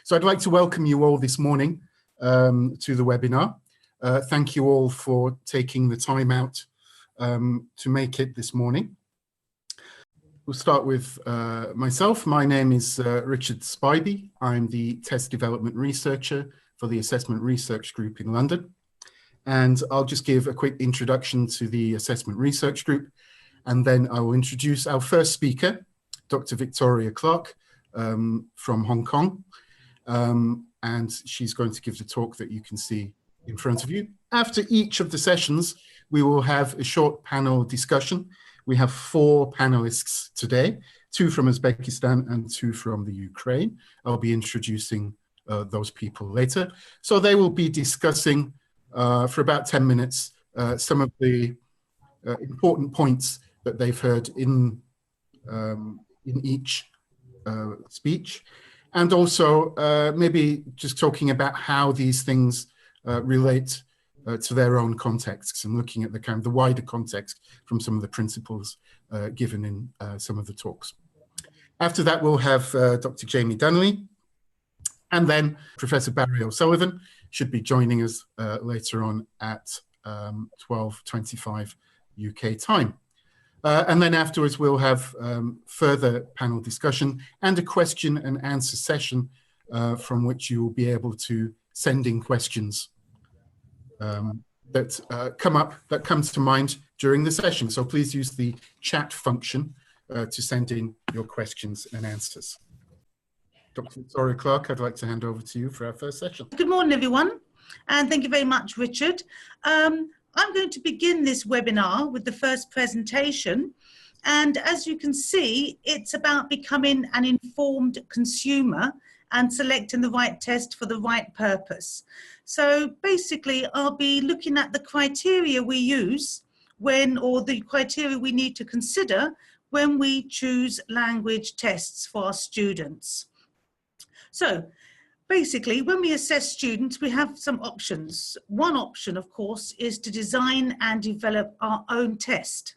So I'd like to welcome you all this morning to the webinar. Thank you all for taking the time out to make it this morning. We'll start with myself. My name is Richard Spivey. I'm the Test Development Researcher for the Assessment Research Group in London. And I'll just give a quick introduction to the Assessment Research Group, and then I will introduce our first speaker, Dr. Victoria Clark from Hong Kong. And she's going to give the talk that you can see in front of you. After each of the sessions, we will have a short panel discussion. We have 4 panelists today, 2 from Uzbekistan and 2 from the Ukraine. I'll be introducing those people later. So they will be discussing for about 10 minutes some of the important points that they've heard in each speech, and also maybe just talking about how these things relate to their own contexts, and looking at the wider context from some of the principles given in some of the talks. After that, we'll have Dr. Jamie Donnelly, and then Professor Barry O'Sullivan should be joining us later on at 12:25 UK time. And then afterwards, we'll have further panel discussion and a question and answer session from which you will be able to send in questions that comes to mind during the session. So please use the chat function to send in your questions and answers. Dr. Victoria Clark, I'd like to hand over to you for our first session. Good morning, everyone, and thank you very much, Richard. I'm going to begin this webinar with the first presentation, and as you can see, it's about becoming an informed consumer and selecting the right test for the right purpose. So basically, I'll be looking at the criteria we use or the criteria we need to consider when we choose language tests for our students. So basically, when we assess students, we have some options. One option, of course, is to design and develop our own test.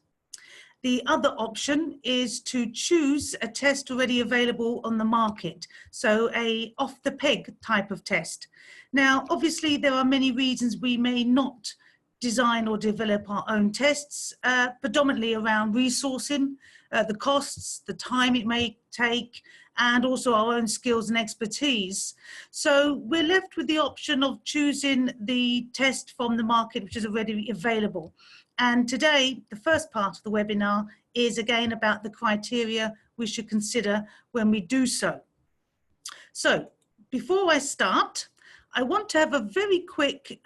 The other option is to choose a test already available on the market, so a off-the-peg type of test. Now, obviously, there are many reasons we may not design or develop our own tests, predominantly around resourcing, the costs, the time it may take, and also our own skills and expertise. So we're left with the option of choosing the test from the market which is already available. And today, the first part of the webinar is again about the criteria we should consider when we do so. So before I start, I want to have a very quick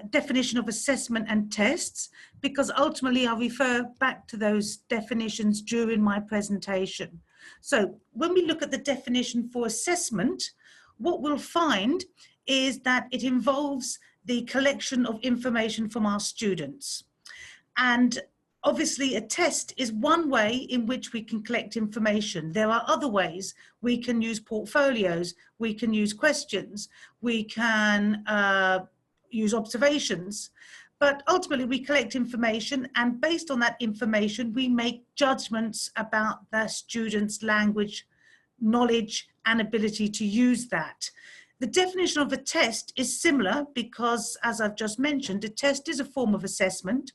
definition of assessment and tests, because ultimately I'll refer back to those definitions during my presentation. So when we look at the definition for assessment, what we'll find is that it involves the collection of information from our students. And obviously a test is one way in which we can collect information. There are other ways. We can use portfolios, we can use questions, we can use observations. But ultimately, we collect information, and based on that information, we make judgments about the student's language, knowledge, and ability to use that. The definition of a test is similar because, as I've just mentioned, a test is a form of assessment.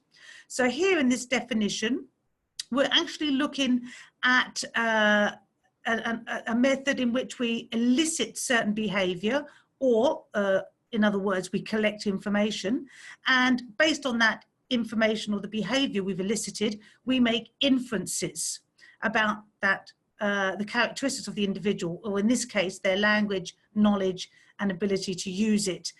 So here in this definition, we're actually looking at a method in which we elicit certain behavior, or in other words, we collect information, and based on that information or the behavior we've elicited, we make inferences about that, the characteristics of the individual, or in this case, their language, knowledge, and ability to use it.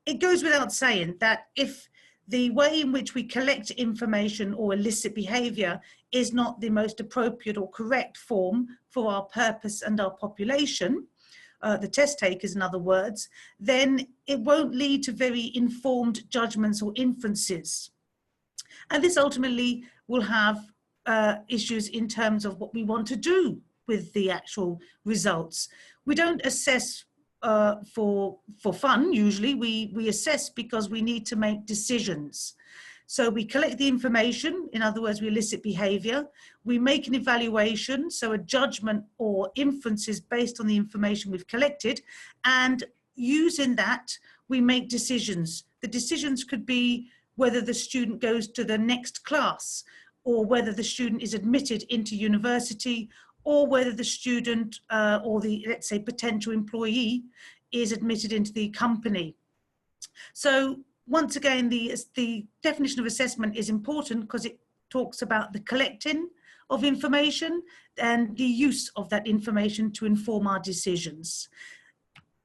It goes without saying that if the way in which we collect information or elicit behavior is not the most appropriate or correct form for our purpose and our population, the test takers, in other words, then it won't lead to very informed judgments or inferences. And this ultimately will have issues in terms of what we want to do with the actual results. We don't assess for fun, usually. We assess because we need to make decisions. So we collect the information, in other words, we elicit behavior. We make an evaluation, so a judgment or inferences based on the information we've collected. And using that, we make decisions. The decisions could be whether the student goes to the next class, or whether the student is admitted into university, or whether the student or the, let's say, potential employee is admitted into the company. So once again, the definition of assessment is important because it talks about the collecting of information and the use of that information to inform our decisions.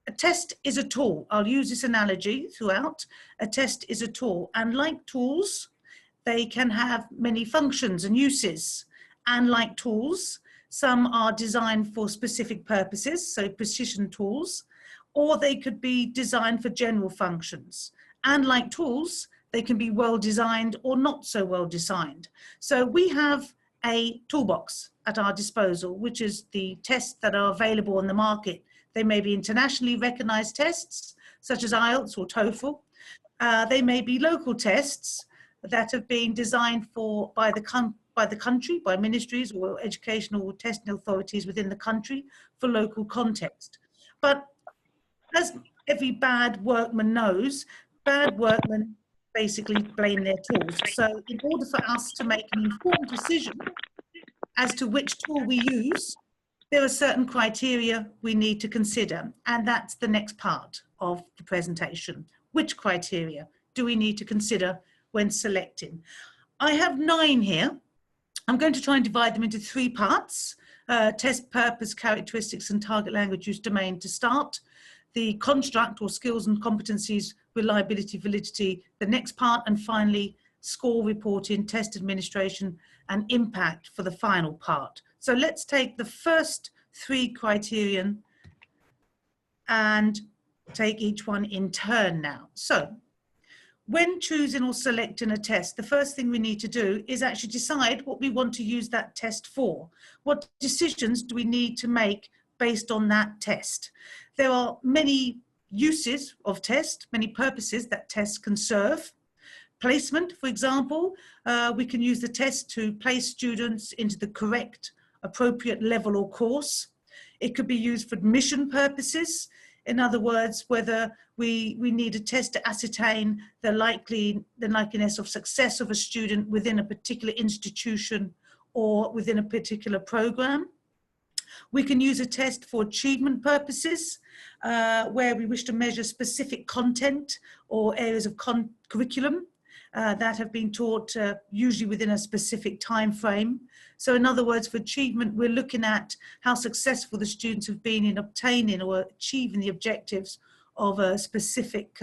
A test is a tool. I'll use this analogy throughout. A test is a tool, and like tools, they can have many functions and uses. And like tools, some are designed for specific purposes, so precision tools, or they could be designed for general functions. And like tools, they can be well designed or not so well designed. So we have a toolbox at our disposal, which is the tests that are available on the market. They may be internationally recognized tests, such as IELTS or TOEFL. They may be local tests that have been designed for by the country, by ministries or educational testing authorities within the country for local context. But as every bad workman knows, bad workmen basically blame their tools. So in order for us to make an informed decision as to which tool we use, there are certain criteria we need to consider, and that's the next part of the presentation. Which criteria do we need to consider when selecting? I have 9 here. I'm going to try and divide them into 3 parts. Test purpose, characteristics, and target language use domain to start. The construct or skills and competencies, reliability, validity, the next part, and finally score reporting, test administration, and impact for the final part. So let's take the first 3 criterion and take each one in turn now. So when choosing or selecting a test, the first thing we need to do is actually decide what we want to use that test for. What decisions do we need to make based on that test? There are many uses of test, many purposes that tests can serve. Placement, for example, we can use the test to place students into the correct, appropriate level or course. It could be used for admission purposes. In other words, whether we need a test to ascertain the likeliness of success of a student within a particular institution or within a particular program. We can use a test for achievement purposes, where we wish to measure specific content or areas of curriculum that have been taught usually within a specific time frame. So in other words, for achievement, we're looking at how successful the students have been in obtaining or achieving the objectives of a specific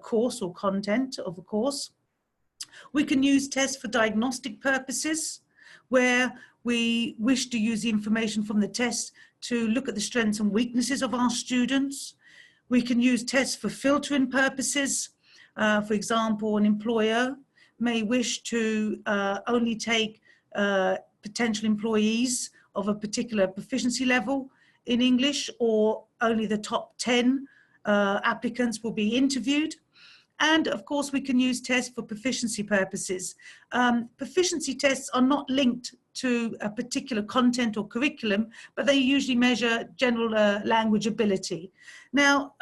course or content of a course. We can use tests for diagnostic purposes, where we wish to use the information from the test to look at the strengths and weaknesses of our students. We can use tests for filtering purposes. For example, an employer may wish to only take potential employees of a particular proficiency level in English, or only the top 10 applicants will be interviewed. And of course, we can use tests for proficiency purposes. Proficiency tests are not linked to a particular content or curriculum, but they usually measure general language ability. Now,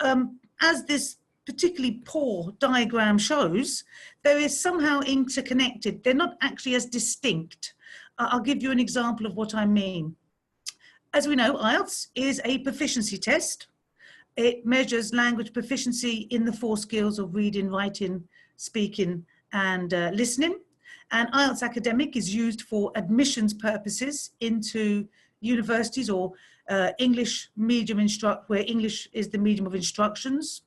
as this particularly poor diagram shows, there is somehow interconnected. They're not actually as distinct. I'll give you an example of what I mean. As we know, IELTS is a proficiency test. It measures language proficiency in the 4 skills of reading, writing, speaking, and listening. And IELTS Academic is used for admissions purposes into universities or English medium where English is the medium of instructions.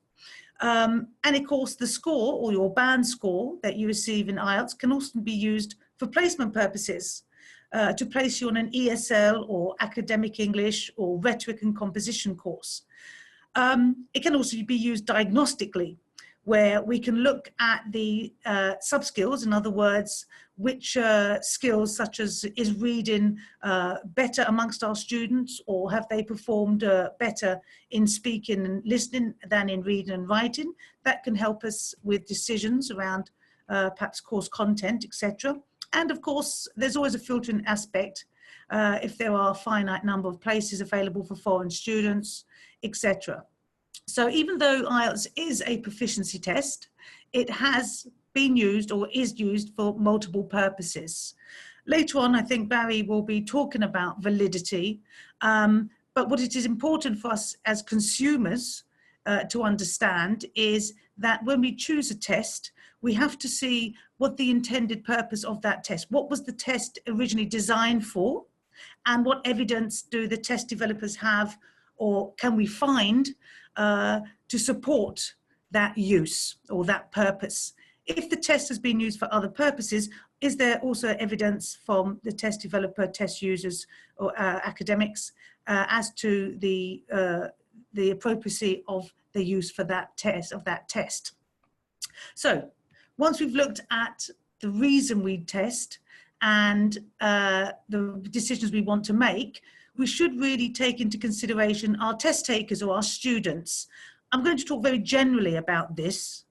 And of course, the score or your band score that you receive in IELTS can also be used for placement purposes, to place you on an ESL or academic English or rhetoric and composition course. It can also be used diagnostically, where we can look at the sub-skills, in other words, which skills such as is reading better amongst our students, or have they performed better in speaking and listening than in reading and writing. That can help us with decisions around perhaps course content, etc. And of course, there's always a filtering aspect if there are a finite number of places available for foreign students, etc. So even though IELTS is a proficiency test, it has been used or is used for multiple purposes. Later on, I think Barry will be talking about validity, but what it is important for us as consumers to understand is that when we choose a test, we have to see what the intended purpose of that test, what was the test originally designed for, and what evidence do the test developers have or can we find to support that use or that purpose. If the test has been used for other purposes, is there also evidence from the test developer, test users, or academics as to the appropriacy of the use for that test, So once we've looked at the reason we test and the decisions we want to make, we should really take into consideration our test takers or our students. I'm going to talk very generally about this.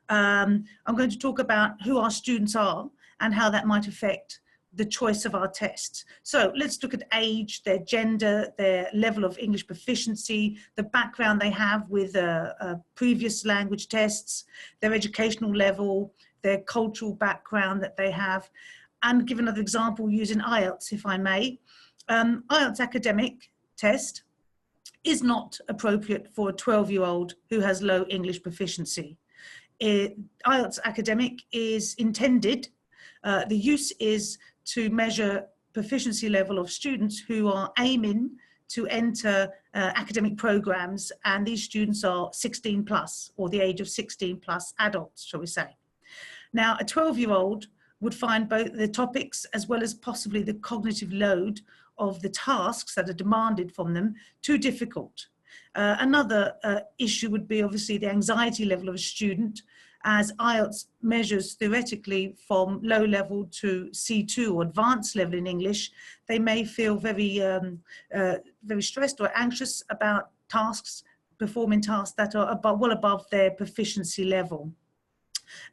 I'm going to talk about who our students are and how that might affect the choice of our tests. So let's look at age, their gender, their level of English proficiency, the background they have with previous language tests, their educational level, their cultural background that they have. And give another example using IELTS, if I may. IELTS academic test is not appropriate for a 12-year-old who has low English proficiency. IELTS academic is intended, the use is to measure proficiency level of students who are aiming to enter academic programs, and these students are 16 plus, or the age of 16 plus adults, shall we say. Now, a 12-year-old would find both the topics as well as possibly the cognitive load of the tasks that are demanded from them too difficult. Another issue would be obviously the anxiety level of a student, as IELTS measures theoretically from low level to C2 or advanced level in English. They may feel very, very stressed or anxious about tasks, performing tasks that are well above their proficiency level.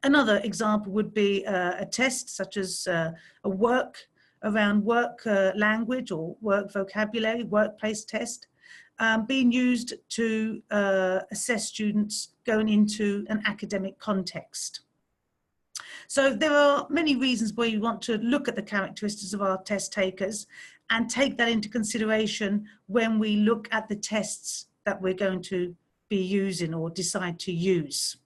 Another example would be a test such as a work language or work vocabulary, workplace test, being used to assess students going into an academic context. So there are many reasons why you want to look at the characteristics of our test takers and take that into consideration when we look at the tests that we're going to be using or decide to use.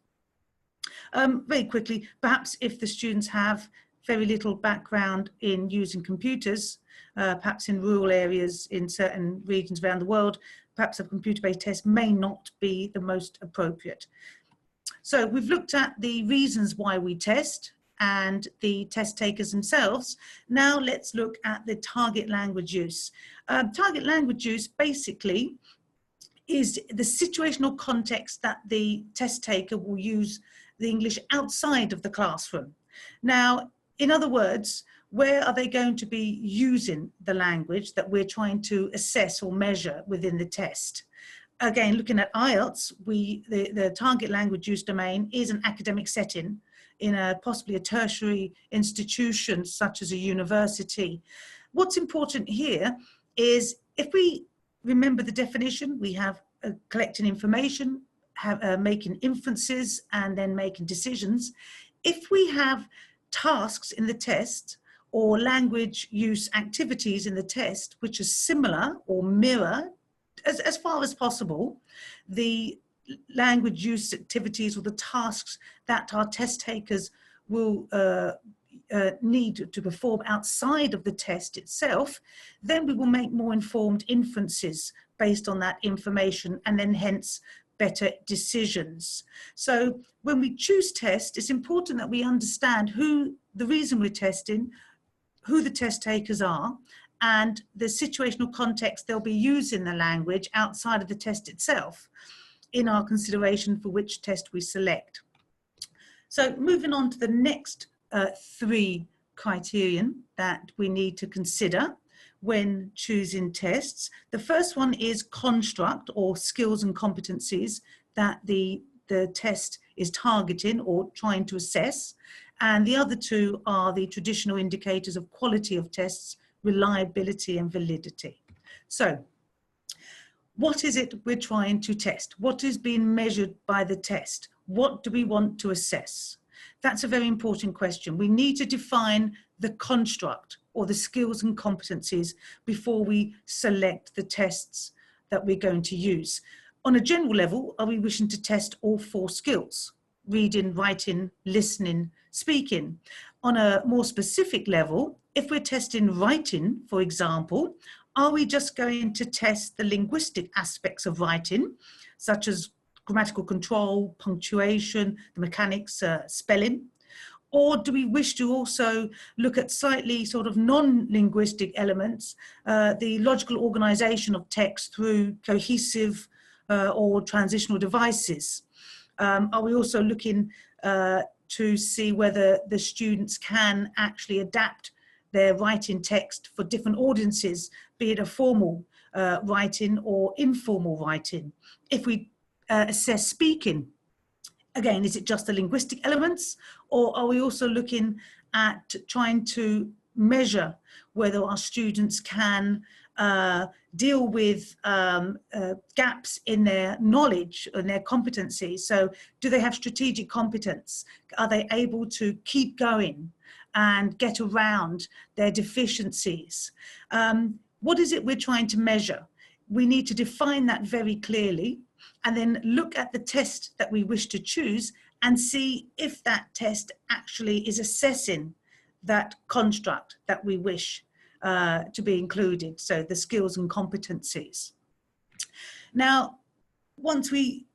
Very quickly, perhaps if the students have very little background in using computers, perhaps in rural areas in certain regions around the world, perhaps a computer-based test may not be the most appropriate. So we've looked at the reasons why we test and the test takers themselves. Now let's look at the target language use. Target language use basically is the situational context that the test taker will use the English outside of the classroom. Now, in other words, where are they going to be using the language that we're trying to assess or measure within the test? Again, looking at IELTS, the target language use domain is an academic setting in possibly a tertiary institution such as a university. What's important here is if we remember the definition, we have collecting information, making inferences, and then making decisions. If we have tasks in the test or language use activities in the test which are similar or mirror as far as possible the language use activities or the tasks that our test takers will need to perform outside of the test itself, then we will make more informed inferences based on that information and then hence better decisions. So when we choose test, it's important that we understand the reason we're testing, who the test takers are, and the situational context they'll be using the language outside of the test itself in our consideration for which test we select. So moving on to the next three criterion that we need to consider when choosing tests. The first one is construct or skills and competencies that the test is targeting or trying to assess. And the other two are the traditional indicators of quality of tests, reliability and validity. So what is it we're trying to test? What is being measured by the test? What do we want to assess? That's a very important question. We need to define the construct or the skills and competencies before we select the tests that we're going to use. On a general level, are we wishing to test all 4 skills? Reading, writing, listening, speaking. On a more specific level, if we're testing writing, for example, are we just going to test the linguistic aspects of writing, such as grammatical control, punctuation, the mechanics, spelling? Or do we wish to also look at slightly sort of non-linguistic elements, the logical organization of text through cohesive or transitional devices? Are we also looking to see whether the students can actually adapt their writing text for different audiences, be it a formal writing or informal writing? If we assess speaking, again, is it just the linguistic elements, or are we also looking at trying to measure whether our students can deal with gaps in their knowledge and their competency? So do they have strategic competence? Are they able to keep going and get around their deficiencies? What is it we're trying to measure? We need to define that very clearly, and then look at the test that we wish to choose and see if that test actually is assessing that construct that we wish to be included, so the skills and competencies. Now, once we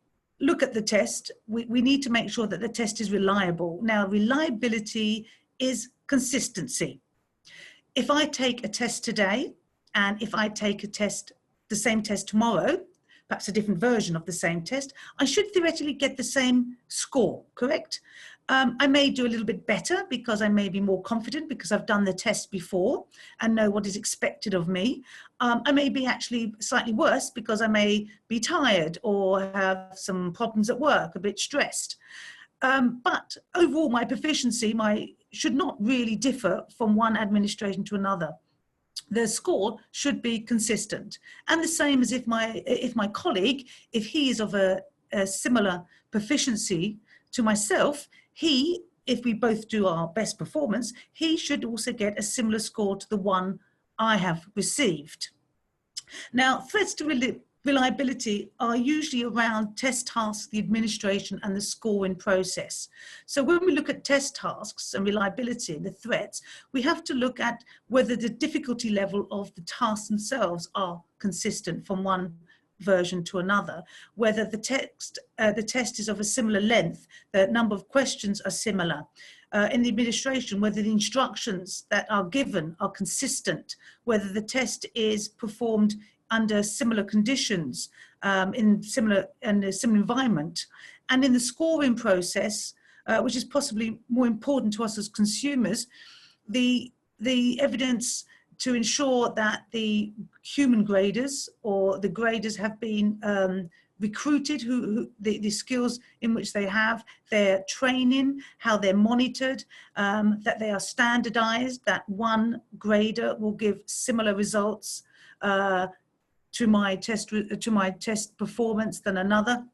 look at the test, we need to make sure that the test is reliable. Now, reliability is consistency. If I take a test today, and if I take the same test tomorrow, perhaps a different version of the same test, I should theoretically get the same score, correct? I may do a little bit better because I may be more confident because I've done the test before and know what is expected of me. I may be actually slightly worse because I may be tired or have some problems at work, a bit stressed. But overall, my proficiency should not really differ from one administration to another. The score should be consistent, and the same as if my colleague, if he is of a similar proficiency to myself, if we both do our best performance, he should also get a similar score to the one I have received. Now, threats to reliability are usually around test tasks, the administration and the scoring process. So when we look at test tasks and reliability and the threats, we have to look at whether the difficulty level of the tasks themselves are consistent from one version to another, whether the test is of a similar length, the number of questions are similar. In the administration, whether the instructions that are given are consistent, whether the test is performed under similar conditions, in a similar environment. And in the scoring process, which is possibly more important to us as consumers, the evidence to ensure that the human graders or the graders have been recruited, the skills in which they have, their training, how they're monitored, that they are standardized, that one grader will give similar results to my test performance than another.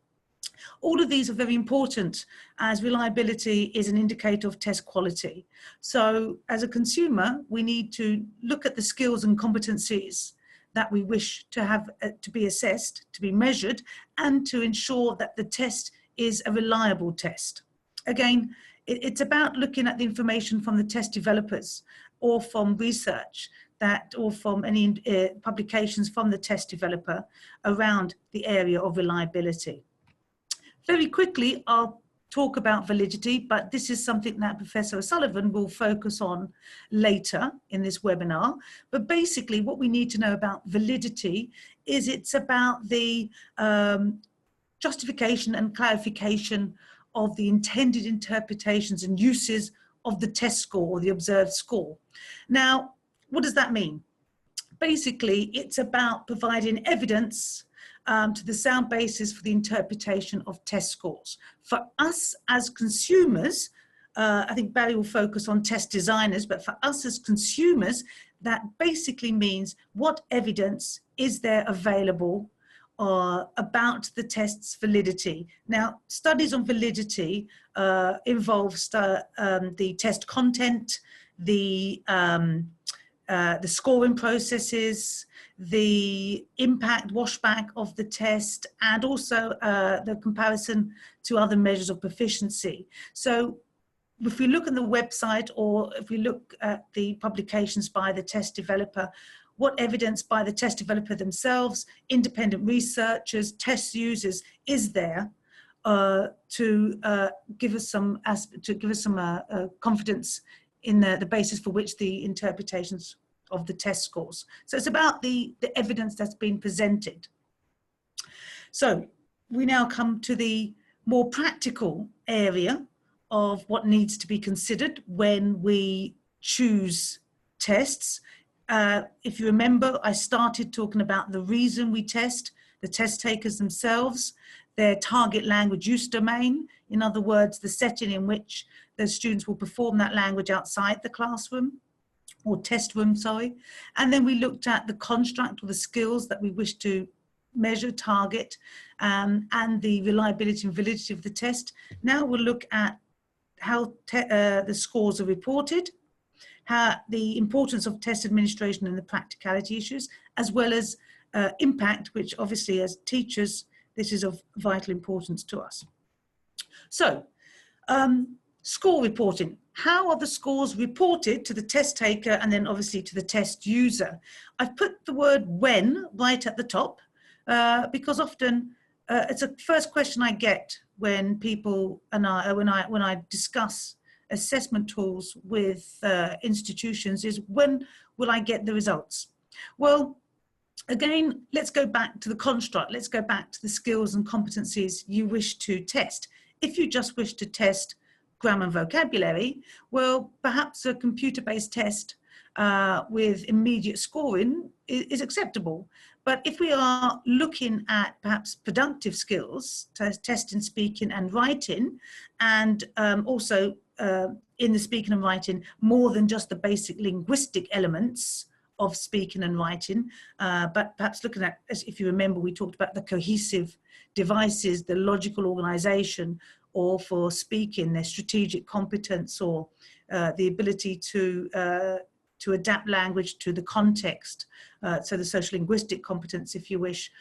All of these are very important, as reliability is an indicator of test quality. So as a consumer, we need to look at the skills and competencies that we wish to have to be assessed, to be measured, and to ensure that the test is a reliable test. Again, it's about looking at the information from the test developers or from research or from any publications from the test developer around the area of reliability. Very quickly, I'll talk about validity, but this is something that Professor O'Sullivan will focus on later in this webinar. But basically, what we need to know about validity is it's about the justification and clarification of the intended interpretations and uses of the test score or the observed score. Now, what does that mean? Basically, it's about providing evidence to the sound basis for the interpretation of test scores. For us as consumers, I think Barry will focus on test designers, but for us as consumers, that basically means what evidence is there available about the test's validity. Now, studies on validity involve the test content, the scoring processes, the impact washback of the test, and also the comparison to other measures of proficiency. So if we look at the website, or if we look at the publications by the test developer, what evidence by the test developer themselves, independent researchers, test users is there to give us some confidence in the basis for which the interpretations of the test scores. So it's about the evidence that's been presented. So we now come to the more practical area of what needs to be considered when we choose tests. If you remember, I started talking about the reason we test, the test takers themselves, their target language use domain, in other words, the setting in which the students will perform that language outside the classroom, or test room, sorry. And then we looked at the construct or the skills that we wish to measure, target, and the reliability and validity of the test. Now we'll look at how the scores are reported, how the importance of test administration and the practicality issues, as well as impact, which obviously as teachers, this is of vital importance to us. So, score reporting. How are the scores reported to the test taker and then obviously to the test user? I've put the word when right at the top because often it's a first question I get when people and when I discuss assessment tools with institutions is, when will I get the results? Well, again, let's go back to the construct. Let's go back to the skills and competencies you wish to test. If you just wish to test grammar and vocabulary, well, perhaps a computer-based test with immediate scoring is acceptable. But if we are looking at perhaps productive skills, testing speaking and writing, and also in the speaking and writing, more than just the basic linguistic elements of speaking and writing, but perhaps looking at, as if you remember, we talked about the cohesive devices, the logical organization, or for speaking, their strategic competence, or the ability to adapt language to the context, so the social linguistic competence, if you wish.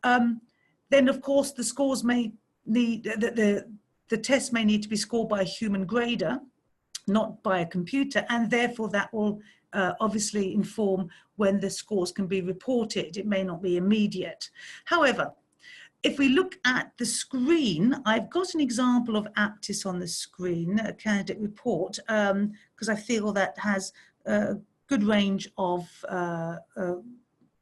Then, of course, the scores may need, the test may need to be scored by a human grader, not by a computer, and therefore that will obviously inform when the scores can be reported. It may not be immediate. However, if we look at the screen, I've got an example of Aptis on the screen, a candidate report, because I feel that has a good range of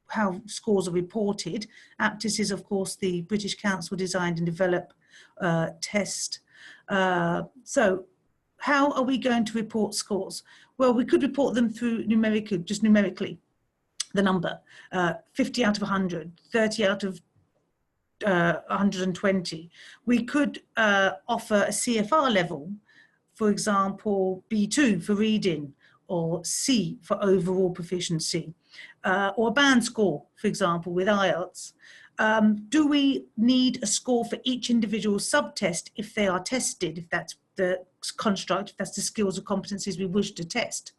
how scores are reported. Aptis is, of course, the British Council designed and developed test. So how are we going to report scores? Well, we could report them through just numerically, the number, 50 out of 100, 30 out of 120. We could offer a CFR level, for example, B2 for reading, or C for overall proficiency, or a band score, for example, with IELTS. Do we need a score for each individual subtest if they are tested, if that's the construct, if that's the skills or competencies we wish to test?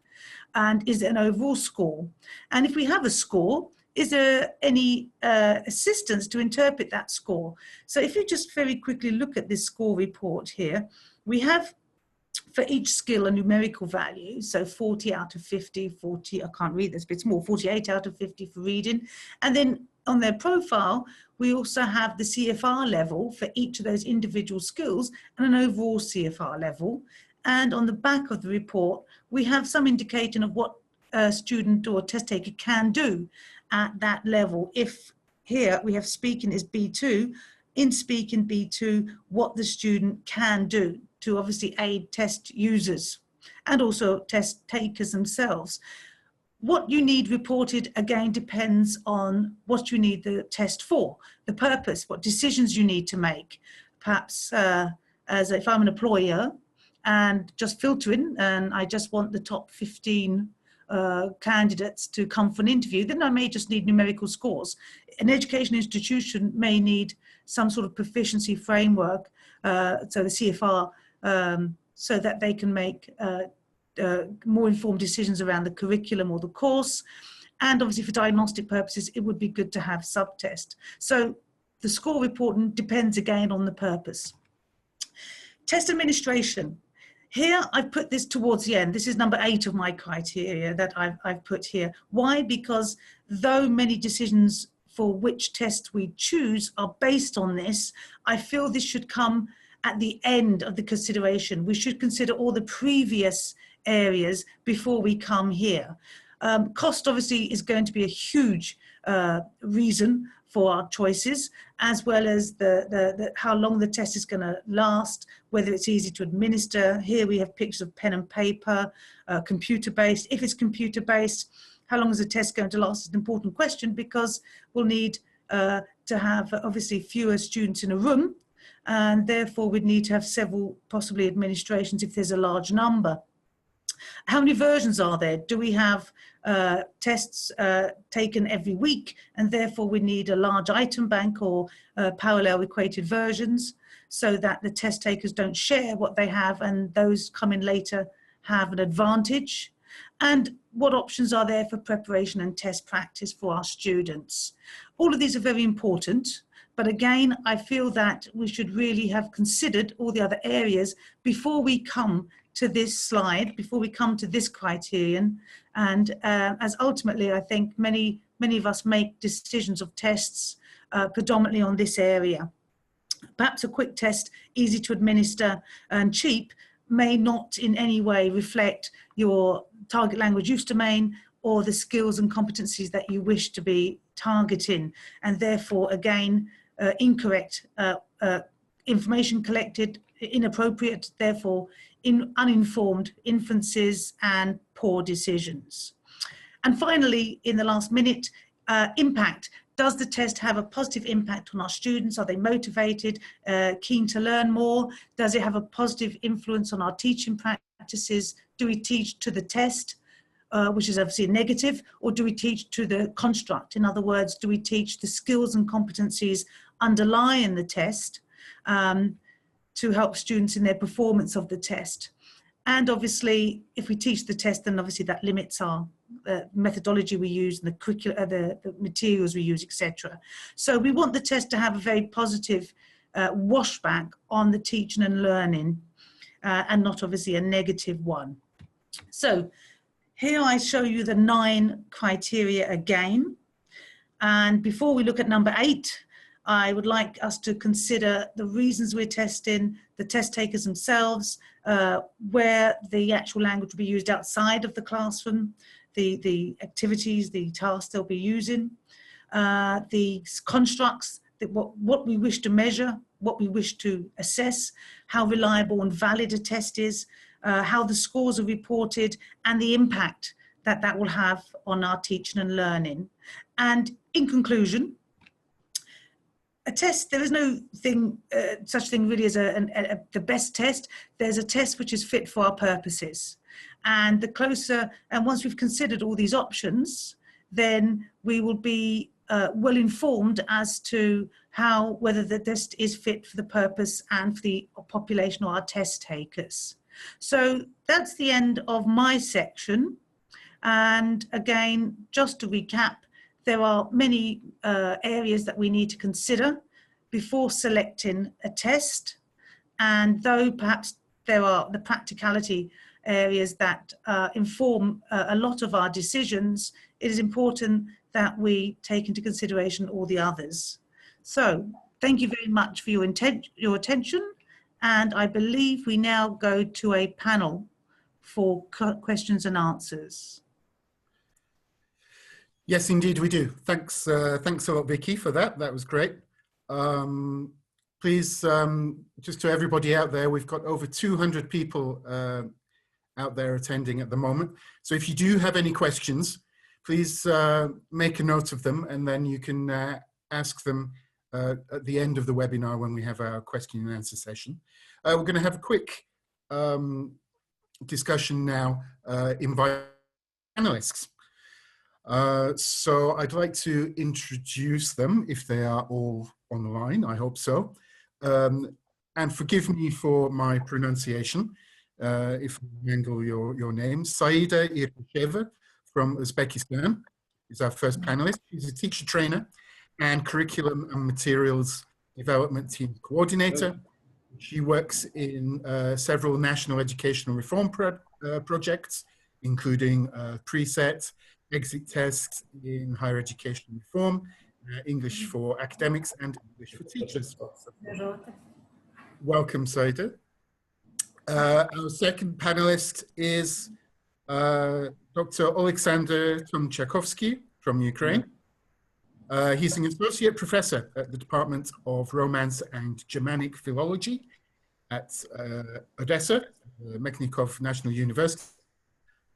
And is there an overall score? And if we have a score, is there any assistance to interpret that score? So if you just very quickly look at this score report here, we have for each skill a numerical value, so 40 out of 50, 40, I can't read this, but it's more, 48 out of 50 for reading. And then on their profile, we also have the CFR level for each of those individual skills and an overall CFR level. And on the back of the report, we have some indication of what a student or test taker can do at that level. If here we have speaking is B2, in speaking B2, what the student can do to obviously aid test users and also test takers themselves. What you need reported, again, depends on what you need the test for, the purpose, what decisions you need to make. Perhaps as if I'm an employer and just filtering, and I just want the top 15 candidates to come for an interview, then I may just need numerical scores. An education institution may need some sort of proficiency framework, so the CFR, so that they can make more informed decisions around the curriculum or the course. And obviously for diagnostic purposes, it would be good to have subtest. So the score reporting depends again on the purpose. Test administration. Here, I've put this towards the end. This is number 8 of my criteria that I've put here. Why? Because though many decisions for which test we choose are based on this, I feel this should come at the end of the consideration. We should consider all the previous areas before we come here. Cost obviously is going to be a huge reason for our choices, as well as how long the test is going to last, whether it's easy to administer. Here we have pictures of pen and paper, computer-based. If it's computer-based, how long is the test going to last is an important question, because we'll need to have obviously fewer students in a room, and therefore we'd need to have several possibly administrations if there's a large number. How many versions are there? Do we have tests taken every week, and therefore we need a large item bank or parallel equated versions, so that the test takers don't share what they have and those come in later have an advantage? And what options are there for preparation and test practice for our students? All of these are very important, but again, I feel that we should really have considered all the other areas before we come to this slide, before we come to this criterion. And as ultimately, I think many of us make decisions of tests predominantly on this area. Perhaps a quick test, easy to administer and cheap, may not in any way reflect your target language use domain or the skills and competencies that you wish to be targeting. And therefore, again, incorrect information collected, inappropriate, therefore uninformed inferences and poor decisions. And finally, in the last minute, impact. Does the test have a positive impact on our students? Are they motivated, keen to learn more? Does it have a positive influence on our teaching practices? Do we teach to the test, which is obviously a negative, or do we teach to the construct? In other words, do we teach the skills and competencies underlying the test to help students in their performance of the test? And obviously, if we teach the test, then obviously that limits our methodology we use, and the curriculum, the materials we use, etc. So we want the test to have a very positive washback on the teaching and learning, and not obviously a negative one. So here I show you the 9 criteria again. And before we look at number 8, I would like us to consider the reasons we're testing, the test takers themselves, where the actual language will be used outside of the classroom, the activities, the tasks they'll be using, the constructs, what we wish to measure, what we wish to assess, how reliable and valid a test is, how the scores are reported, and the impact that that will have on our teaching and learning. And in conclusion, a test, there is no such thing really as the best test. There's a test which is fit for our purposes. And the closer, and once we've considered all these options, then we will be well informed as to whether the test is fit for the purpose and for the population or our test takers. So that's the end of my section. And again, just to recap, there are many areas that we need to consider before selecting a test. And though perhaps there are the practicality areas that inform a lot of our decisions, it is important that we take into consideration all the others. So thank you very much for your attention. And I believe we now go to a panel for questions and answers. Yes, indeed we do. Thanks a lot, Vicky, for that. That was great. Please, just to everybody out there, we've got over 200 people out there attending at the moment. So if you do have any questions, please make a note of them, and then you can ask them at the end of the webinar when we have our question and answer session. We're going to have a quick discussion now invite panelists. So I'd like to introduce them if they are all online. I hope so. And forgive me for my pronunciation if I mangle your name. Saida Irkasheva from Uzbekistan is our first panelist. She's a teacher trainer and curriculum and materials development team coordinator. She works in several national educational reform projects, including preset, exit tests in higher education reform, English for academics and English for teachers. Welcome, Saida. Our second panelist is Dr. Alexander Tomchakovsky from Ukraine. He's an associate professor at the Department of Romance and Germanic Philology at Odessa, Mechnikov National University.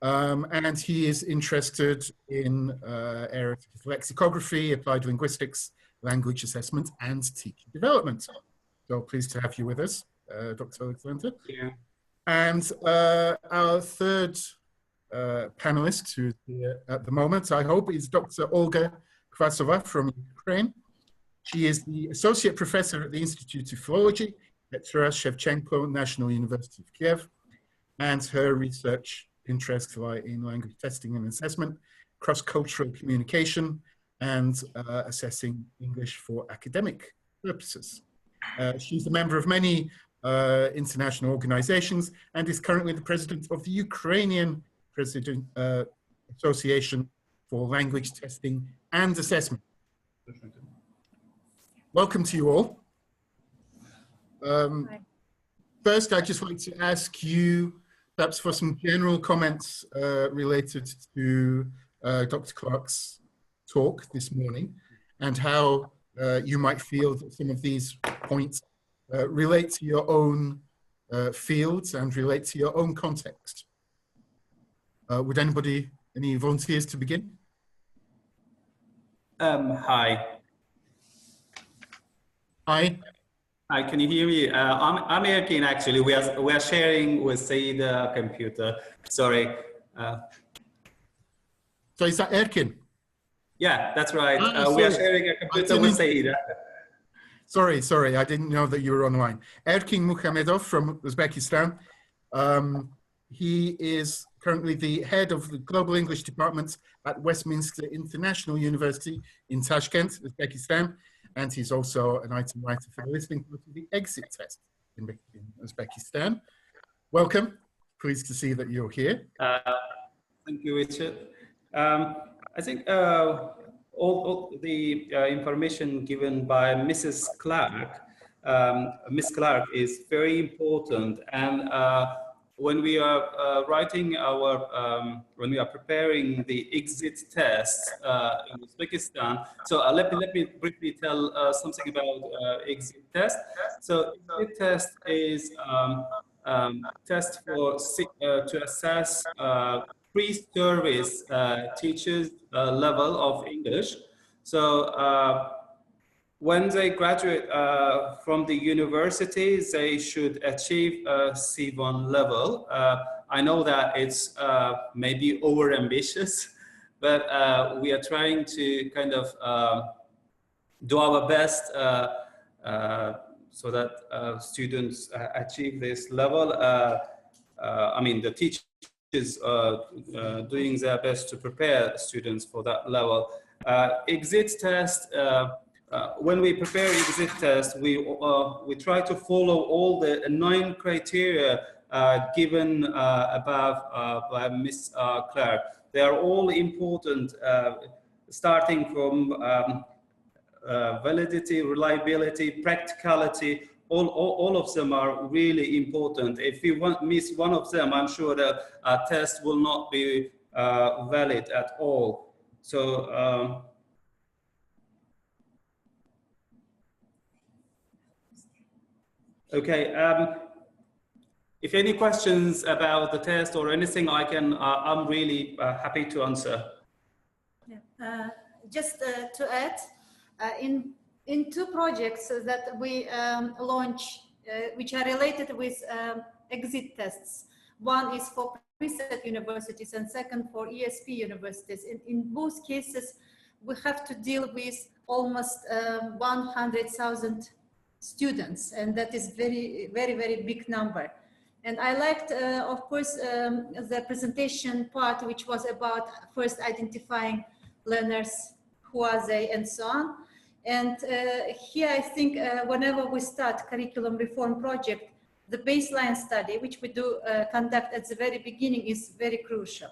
And he is interested in areas of lexicography, applied linguistics, language assessment, and teacher development. So pleased to have you with us, Dr. Alexander. Yeah. And our third panelist, who's here at the moment, I hope, is Dr. Olga Kvasova from Ukraine. She is the associate professor at the Institute of Philology at Taras Shevchenko National University of Kiev, and her research interests lie in language testing and assessment, cross-cultural communication, and assessing English for academic purposes. She's a member of many international organizations and is currently the president of the Ukrainian Association for Language Testing and Assessment. Welcome to you all. First, I'd just like to ask you perhaps for some general comments related to Dr. Clark's talk this morning and how you might feel that some of these points relate to your own fields and relate to your own context. Would any volunteers to begin? Hi. Hi. Hi, can you hear me? I'm Erkin, actually. We are sharing with Saida computer. Sorry. So is that Erkin? Yeah, that's right. Ah, we are sharing a computer with Saida. Sorry, I didn't know that you were online. Erkin Muhamedov from Uzbekistan. He is currently the head of the Global English Department at Westminster International University in Tashkent, Uzbekistan. And he's also an item writer for the listening part of the exit test in Uzbekistan. Welcome. Pleased to see that you're here. Thank you, Richard. I think all the information given by Mrs. Clark, Miss Clark, is very important. And when we are writing our, when we are preparing the exit test in Uzbekistan, so let me briefly tell something about exit test. So exit test is test for to assess pre-service teachers level of English. So when they graduate from the university, they should achieve a C1 level. I know that it's maybe over-ambitious, but we are trying to kind of do our best so that students achieve this level. I mean, the teachers doing their best to prepare students for that level. Exit test, when we prepare exit test, we try to follow all the 9 criteria given above by Ms. Clark. They are all important, starting from validity, reliability, practicality. All of them are really important. If you miss one of them, I'm sure that a test will not be valid at all. So okay, if any questions about the test or anything, I'm really happy to answer. Yeah. Just to add, in 2 projects that we launched which are related with exit tests. One is for preset universities and second for ESP universities. In both cases, we have to deal with almost 100,000 students, and that is very big number. And I liked, of course, the presentation part, which was about first identifying learners, who are they, and so on. And here I think whenever we start curriculum reform project, the baseline study, which we do conduct at the very beginning, is very crucial.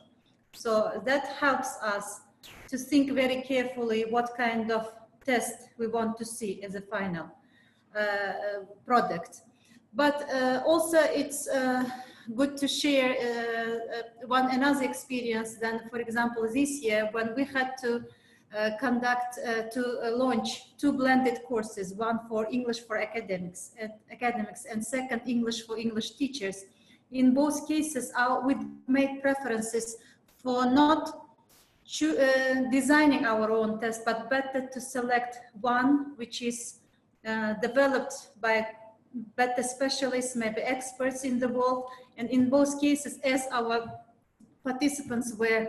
So that helps us to think very carefully what kind of test we want to see as a final product. But also it's good to share another experience than, for example, this year when we had to launch two blended courses, one for English for academics and second English for English teachers. In both cases, we made preferences for not designing our own test, but better to select one which is developed by better specialists, maybe experts in the world. And in both cases, as our participants were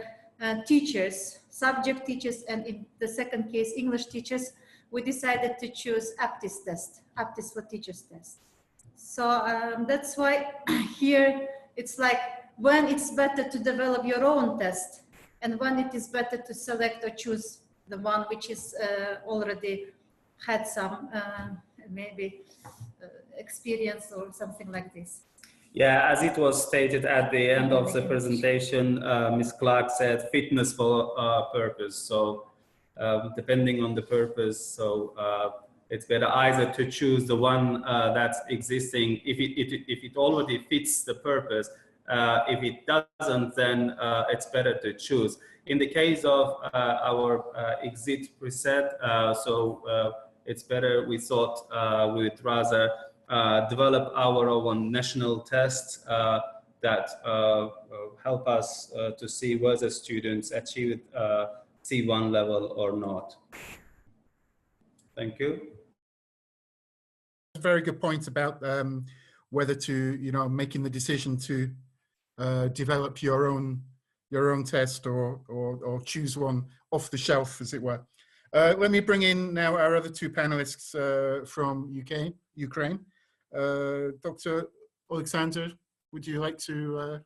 teachers, subject teachers, and in the second case, English teachers, we decided to choose APTIS test, APTIS for Teachers test. So that's why here it's like when it's better to develop your own test and when it is better to select or choose the one which is already had some maybe experience or something like this. Yeah, as it was stated at the end of the presentation, Ms. Clark said fitness for purpose. So depending on the purpose, so it's better either to choose the one that's existing if it already fits the purpose. If it doesn't, then it's better to choose. In the case of our exit preset, it's better, we thought we would rather develop our own national tests that help us to see whether students achieve C1 level or not. Thank you. Very good point about whether to, making the decision to develop your own test or choose one off the shelf, as it were. Let me bring in now our other two panelists from Ukraine. Dr. Alexander, would you like to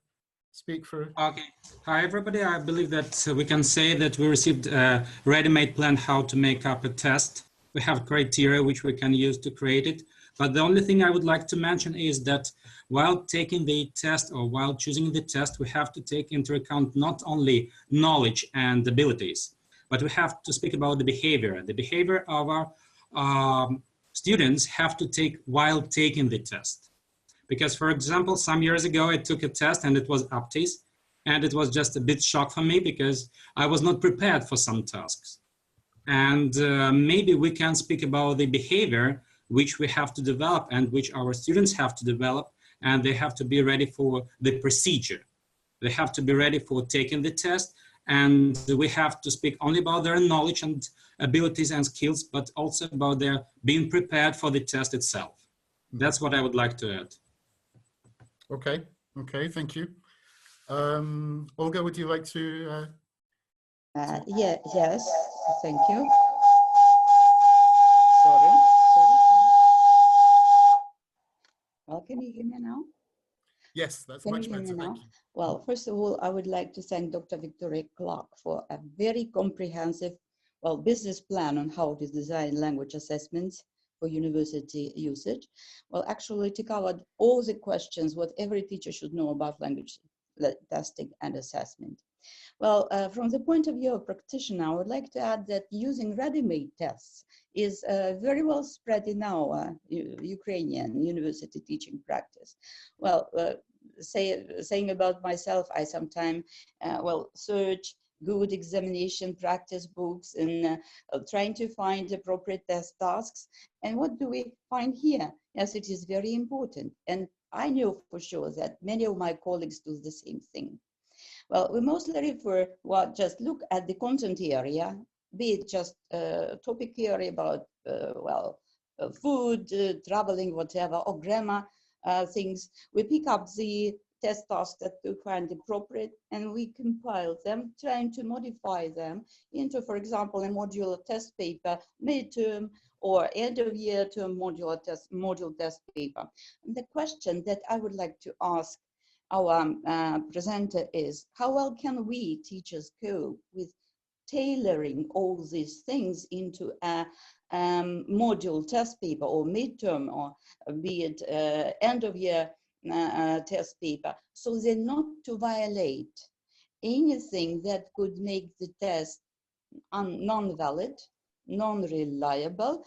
speak for? Okay. Hi, everybody. I believe that we can say that we received a ready-made plan how to make up a test. We have criteria which we can use to create it. But the only thing I would like to mention is that while taking the test or while choosing the test, we have to take into account not only knowledge and abilities, but we have to speak about the behavior. The behavior of our students have to take while taking the test. Because, for example, some years ago, I took a test and it was APTIS, and it was just a bit shock for me because I was not prepared for some tasks. And maybe we can speak about the behavior which we have to develop and which our students have to develop, and they have to be ready for the procedure. They have to be ready for taking the test, and we have to speak only about their knowledge and abilities and skills, but also about their being prepared for the test itself. That's what I would like to add. Okay, thank you. Olga, would you like to? Yes, thank you. Sorry. Well, can you hear me now? Yes, that's much better. Thank you. Well, first of all, I would like to thank Dr. Victoria Clark for a very comprehensive, business plan on how to design language assessments for university usage. Well, actually, it covered all the questions what every teacher should know about language testing and assessment. Well, from the point of view of practitioner, I would like to add that using ready-made tests is very well spread in our Ukrainian university teaching practice. Well, saying about myself, I sometimes, search good examination practice books and trying to find appropriate test tasks. And what do we find here? Yes, it is very important. And I know for sure that many of my colleagues do the same thing. Well, we mostly refer, just look at the content area, be it just a topic area about, food, traveling, whatever, or grammar things. We pick up the test tasks that we find appropriate and we compile them, trying to modify them into, for example, a modular test paper, midterm or end of year term module test paper. And the question that I would like to ask our presenter is, how well can we teachers cope with tailoring all these things into a module test paper or midterm, or be it end of year test paper, so they're not to violate anything that could make the test non-valid, non-reliable,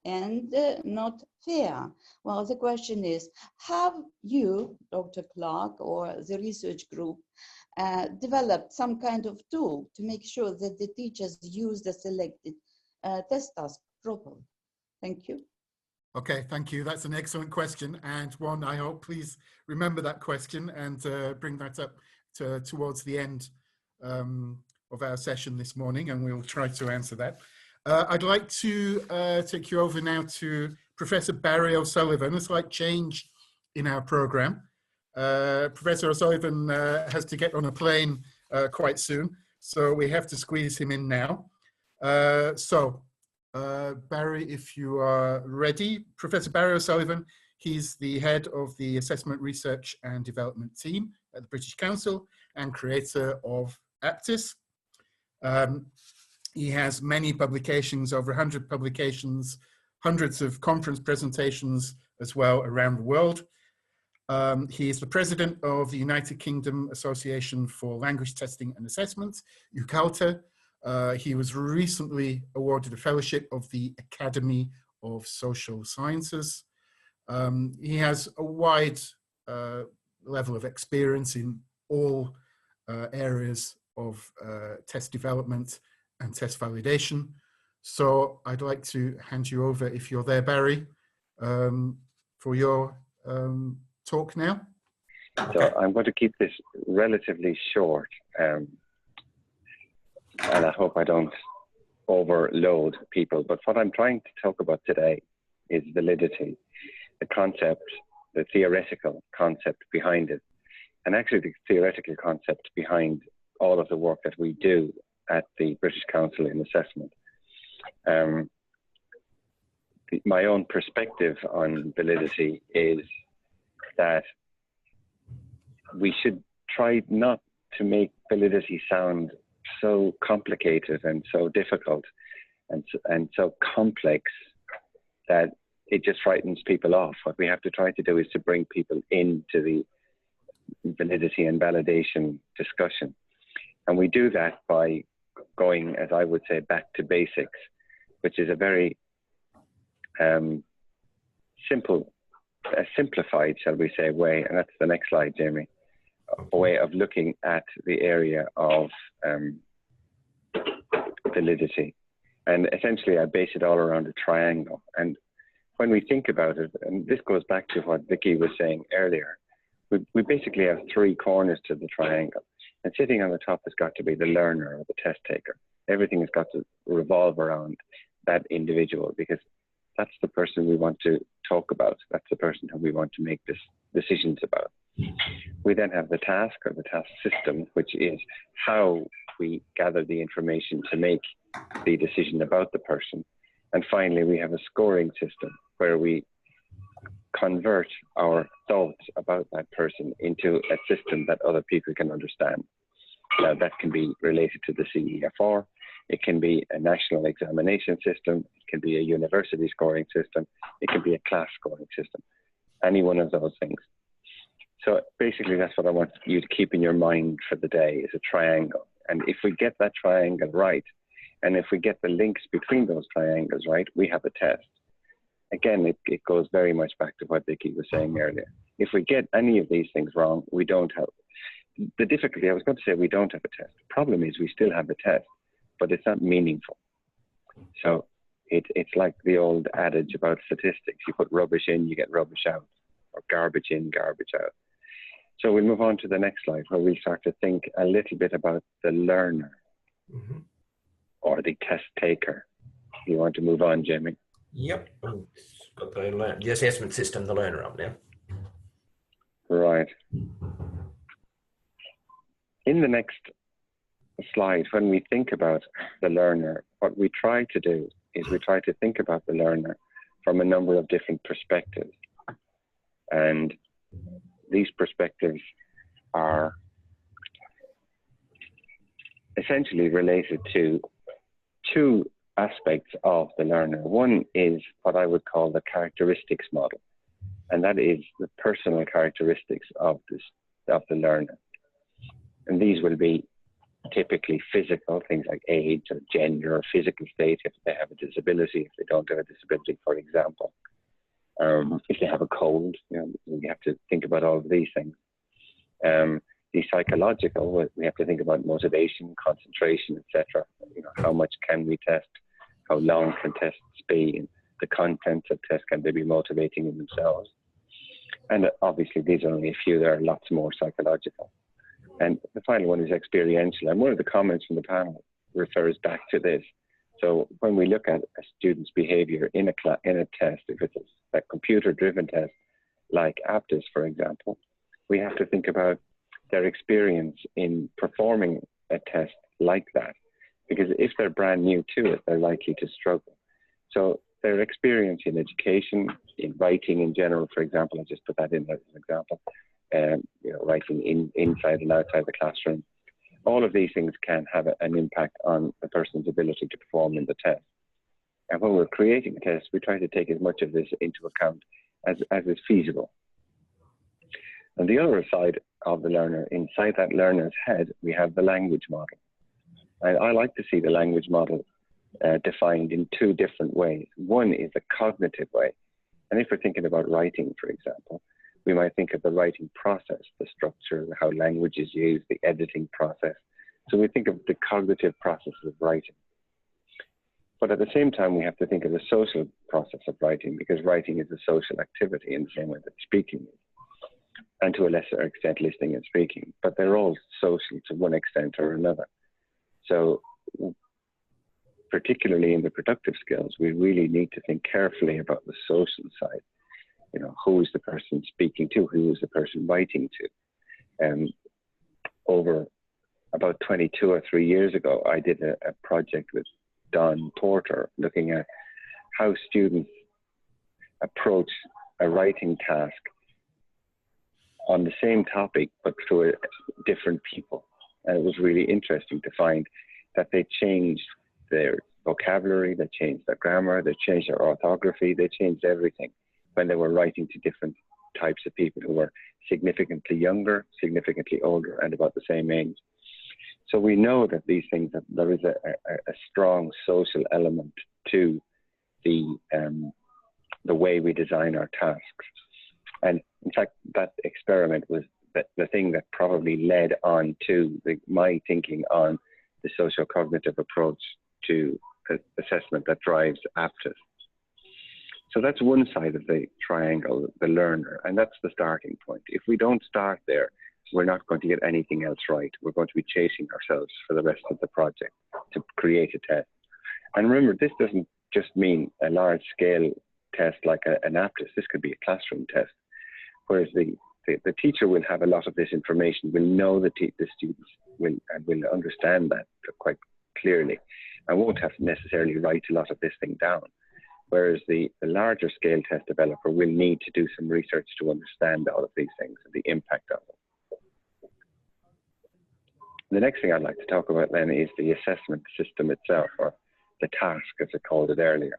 and not fair. Well, the question is, have you, Dr. Clark, or the research group, developed some kind of tool to make sure that the teachers use the selected test task properly? Thank you. Okay, thank you. That's an excellent question, and one I hope please remember that question and bring that up towards the end of our session this morning, and we'll try to answer that. I'd like to take you over now to Professor Barry O'Sullivan. A slight change in our program. Professor O'Sullivan has to get on a plane quite soon, so we have to squeeze him in now. Barry, if you are ready. Professor Barry O'Sullivan, he's the head of the Assessment Research and Development team at the British Council and creator of APTIS. He has many publications, over 100 publications, hundreds of conference presentations as well around the world. He is the president of the United Kingdom Association for Language Testing and Assessment, UKALTA. He was recently awarded a fellowship of the Academy of Social Sciences. He has a wide level of experience in all areas of test development and test validation. So I'd like to hand you over, if you're there, Barry, for your talk now. So I'm going to keep this relatively short. And I hope I don't overload people, but what I'm trying to talk about today is validity, the concept, the theoretical concept behind it, and actually the theoretical concept behind all of the work that we do at the British Council in Assessment. My own perspective on validity is that we should try not to make validity sound so complicated and so difficult and so complex that it just frightens people off. What we have to try to do is to bring people into the validity and validation discussion. And we do that by going, as I would say, back to basics, which is a very simplified, shall we say, way, and that's the next slide, Jamie, a way of looking at the area of validity. And essentially I base it all around a triangle. And when we think about it, and this goes back to what Vicky was saying earlier, we basically have three corners to the triangle. And sitting on the top has got to be the learner or the test taker. Everything has got to revolve around that individual, because that's the person we want to talk about. That's the person who we want to make decisions about. We then have the task or the task system, which is how we gather the information to make the decision about the person. And finally, we have a scoring system where we convert our thoughts about that person into a system that other people can understand. Now, that can be related to the CEFR. It can be a national examination system. It can be a university scoring system. It can be a class scoring system. Any one of those things. So basically, that's what I want you to keep in your mind for the day, is a triangle. And if we get that triangle right, and if we get the links between those triangles right, we have a test. Again, it goes very much back to what Vicky was saying earlier. If we get any of these things wrong, we don't have. The difficulty, I was going to say we don't have a test. The problem is we still have a test, but it's not meaningful. So it's like the old adage about statistics. You put rubbish in, you get rubbish out, or garbage in, garbage out. So we'll move on to the next slide, where we'll start to think a little bit about the learner or the test taker. You want to move on, Jamie? Yep, I've got the assessment system, the learner up now. Right. In the next slide, when we think about the learner, what we try to do is we try to think about the learner from a number of different perspectives. And these perspectives are essentially related to two aspects of the learner. One is what I would call the characteristics model, and that is the personal characteristics of the learner. And these will be typically physical, things like age or gender or physical state, if they have a disability, if they don't have a disability, for example. If they have a cold, we have to think about all of these things. The psychological, we have to think about motivation, concentration, etc. How much can we test? How long can tests be? And the contents of tests, can they be motivating in themselves? And obviously, these are only a few. There are lots more psychological. And the final one is experiential. And one of the comments from the panel refers back to this. So when we look at a student's behavior in a test, if it's a computer-driven test, like APTIS, for example, we have to think about their experience in performing a test like that. Because if they're brand new to it, they're likely to struggle. So their experience in education, in writing in general, for example, I just put that in as an example, writing inside and outside the classroom, all of these things can have an impact on the person's ability to perform in the test. And when we're creating a test, we try to take as much of this into account as is feasible. On the other side of the learner, inside that learner's head, we have the language model. And I like to see the language model defined in two different ways. One is the cognitive way. And if we're thinking about writing, for example, we might think of the writing process, the structure, how language is used, the editing process. So we think of the cognitive process of writing. But at the same time, we have to think of the social process of writing, because writing is a social activity in the same way that speaking is, and to a lesser extent, listening and speaking. But they're all social to one extent or another. So particularly in the productive skills, we really need to think carefully about the social side. Who is the person speaking to? Who is the person writing to? Over about 22 or 3 years ago, I did a project with Don Porter looking at how students approach a writing task on the same topic, but through different people. And it was really interesting to find that they changed their vocabulary, they changed their grammar, they changed their orthography, they changed everything when they were writing to different types of people who were significantly younger, significantly older, and about the same age. So we know that these things, that there is a strong social element to the way we design our tasks. And in fact, that experiment was the thing that probably led on to my thinking on the socio-cognitive approach to assessment that drives APTIS. So that's one side of the triangle, the learner, and that's the starting point. If we don't start there, we're not going to get anything else right. We're going to be chasing ourselves for the rest of the project to create a test. And remember, this doesn't just mean a large-scale test like an APTIS. This could be a classroom test, whereas the teacher will have a lot of this information, will know the students will understand that quite clearly, and won't have to necessarily write a lot of this thing down. Whereas the larger scale test developer will need to do some research to understand all of these things and the impact of them. The next thing I'd like to talk about then is the assessment system itself, or the task as I called it earlier.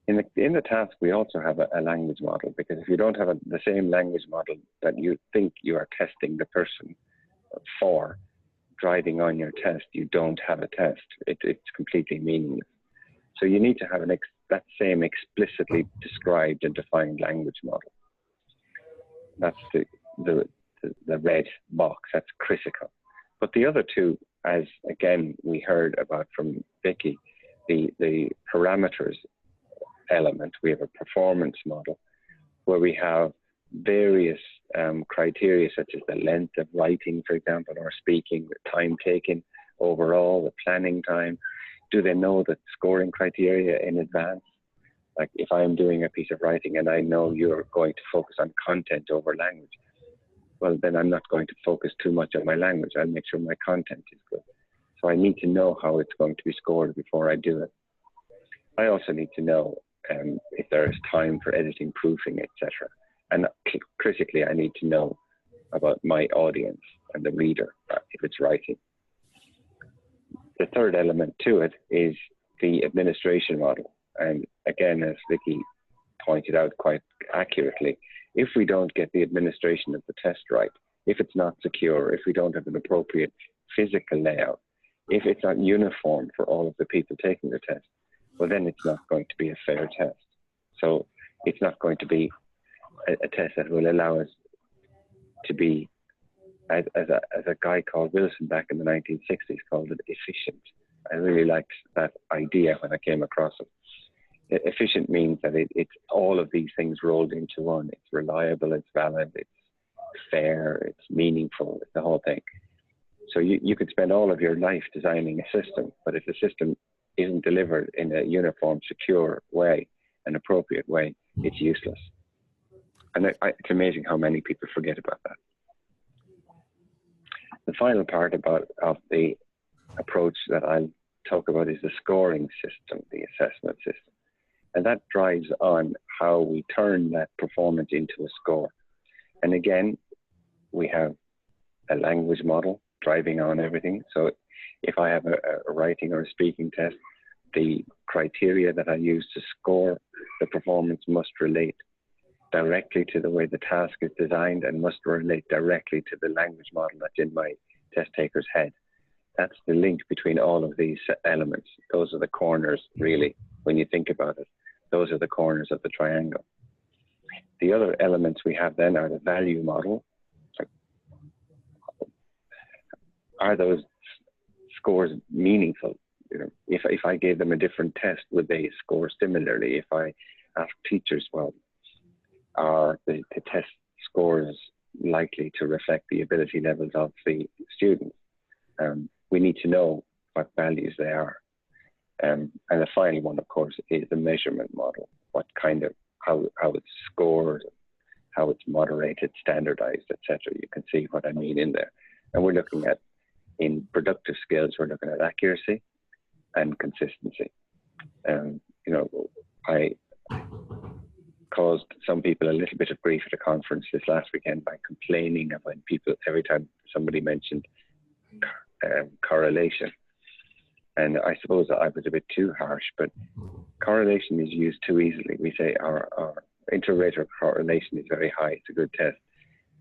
In the task, we also have a language model, because if you don't have the same language model that you think you are testing the person for driving on your test, you don't have a test. It's completely meaningless. So you need to have that same explicitly described and defined language model. That's the red box, that's critical. But the other two, as again we heard about from Vicky, the parameters element, we have a performance model where we have various criteria such as the length of writing, for example, or speaking, the time taken overall, the planning time. Do they know the scoring criteria in advance? Like if I'm doing a piece of writing and I know you're going to focus on content over language, well, then I'm not going to focus too much on my language. I'll make sure my content is good. So I need to know how it's going to be scored before I do it. I also need to know if there is time for editing, proofing, etc. And critically, I need to know about my audience and the reader if it's writing. The third element to it is the administration model. And again, as Vicky pointed out quite accurately, if we don't get the administration of the test right, if it's not secure, if we don't have an appropriate physical layout, if it's not uniform for all of the people taking the test, well, then it's not going to be a fair test. So it's not going to be a test that will allow us to be, as a guy called Wilson back in the 1960s called it, efficient. I really liked that idea when I came across it. Efficient means that it's all of these things rolled into one. It's reliable, it's valid, it's fair, it's meaningful, it's the whole thing. So you could spend all of your life designing a system, but if the system isn't delivered in a uniform, secure way, an appropriate way, it's useless. And it's amazing how many people forget about that. The final part of the approach that I'll talk about is the scoring system, the assessment system. And that drives on how we turn that performance into a score. And again, we have a language model driving on everything. So if I have a writing or a speaking test, the criteria that I use to score the performance must relate directly to the way the task is designed and must relate directly to the language model that's in my test taker's head. That's the link between all of these elements. Those are the corners, really, when you think about it. Those are the corners of the triangle. The other elements we have then are the value model. Are those scores meaningful? You know, if I gave them a different test, would they score similarly? If I ask teachers, well, are the test scores likely to reflect the ability levels of the students? We need to know what values they are. And the final one, of course, is the measurement model. What kind of, how it's scored, how it's moderated, standardized, etc. You can see what I mean in there. And we're looking at, in productive skills, we're looking at accuracy and consistency. You know, I caused some people a little bit of grief at a conference this last weekend by complaining of when people, every time somebody mentioned correlation. And I suppose that I was a bit too harsh, but correlation is used too easily. We say our interrate correlation is very high, it's a good test.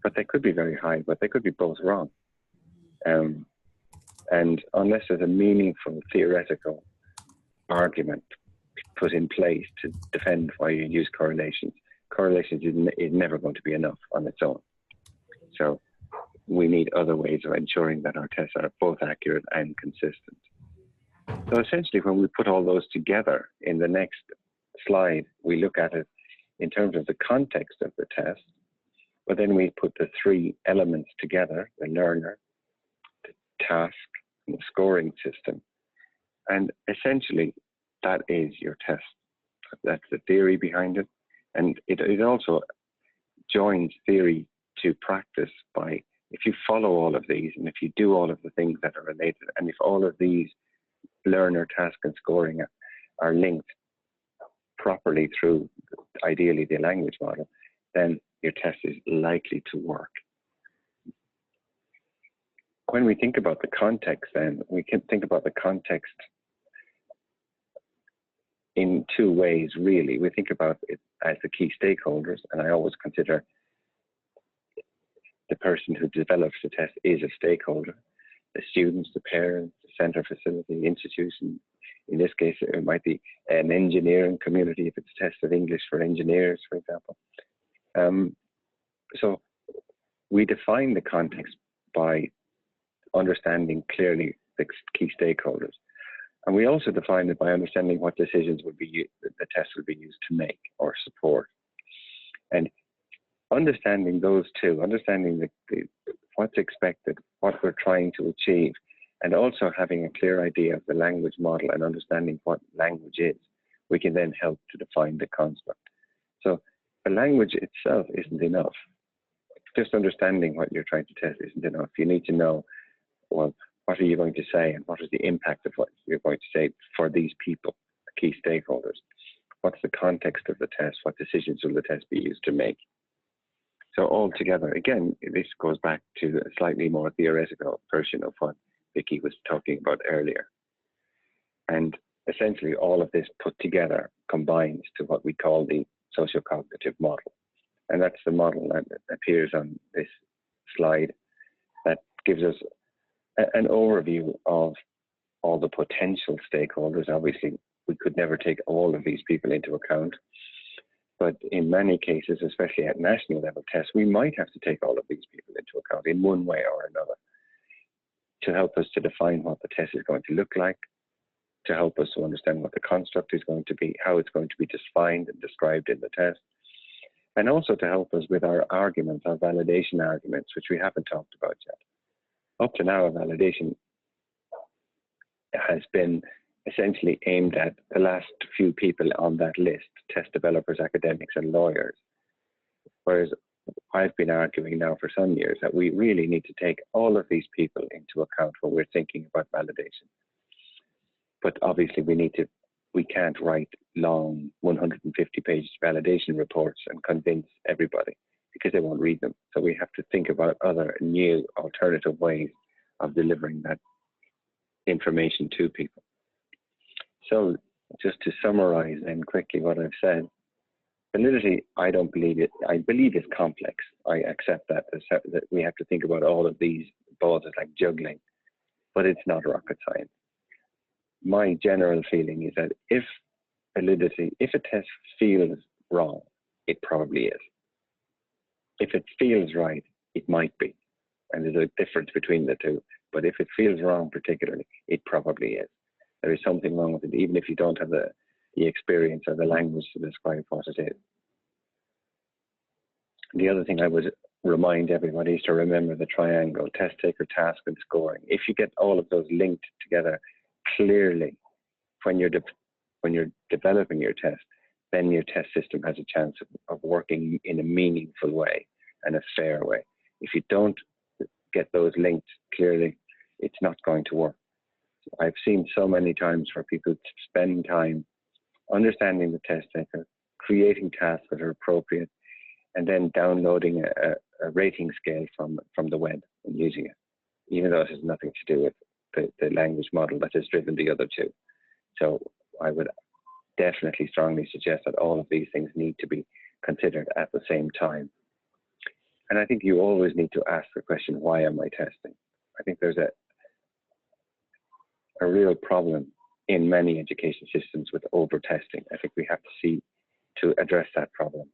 But they could be very high, but they could be both wrong. And unless there's a meaningful theoretical argument put in place to defend why you use correlations is never going to be enough on its own. So we need other ways of ensuring that our tests are both accurate and consistent. So essentially, when we put all those together in the next slide, we look at it in terms of the context of the test, but then we put the three elements together, the learner, the task, and the scoring system. And essentially, that is your test. That's the theory behind it. And it also joins theory to practice by, if you follow all of these, and if you do all of the things that are related, and if all of these learner, task, and scoring are linked properly through, ideally, the language model, then your test is likely to work. When we think about the context, then, we can think about the context in two ways, really. We think about it as the key stakeholders, and I always consider the person who develops the test is a stakeholder. The students, the parents, the center, facility, institution. In this case, it might be an engineering community if it's a test of English for engineers, for example. So we define the context by understanding clearly the key stakeholders. And we also define it by understanding what decisions would be the test would be used to make or support. And understanding those two, understanding what's expected, what we're trying to achieve, and also having a clear idea of the language model and understanding what language is, we can then help to define the construct. So the language itself isn't enough. Just understanding what you're trying to test isn't enough. You need to know, well, what are you going to say and what is the impact of what you're going to say for these people, the key stakeholders? What's the context of the test? What decisions will the test be used to make? So altogether, again, this goes back to a slightly more theoretical version of what Vicky was talking about earlier. And essentially all of this put together combines to what we call the socio-cognitive model. And that's the model that appears on this slide that gives us an overview of all the potential stakeholders. Obviously, we could never take all of these people into account. But in many cases, especially at national level tests, we might have to take all of these people into account in one way or another to help us to define what the test is going to look like, to help us to understand what the construct is going to be, how it's going to be defined and described in the test, and also to help us with our arguments, our validation arguments, which we haven't talked about yet. Up to now, validation has been essentially aimed at the last few people on that list, test developers, academics, and lawyers. Whereas I've been arguing now for some years that we really need to take all of these people into account when we're thinking about validation. But obviously we can't write long 150-page validation reports and convince everybody because they won't read them. So we have to think about other new alternative ways of delivering that information to people. So just to summarize then quickly what I've said, validity, I believe it's complex. I accept that we have to think about all of these balls as like juggling, but it's not rocket science. My general feeling is that if a test feels wrong, it probably is. If it feels right, it might be. And there's a difference between the two. But if it feels wrong particularly, it probably is. There is something wrong with it, even if you don't have the experience or the language to describe what it is. The other thing I would remind everybody is to remember the triangle: test taker, task, and scoring. If you get all of those linked together clearly when you're developing your test, then your test system has a chance of working in a meaningful way and a fair way. If you don't get those linked clearly, it's not going to work. I've seen so many times where people spend time understanding the test taker, creating tasks that are appropriate, and then downloading a rating scale from the web and using it, even though it has nothing to do with the language model that has driven the other two. So I would definitely strongly suggest that all of these things need to be considered at the same time. And I think you always need to ask the question, why am I testing? I think there's a real problem in many education systems with over-testing. I think we have to see to address that problem,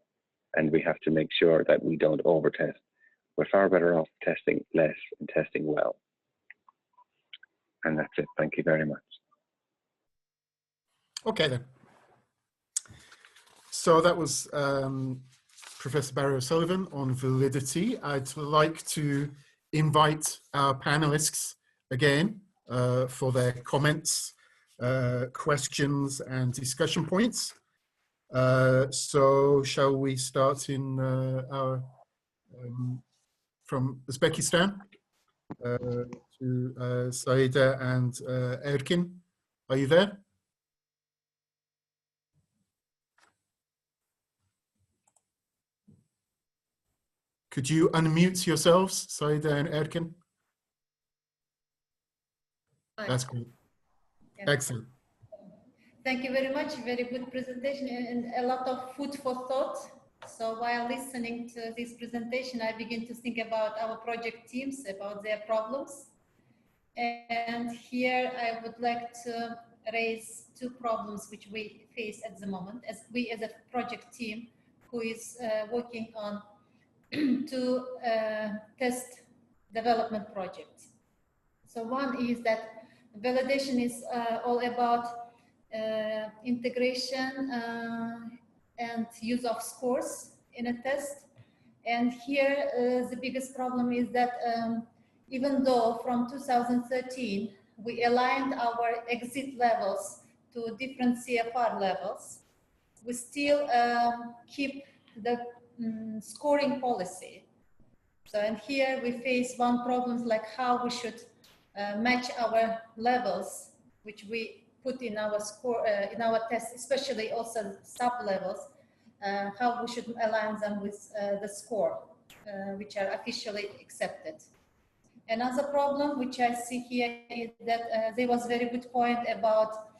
and we have to make sure that we don't over-test. We're far better off testing less and testing well. And that's it. Thank you very much. Okay then. So that was Professor Barry O'Sullivan on validity. I'd like to invite our panelists again for their comments, questions, and discussion points. So shall we start in from Uzbekistan to Saida and Erkin? Are you there? Could you unmute yourselves, Saida and Erkin? That's great. Excellent. Thank you very much. Very good presentation and a lot of food for thought. So while listening to this presentation, I begin to think about our project teams, about their problems. And here I would like to raise two problems which we face at the moment, as we as a project team who is working on two test development projects. So one is that validation is all about integration and use of scores in a test. And here the biggest problem is that even though from 2013 we aligned our exit levels to different CFR levels, we still keep the scoring policy. So, and here we face one problem, like how we should match our levels, which we put in our score, in our tests, especially also sub-levels, how we should align them with the score, which are officially accepted. Another problem which I see here is that there was a very good point about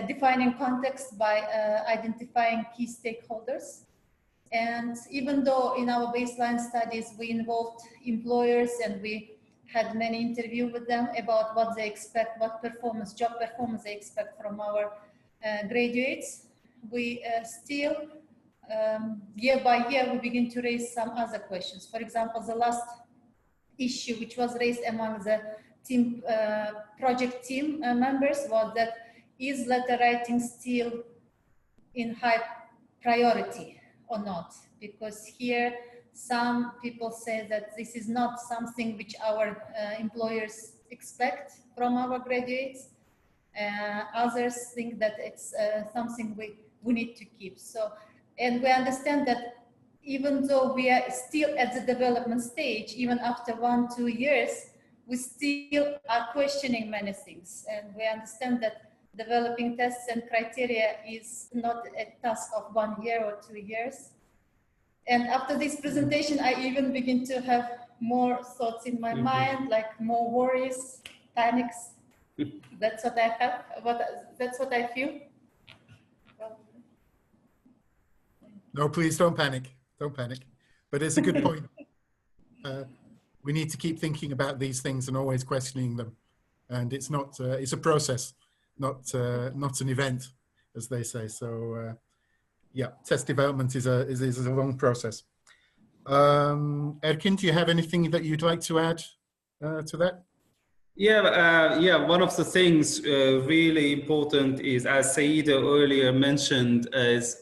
defining context by identifying key stakeholders. And even though in our baseline studies we involved employers and we had many interviews with them about what they expect, what performance, job performance they expect from our graduates, we still, year by year, we begin to raise some other questions. For example, the last issue which was raised among the team, project team members was that is letter writing still in high priority or not? Because here some people say that this is not something which our employers expect from our graduates. Others think that it's something we need to keep. So, and we understand that even though we are still at the development stage, even after 1-2 years, we still are questioning many things. And we understand that developing tests and criteria is not a task of 1 year or 2 years. And after this presentation, I even begin to have more thoughts in my mind, like more worries, panics. That's what I have, that's what I feel. No, please don't panic. Don't panic. But it's a good point. We need to keep thinking about these things and always questioning them. And it's not, it's a process, not an event, as they say. So yeah, test development is a long process. Erkin, do you have anything that you'd like to add to that? Yeah, yeah. One of the things really important is, as Saida earlier mentioned, is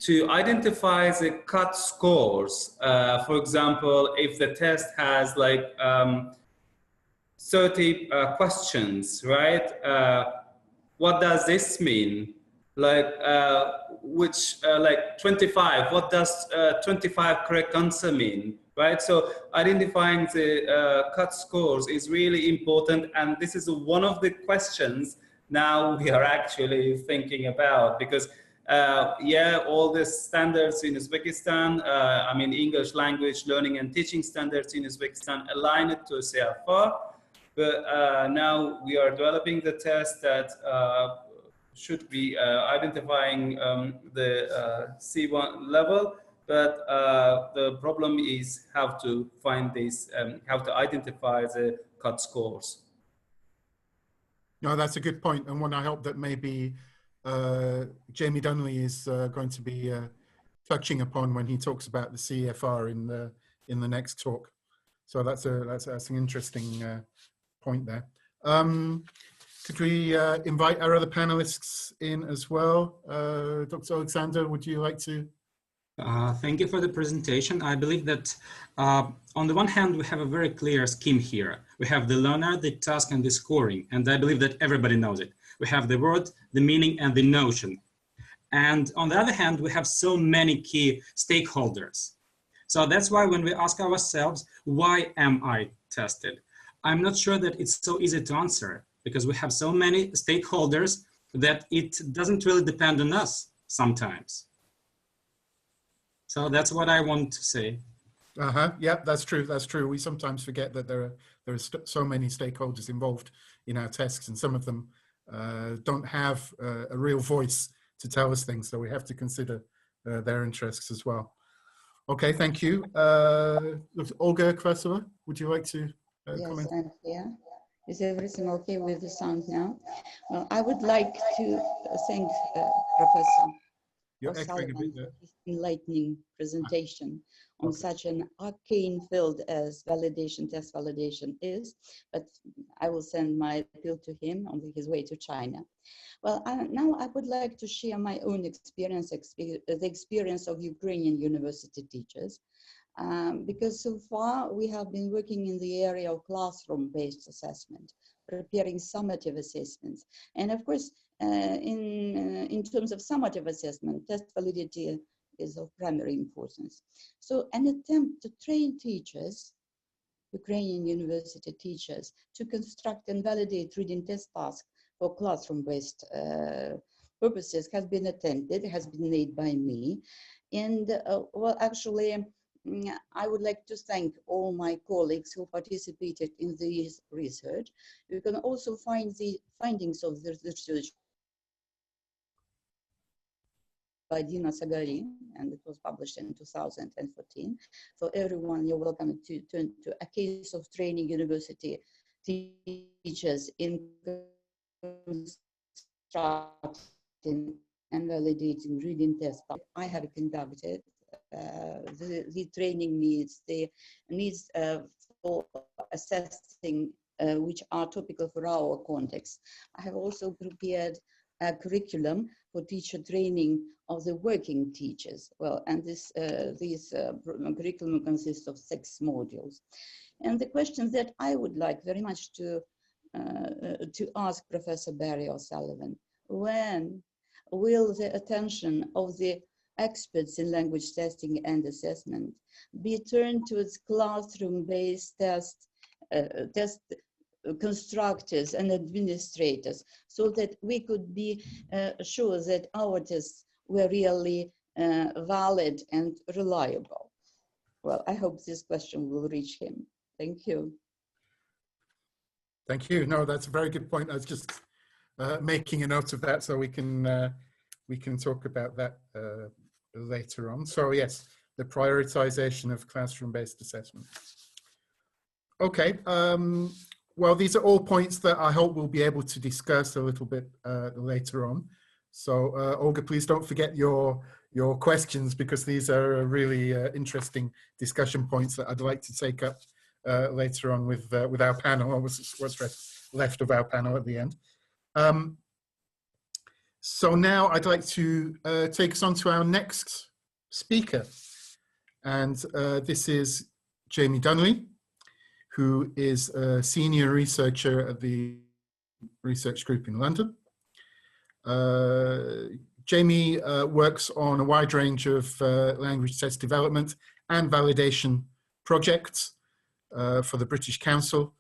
to identify the cut scores. For example, if the test has like 30 questions, right? What does this mean? Like like 25, what does 25 correct answer mean, right? So identifying the cut scores is really important, and this is one of the questions now we are actually thinking about, because yeah, all the standards in Uzbekistan, I mean English language learning and teaching standards in Uzbekistan align it to CFR, but now we are developing the test that should be identifying the C1 level, but the problem is how to find this, how to identify the cut scores. No, that's a good point, and one I hope that maybe Jamie Dunley is going to be touching upon when he talks about the CFR in the next talk. So that's an interesting point there. Could we invite our other panelists in as well? Dr. Alexander, would you like to? Thank you for the presentation. I believe that on the one hand, we have a very clear scheme here. We have the learner, the task, and the scoring. And I believe that everybody knows it. We have the word, the meaning, and the notion. And on the other hand, we have so many key stakeholders. So that's why when we ask ourselves, why am I tested? I'm not sure that it's so easy to answer, because we have so many stakeholders that it doesn't really depend on us sometimes. So that's what I want to say. Yeah, that's true. That's true. We sometimes forget that there are so many stakeholders involved in our tests, and some of them don't have a real voice to tell us things. So we have to consider their interests as well. Okay, thank you. Olga Krasova, would you like to comment? Yes, I'm here. Is everything okay with the sound now? Well, I would like to thank Professor O'Sullivan for his enlightening presentation on such an arcane field as validation, test validation is, but I will send my appeal to him on his way to China. Well, now I would like to share my own experience, the experience of Ukrainian university teachers. Because so far we have been working in the area of classroom-based assessment, preparing summative assessments. And of course, in terms of summative assessment, test validity is of primary importance. So an attempt to train teachers, Ukrainian university teachers, to construct and validate reading test tasks for classroom-based purposes has been attempted, has been made by me. And well, actually, I would like to thank all my colleagues who participated in this research. You can also find the findings of the research by Dina Sagari, and it was published in 2014. For everyone, you're welcome to turn to a case of training university teachers in constructing and validating reading tests. I have conducted. The training needs, the needs for assessing which are topical for our context. I have also prepared a curriculum for teacher training of the working teachers. Well, and this curriculum consists of 6 modules. And the questions that I would like very much to ask Professor Barry O'Sullivan: when will the attention of the experts in language testing and assessment be turned towards classroom-based test constructors and administrators, so that we could be sure that our tests were really valid and reliable? Well, I hope this question will reach him. Thank you. Thank you. No, that's a very good point. I was just making a note of that so we can talk about that later on. So yes, the prioritization of classroom-based assessment. Okay. Well, these are all points that I hope we'll be able to discuss a little bit later on. So Olga, please don't forget your questions, because these are really interesting discussion points that I'd like to take up later on with our panel, or what's left of our panel at the end. So now I'd like to take us on to our next speaker. And this is Jamie Dunley, who is a senior researcher at the research group in London. Jamie works on a wide range of language test development and validation projects for the British Council.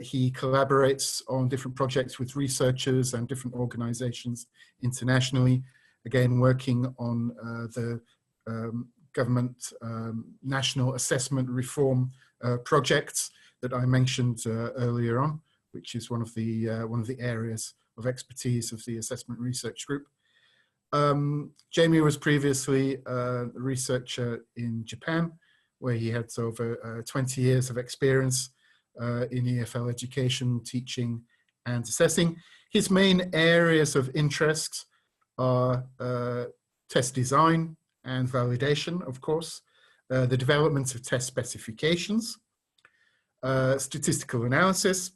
He collaborates on different projects with researchers and different organizations internationally, again working on the government national assessment reform projects that I mentioned earlier on, which is one of the areas of expertise of the assessment research group. Jamie was previously a researcher in Japan, where he had over 20 years of experience in EFL education, teaching, and assessing. His main areas of interest are test design and validation, of course, the development of test specifications, statistical analysis,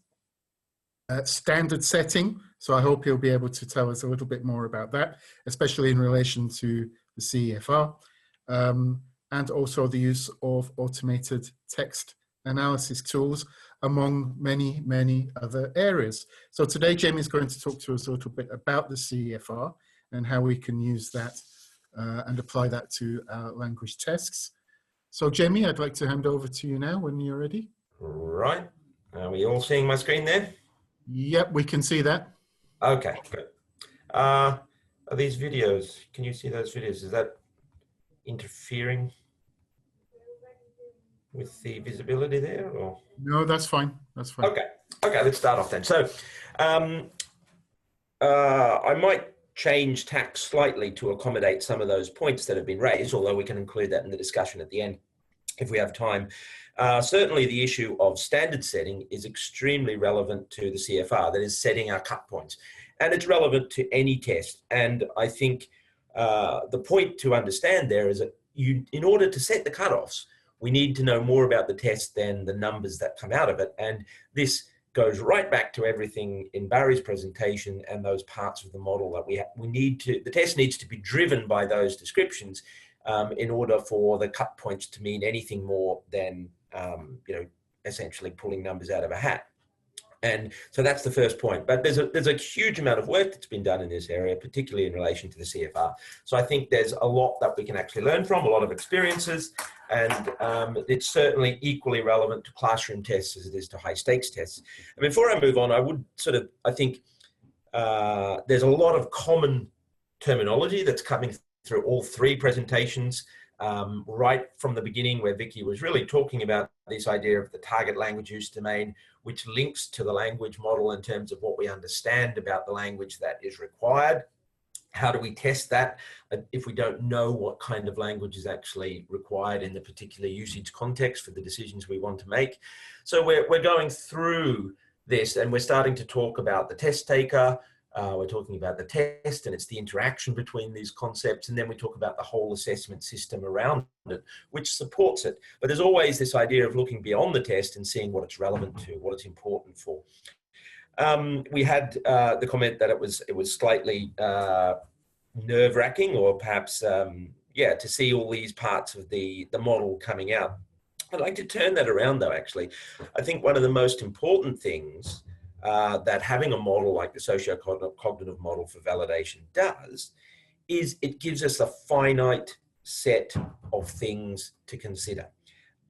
standard setting. So I hope he'll be able to tell us a little bit more about that, especially in relation to the CEFR, and also the use of automated text analysis tools, among many, many other areas. So today, Jamie is going to talk to us a little bit about the CEFR and how we can use that and apply that to our language tests. So Jamie, I'd like to hand over to you now when you're ready. Right. Are we all seeing my screen there? Yep, we can see that. Okay, good. Are these videos, can you see those videos? Is that interfering with the visibility there, or? No, that's fine. That's fine. Okay. Okay, let's start off then. So I might change tack slightly to accommodate some of those points that have been raised, although we can include that in the discussion at the end if we have time. Certainly the issue of standard setting is extremely relevant to the CFR, that is setting our cut points. And it's relevant to any test. And I think the point to understand there is that in order to set the cutoffs, we need to know more about the test than the numbers that come out of it. And this goes right back to everything in Barry's presentation and those parts of the model that we need to, the test needs to be driven by those descriptions in order for the cut points to mean anything more than, essentially pulling numbers out of a hat. And so that's the first point. But there's a huge amount of work that's been done in this area, particularly in relation to the CFR. So I think there's a lot that we can actually learn from, a lot of experiences, and it's certainly equally relevant to classroom tests as it is to high stakes tests. And before I move on, I would I think there's a lot of common terminology that's coming through all three presentations. Right from the beginning, where Vicky was really talking about this idea of the target language use domain, which links to the language model in terms of what we understand about the language that is required. How do we test that if we don't know what kind of language is actually required in the particular usage context for the decisions we want to make? So we're going through this, and we're starting to talk about the test taker. We're talking about the test, and it's the interaction between these concepts. And then we talk about the whole assessment system around it, which supports it. But there's always this idea of looking beyond the test and seeing what it's relevant to, what it's important for. We had the comment that it was slightly nerve-wracking, or perhaps, to see all these parts of the model coming out. I'd like to turn that around, though, actually. I think one of the most important things that having a model like the socio-cognitive model for validation does is it gives us a finite set of things to consider.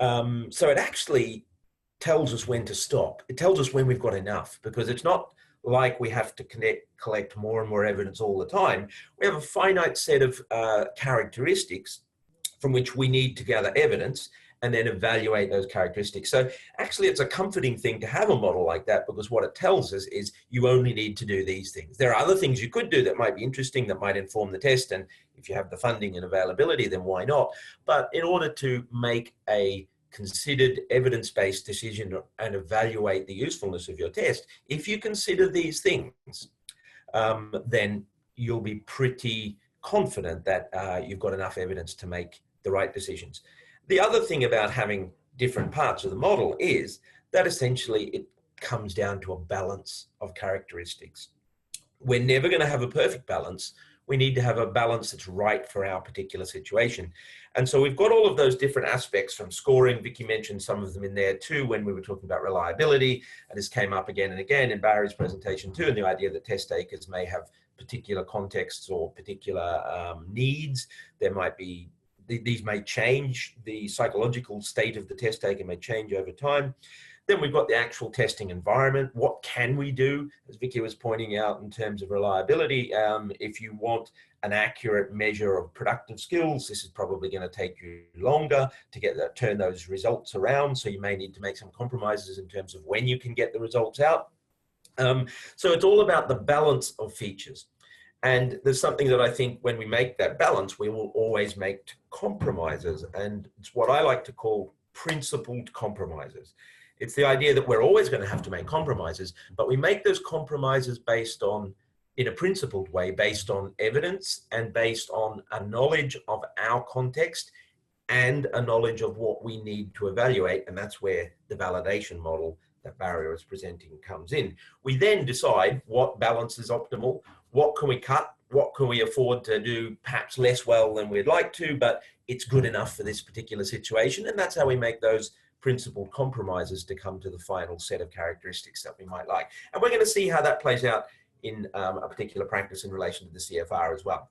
So it actually tells us when to stop. It tells us when we've got enough, because it's not like we have to collect more and more evidence all the time. We have a finite set of characteristics from which we need to gather evidence and then evaluate those characteristics. So actually, it's a comforting thing to have a model like that, because what it tells us is you only need to do these things. There are other things you could do that might be interesting, that might inform the test, and if you have the funding and availability, then why not? But in order to make a considered evidence-based decision and evaluate the usefulness of your test, if you consider these things, then you'll be pretty confident that you've got enough evidence to make the right decisions. The other thing about having different parts of the model is that essentially it comes down to a balance of characteristics. We're never going to have a perfect balance. We need to have a balance that's right for our particular situation. And so we've got all of those different aspects from scoring. Vicky mentioned some of them in there too when we were talking about reliability, and this came up again and again in Barry's presentation too, and the idea that test takers may have particular contexts or particular needs. There might be these may change, the psychological state of the test taker may change over time. Then we've got the actual testing environment. What can we do? As Vicky was pointing out in terms of reliability, if you want an accurate measure of productive skills, this is probably going to take you longer to turn those results around. So you may need to make some compromises in terms of when you can get the results out. So it's all about the balance of features. And there's something that I think when we make that balance, we will always make compromises. And it's what I like to call principled compromises. It's the idea that we're always going to have to make compromises, but we make those compromises based on, in a principled way, based on evidence and based on a knowledge of our context and a knowledge of what we need to evaluate. And that's where the validation model that Barry was presenting comes in. We then decide what balance is optimal, what can we cut, what can we afford to do perhaps less well than we'd like to, but it's good enough for this particular situation. And that's how we make those principled compromises to come to the final set of characteristics that we might like. And we're going to see how that plays out in a particular practice in relation to the CFR as well.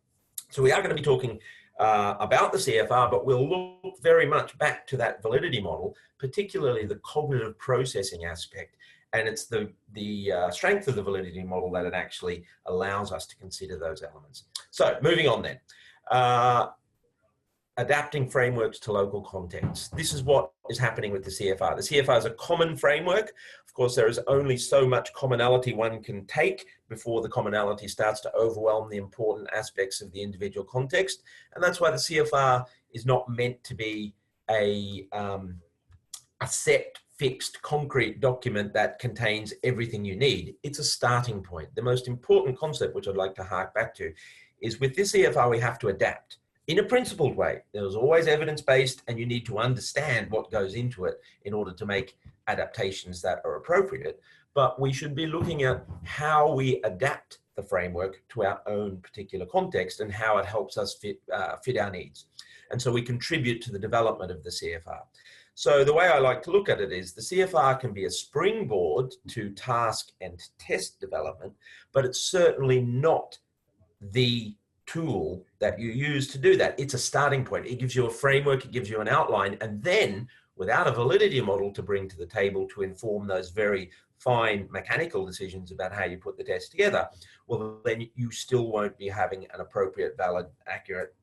So we are going to be talking about the CFR, but we'll look very much back to that validity model, particularly the cognitive processing aspect. And it's the strength of the validity model that it actually allows us to consider those elements. So moving on then. Adapting frameworks to local contexts. This is what is happening with the CFR. The CFR is a common framework. Of course, there is only so much commonality one can take before the commonality starts to overwhelm the important aspects of the individual context. And that's why the CFR is not meant to be a set, fixed, concrete document that contains everything you need. It's a starting point. The most important concept, which I'd like to hark back to, is with this CFR, we have to adapt in a principled way. There's always evidence-based, and you need to understand what goes into it in order to make adaptations that are appropriate. But we should be looking at how we adapt the framework to our own particular context and how it helps us fit our needs. And so we contribute to the development of the CFR. So the way I like to look at it is the CFR can be a springboard to task and test development, but it's certainly not the tool that you use to do that. It's a starting point. It gives you a framework, it gives you an outline, and then without a validity model to bring to the table to inform those very fine mechanical decisions about how you put the test together, well, then you still won't be having an appropriate, valid, accurate,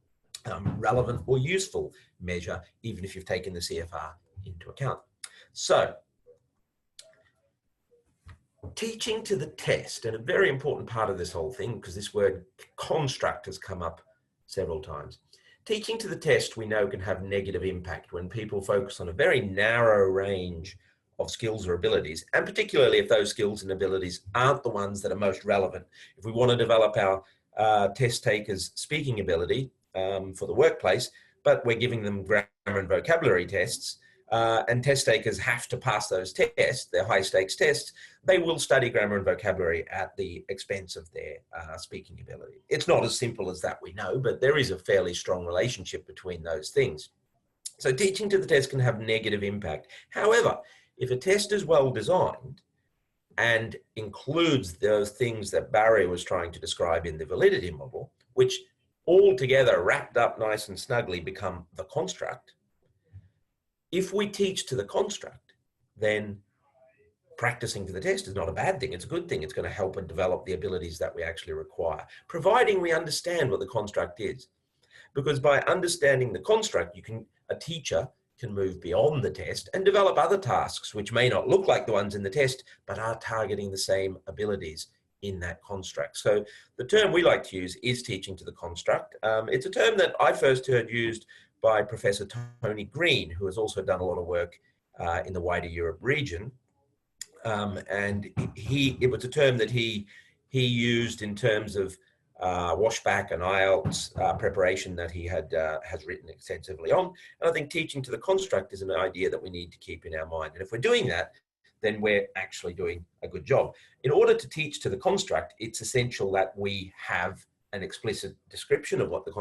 relevant or useful measure, even if you've taken the CFR into account. So teaching to the test, and a very important part of this whole thing, because this word construct has come up several times. Teaching to the test, we know, can have negative impact when people focus on a very narrow range of skills or abilities, and particularly if those skills and abilities aren't the ones that are most relevant. If we want to develop our test takers' speaking ability for the workplace, but we're giving them grammar and vocabulary tests, and test takers have to pass those tests, they're high stakes tests, they will study grammar and vocabulary at the expense of their speaking ability. It's not as simple as that, we know, but there is a fairly strong relationship between those things. So teaching to the test can have negative impact. However, if a test is well designed and includes those things that Barry was trying to describe in the validity model, which all together wrapped up nice and snugly become the construct, if we teach to the construct, then practicing for the test is not a bad thing. It's a good thing. It's going to help and develop the abilities that we actually require, providing we understand what the construct is. Because by understanding the construct, a teacher can move beyond the test and develop other tasks which may not look like the ones in the test, but are targeting the same abilities in that construct. So the term we like to use is teaching to the construct. It's a term that I first heard used by Professor Tony Green, who has also done a lot of work in the wider Europe region. And it was a term that he used in terms of washback and IELTS preparation that he has written extensively on. And I think teaching to the construct is an idea that we need to keep in our mind. And if we're doing that, then we're actually doing a good job. In order to teach to the construct, it's essential that we have an explicit description of what the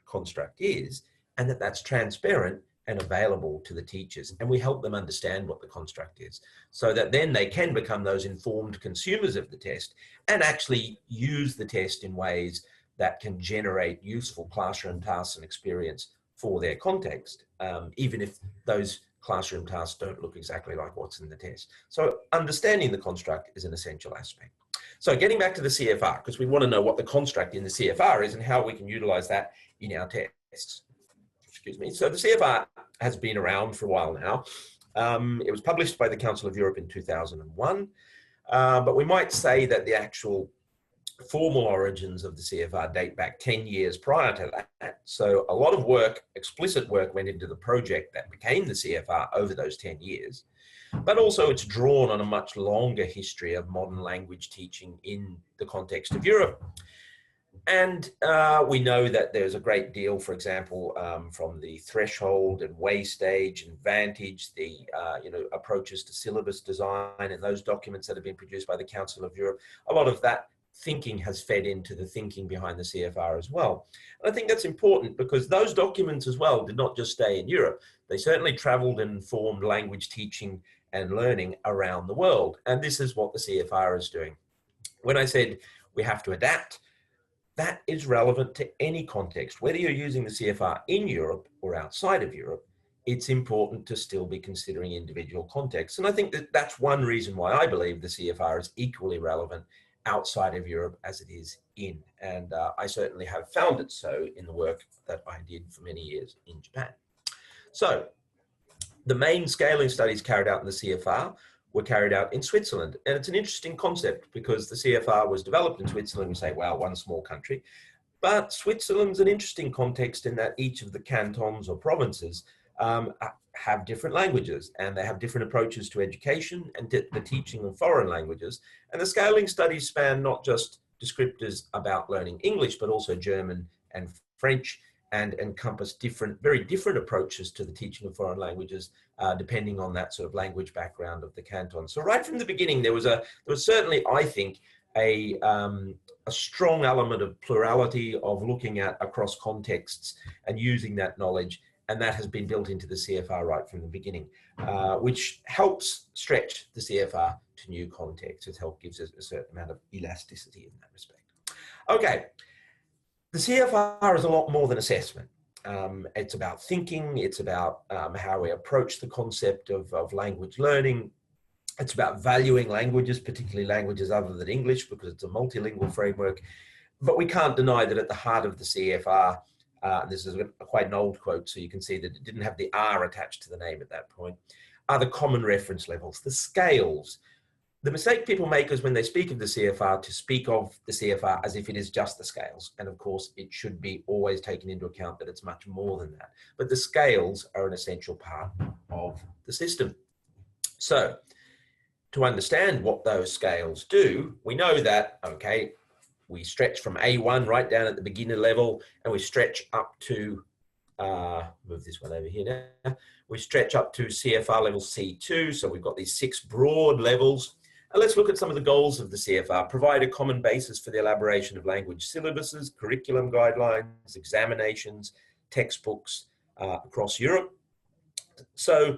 construct is, and that's transparent and available to the teachers. And we help them understand what the construct is, so that then they can become those informed consumers of the test and actually use the test in ways that can generate useful classroom tasks and experience for their context, even if those classroom tasks don't look exactly like what's in the test. So understanding the construct is an essential aspect. So getting back to the CFR, because we want to know what the construct in the CFR is and how we can utilize that in our tests. Excuse me. So the CFR has been around for a while now. It was published by the Council of Europe in 2001, but we might say that the actual formal origins of the CFR date back 10 years prior to that. So a lot of work, explicit work, went into the project that became the CFR over those 10 years. But also it's drawn on a much longer history of modern language teaching in the context of Europe. And we know that there's a great deal, for example, from the threshold and way stage and vantage, the approaches to syllabus design and those documents that have been produced by the Council of Europe. A lot of that thinking has fed into the thinking behind the CFR as well. And I think that's important because those documents as well did not just stay in Europe. They certainly traveled and informed language teaching and learning around the world. And this is what the CFR is doing. When I said we have to adapt, that is relevant to any context. Whether you're using the CFR in Europe or outside of Europe, it's important to still be considering individual contexts. And I think that that's one reason why I believe the CFR is equally relevant outside of Europe as it is in. And I certainly have found it so in the work that I did for many years in Japan. So the main scaling studies carried out in the CFR were carried out in Switzerland. And it's an interesting concept because the CFR was developed in Switzerland. We say, well, one small country. But Switzerland's an interesting context in that each of the cantons or provinces have different languages and they have different approaches to education and the teaching of foreign languages. And the scaling studies span not just descriptors about learning English, but also German and French, and encompass very different approaches to the teaching of foreign languages, depending on that sort of language background of the canton. So right from the beginning, there was certainly, I think, a strong element of plurality of looking at across contexts and using that knowledge. And that has been built into the CFR right from the beginning, which helps stretch the CFR to new contexts. It gives us a certain amount of elasticity in that respect. Okay, the CFR is a lot more than assessment. It's about thinking, it's about how we approach the concept of language learning. It's about valuing languages, particularly languages other than English, because it's a multilingual framework. But we can't deny that at the heart of the CFR, this is quite an old quote, so you can see that it didn't have the R attached to the name at that point, are the common reference levels, the scales. The mistake people make is when they speak of the CFR to speak of the CFR as if it is just the scales. And of course, it should be always taken into account that it's much more than that. But the scales are an essential part of the system. So to understand what those scales do, we know that, okay, we stretch from A1 right down at the beginner level, and we stretch up to, move this one over here now, we stretch up to CFR level C2. So we've got these 6 broad levels. And let's look at some of the goals of the CFR. Provide a common basis for the elaboration of language syllabuses, curriculum guidelines, examinations, textbooks across Europe. So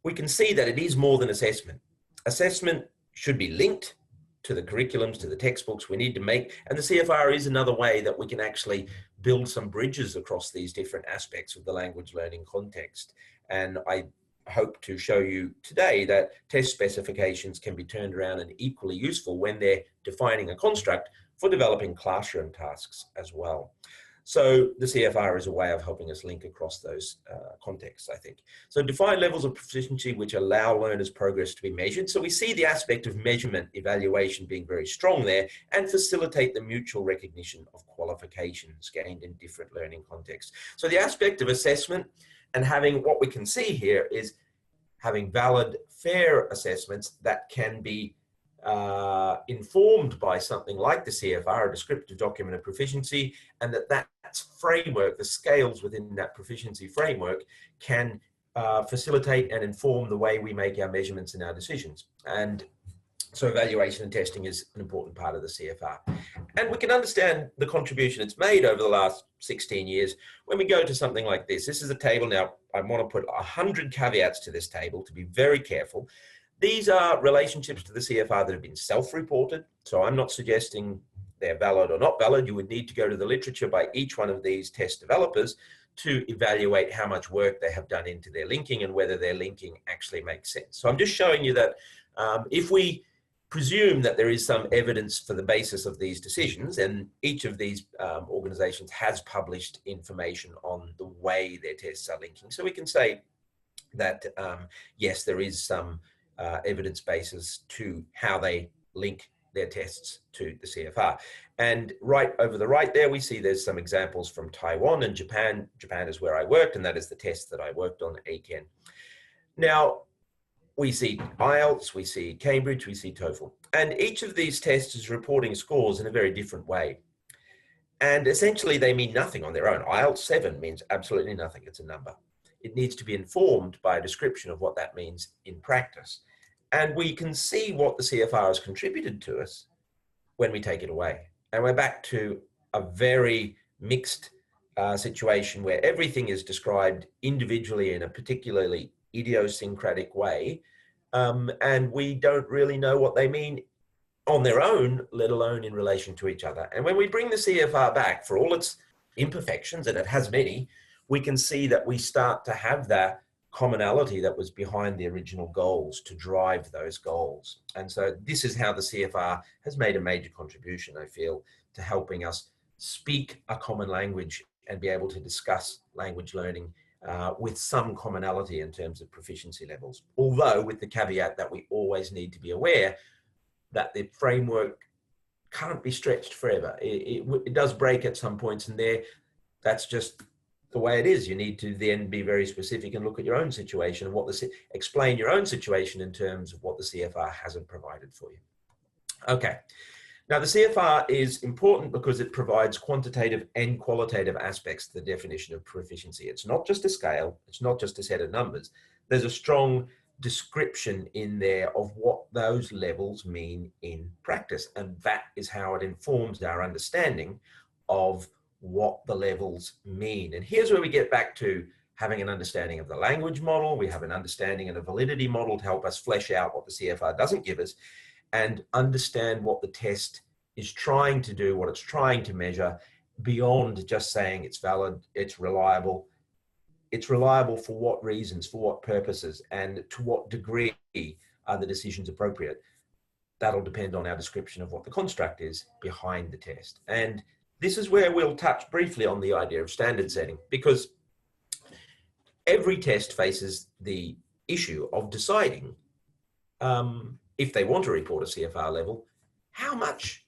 we can see that it is more than assessment. Assessment should be linked to the curriculums, to the textbooks we need to make. And the CFR is another way that we can actually build some bridges across these different aspects of the language learning context. And I hope to show you today that test specifications can be turned around and equally useful when they're defining a construct for developing classroom tasks as well. So the CFR is a way of helping us link across those contexts, I think. So define levels of proficiency which allow learners' progress to be measured. So we see the aspect of measurement evaluation being very strong there, and facilitate the mutual recognition of qualifications gained in different learning contexts. So the aspect of assessment and having, what we can see here is having valid, fair assessments that can be informed by something like the CFR, a descriptive document of proficiency, and that framework, the scales within that proficiency framework, can facilitate and inform the way we make our measurements and our decisions. And so evaluation and testing is an important part of the CFR. And we can understand the contribution it's made over the last 16 years when we go to something like this. This is a table now. I want to put 100 caveats to this table to be very careful. These are relationships to the CFR that have been self-reported. So I'm not suggesting they're valid or not valid. You would need to go to the literature by each one of these test developers to evaluate how much work they have done into their linking and whether their linking actually makes sense. So I'm just showing you that if we presume that there is some evidence for the basis of these decisions, and each of these organizations has published information on the way their tests are linking. So we can say that, yes, there is some evidence basis to how they link their tests to the CFR. And right over the right there, we see there's some examples from Taiwan and Japan. Japan is where I worked, and that is the test that I worked on, A10. Now, we see IELTS, we see Cambridge, we see TOEFL. And each of these tests is reporting scores in a very different way. And essentially, they mean nothing on their own. IELTS 7 means absolutely nothing. It's a number. It needs to be informed by a description of what that means in practice. And we can see what the CFR has contributed to us when we take it away. And we're back to a very mixed situation where everything is described individually in a particularly idiosyncratic way, and we don't really know what they mean on their own, let alone in relation to each other. And when we bring the CFR back, for all its imperfections, and it has many, we can see that we start to have that commonality that was behind the original goals to drive those goals. And so this is how the CFR has made a major contribution, I feel, to helping us speak a common language and be able to discuss language learning with some commonality in terms of proficiency levels. Although with the caveat that we always need to be aware that the framework can't be stretched forever. It does break at some points, and that's just the way it is. You need to then be very specific and look at your own situation and explain your own situation in terms of what the CFR hasn't provided for you. Okay. Now, the CFR is important because it provides quantitative and qualitative aspects to the definition of proficiency. It's not just a scale. It's not just a set of numbers. There's a strong description in there of what those levels mean in practice. And that is how it informs our understanding of what the levels mean. And here's where we get back to having an understanding of the language model. We have an understanding and a validity model to help us flesh out what the CFR doesn't give us, and understand what the test is trying to do, what it's trying to measure, beyond just saying it's valid, it's reliable. It's reliable for what reasons, for what purposes, and to what degree are the decisions appropriate. That'll depend on our description of what the construct is behind the test. And this is where we'll touch briefly on the idea of standard setting, because every test faces the issue of deciding if they want to report a CFR level, how much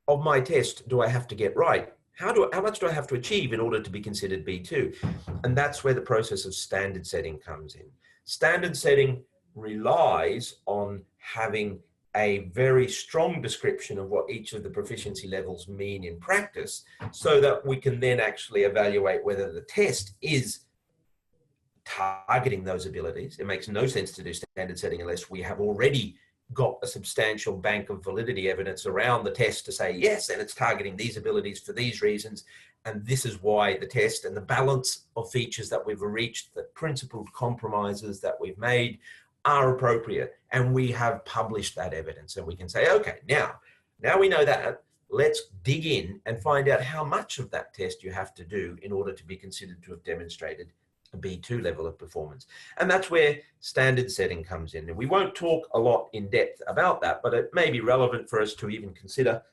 of my test do I have to get right? How much do I have to achieve in order to be considered B2? And that's where the process of standard setting comes in. Standard setting relies on having a very strong description of what each of the proficiency levels mean in practice, so that we can then actually evaluate whether the test is targeting those abilities. It makes no sense to do standard setting unless we have already got a substantial bank of validity evidence around the test to say, yes, and it's targeting these abilities for these reasons. And this is why the test and the balance of features that we've reached, the principled compromises that we've made, are appropriate. And we have published that evidence, and we can say, okay, now we know that. Let's dig in and find out how much of that test you have to do in order to be considered to have demonstrated a B2 level of performance. And that's where standard setting comes in. And we won't talk a lot in depth about that, but it may be relevant for us to even consider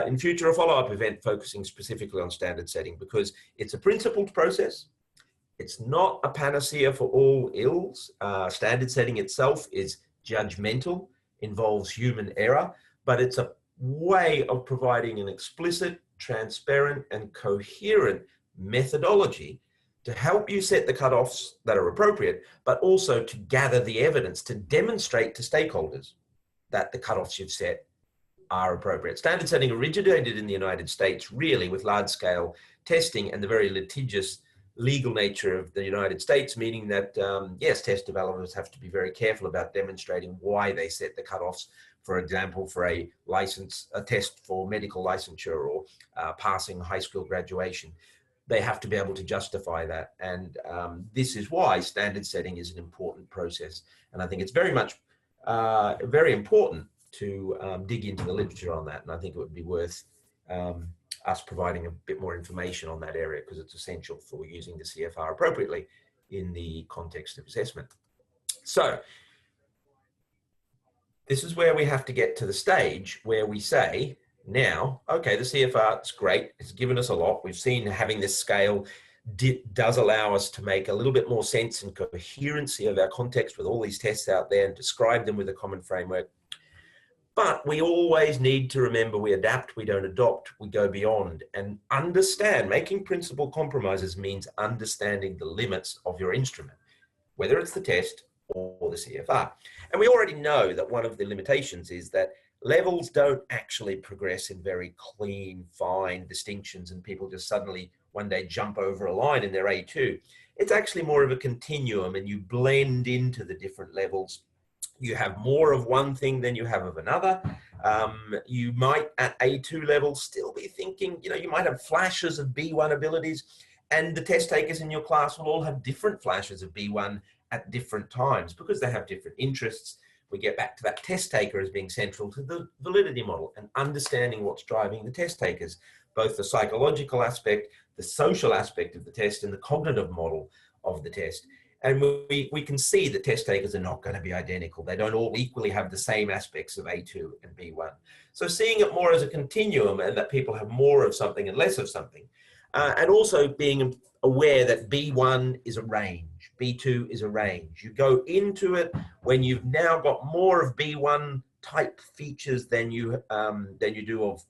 in future a follow-up event focusing specifically on standard setting, because it's a principled process. It's not a panacea for all ills. Standard setting itself is judgmental, involves human error, but it's a way of providing an explicit, transparent, and coherent methodology to help you set the cutoffs that are appropriate, but also to gather the evidence to demonstrate to stakeholders that the cutoffs you've set are appropriate. Standard setting originated in the United States, really, with large-scale testing and the very litigious legal nature of the United States, meaning that, yes, test developers have to be very careful about demonstrating why they set the cutoffs. For example, for a test for medical licensure or passing high school graduation. They have to be able to justify that. And this is why standard setting is an important process. And I think it's very much, very important to dig into the literature on that. And I think it would be worth us providing a bit more information on that area, because it's essential for using the CFR appropriately in the context of assessment. So this is where we have to get to the stage where we say, now, okay, the CFR is great. It's given us a lot. We've seen having this scale does allow us to make a little bit more sense and coherency of our context with all these tests out there and describe them with a common framework. But we always need to remember we adapt, we don't adopt, we go beyond and understand. Making principal compromises means understanding the limits of your instrument, whether it's the test or the CFR. And we already know that one of the limitations is that levels don't actually progress in very clean, fine distinctions and people just suddenly one day jump over a line in their A2. It's actually more of a continuum, and you blend into the different levels. You have more of one thing than you have of another. You might at A2 level still be thinking, you might have flashes of B1 abilities, and the test takers in your class will all have different flashes of B1 at different times because they have different interests. We get back to that test taker as being central to the validity model and understanding what's driving the test takers, both the psychological aspect, the social aspect of the test, and the cognitive model of the test. And we can see that test takers are not going to be identical. They don't all equally have the same aspects of A2 and B1. So seeing it more as a continuum and that people have more of something and less of something, and also being aware that B1 is a range. B2 is a range. You go into it when you've now got more of B1 type features than you do of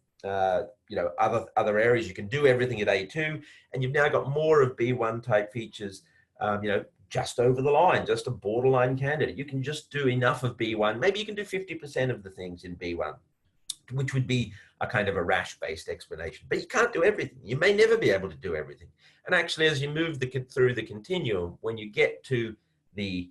other areas. You can do everything at A2, and you've now got more of B1 type features. Just over the line, just a borderline candidate. You can just do enough of B1. Maybe you can do 50% of the things in B1, which would be a kind of a rash-based explanation. But you can't do everything. You may never be able to do everything. And actually, as you move through the continuum, when you get to the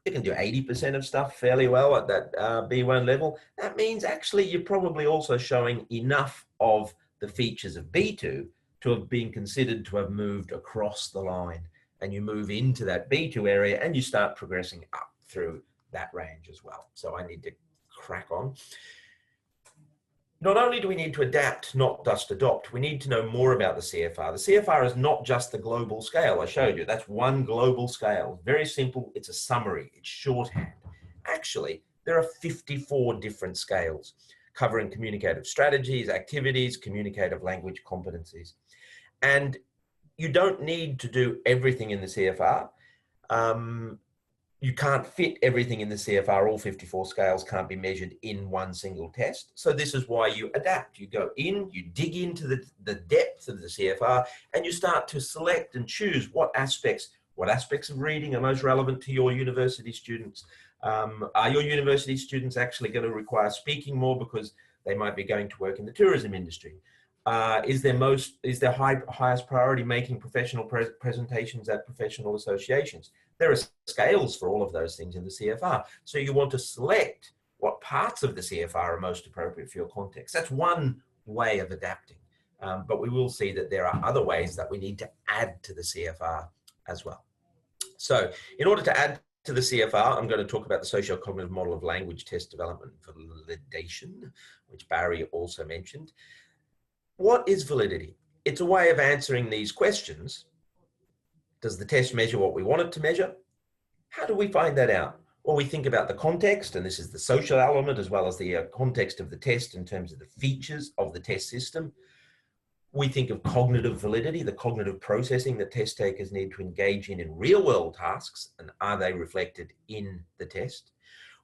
you can do 80% of stuff fairly well at that B1 level. That means actually you're probably also showing enough of the features of B2 to have been considered to have moved across the line. And you move into that B2 area and you start progressing up through that range as well. So I need to crack on. Not only do we need to adapt, not just adopt, we need to know more about the CFR. The CFR is not just the global scale I showed you. That's one global scale. Very simple. It's a summary. It's shorthand. Actually, there are 54 different scales covering communicative strategies, activities, communicative language competencies. And you don't need to do everything in the CFR. You can't fit everything in the CFR. All 54 scales can't be measured in one single test. So this is why you adapt. You go in, you dig into the depth of the CFR, and you start to select and choose what aspects of reading are most relevant to your university students. Are your university students actually going to require speaking more because they might be going to work in the tourism industry? Is their highest priority making professional presentations at professional associations? There are scales for all of those things in the CFR. So you want to select what parts of the CFR are most appropriate for your context. That's one way of adapting. But we will see that there are other ways that we need to add to the CFR as well. So in order to add to the CFR, I'm going to talk about the socio-cognitive model of language test development validation, which Barry also mentioned. What is validity? It's a way of answering these questions. Does the test measure what we want it to measure? How do we find that out? Well, we think about the context, and this is the social element as well as the context of the test in terms of the features of the test system. We think of cognitive validity, the cognitive processing that test takers need to engage in real-world tasks, and are they reflected in the test?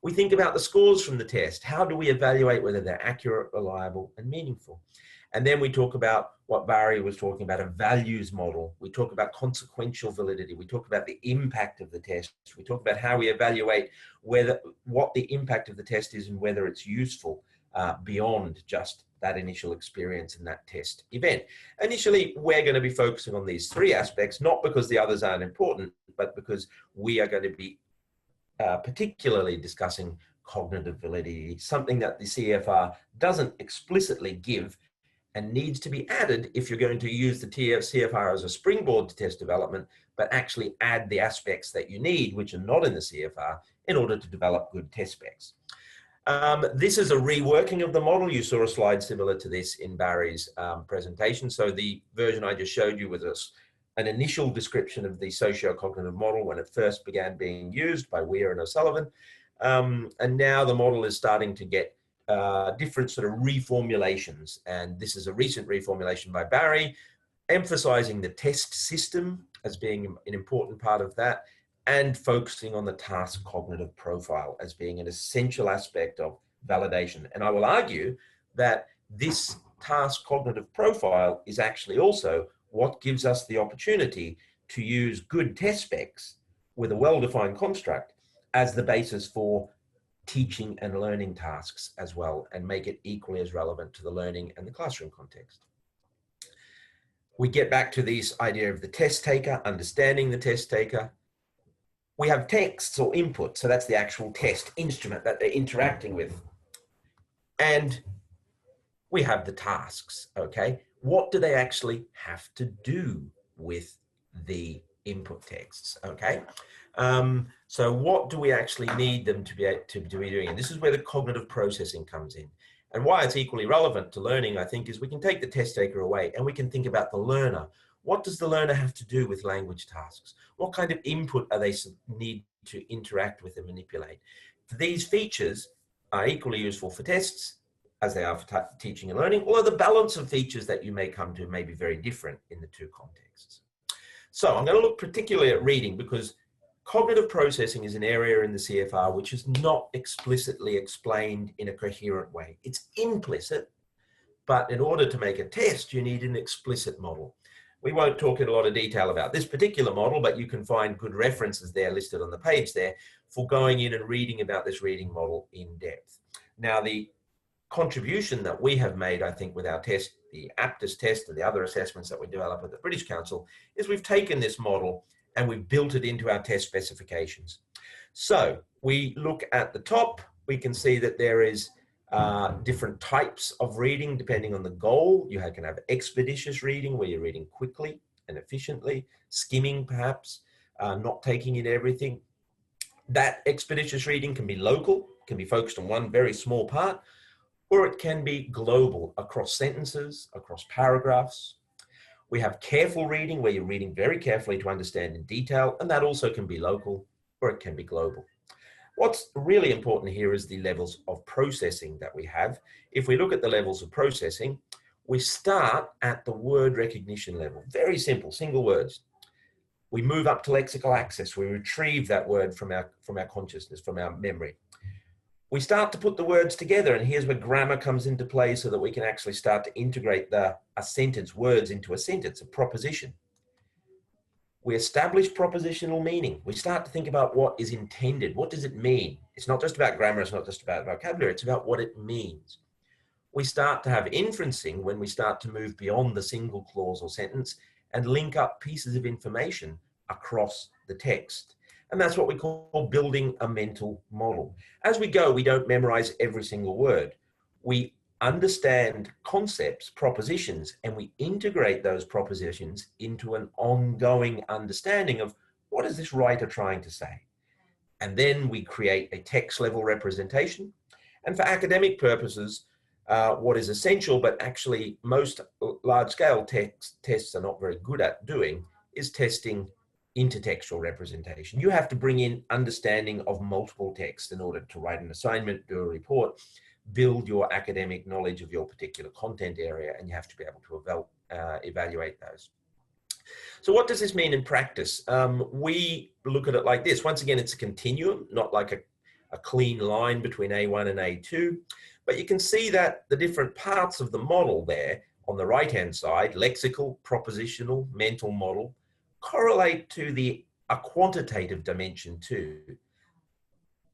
We think about the scores from the test. How do we evaluate whether they're accurate, reliable, and meaningful? And then we talk about what Barry was talking about, a values model. We talk about consequential validity. We talk about the impact of the test. We talk about how we evaluate what the impact of the test is and whether it's useful beyond just that initial experience in that test event. Initially, we're going to be focusing on these three aspects, not because the others aren't important, but because we are going to be particularly discussing cognitive validity, something that the CFR doesn't explicitly give and needs to be added if you're going to use the CFR as a springboard to test development, but actually add the aspects that you need, which are not in the CFR, in order to develop good test specs. This is a reworking of the model. You saw a slide similar to this in Barry's presentation. So the version I just showed you was an initial description of the socio-cognitive model when it first began being used by Weir and O'Sullivan. And now the model is starting to get different sort of reformulations. And this is a recent reformulation by Barry, emphasizing the test system as being an important part of that, and focusing on the task cognitive profile as being an essential aspect of validation. And I will argue that this task cognitive profile is actually also what gives us the opportunity to use good test specs with a well-defined construct as the basis for teaching and learning tasks as well, and make it equally as relevant to the learning and the classroom context. We get back to this idea of the test taker, understanding the test taker. We have texts or input, so that's the actual test instrument that they're interacting with. And we have the tasks, okay? What do they actually have to do with the input texts, okay? So what do we actually need them to be doing? And this is where the cognitive processing comes in. And why it's equally relevant to learning, I think, is we can take the test taker away and we can think about the learner. What does the learner have to do with language tasks? What kind of input are they need to interact with and manipulate? These features are equally useful for tests as they are for teaching and learning, although the balance of features that you may come to may be very different in the two contexts. So I'm going to look particularly at reading, because cognitive processing is an area in the CFR which is not explicitly explained in a coherent way. It's implicit, but in order to make a test, you need an explicit model. We won't talk in a lot of detail about this particular model, but you can find good references there listed on the page there for going in and reading about this reading model in depth. Now, the contribution that we have made, I think, with our test, the APTIS test and the other assessments that we develop at the British Council, is we've taken this model and we've built it into our test specifications. So we look at the top, we can see that there is different types of reading depending on the goal. You can have expeditious reading where you're reading quickly and efficiently, skimming perhaps, not taking in everything. That expeditious reading can be local, can be focused on one very small part, or it can be global across sentences, across paragraphs. We have careful reading where you're reading very carefully to understand in detail, and that also can be local or it can be global. What's really important here is the levels of processing that we have. If we look at the levels of processing, we start at the word recognition level. Very simple, single words. We move up to lexical access. We retrieve that word from our consciousness, from our memory. We start to put the words together, and here's where grammar comes into play so that we can actually start to integrate a sentence, words into a sentence, a proposition. We establish propositional meaning. We start to think about what is intended. What does it mean? It's not just about grammar. It's not just about vocabulary. It's about what it means. We start to have inferencing when we start to move beyond the single clause or sentence and link up pieces of information across the text. And that's what we call building a mental model. As we go, we don't memorize every single word. We understand concepts, propositions, and we integrate those propositions into an ongoing understanding of what is this writer trying to say. And then we create a text level representation. And for academic purposes, what is essential, but actually most large scale tests are not very good at doing, is testing intertextual representation. You have to bring in understanding of multiple texts in order to write an assignment, do a report, build your academic knowledge of your particular content area, and you have to be able to evaluate those. So what does this mean in practice? We look at it like this. Once again, it's a continuum, not like a clean line between A1 and A2, but you can see that the different parts of the model there on the right-hand side, lexical, propositional, mental model, correlate to a quantitative dimension too.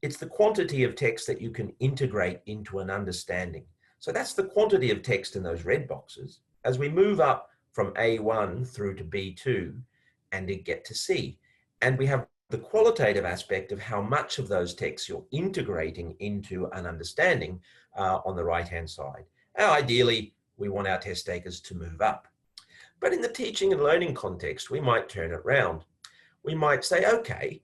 It's the quantity of text that you can integrate into an understanding. So that's the quantity of text in those red boxes. As we move up from A1 through to B2 and get to C, and we have the qualitative aspect of how much of those texts you're integrating into an understanding on the right-hand side. Now, ideally, we want our test takers to move up. But in the teaching and learning context, we might turn it around. We might say, okay,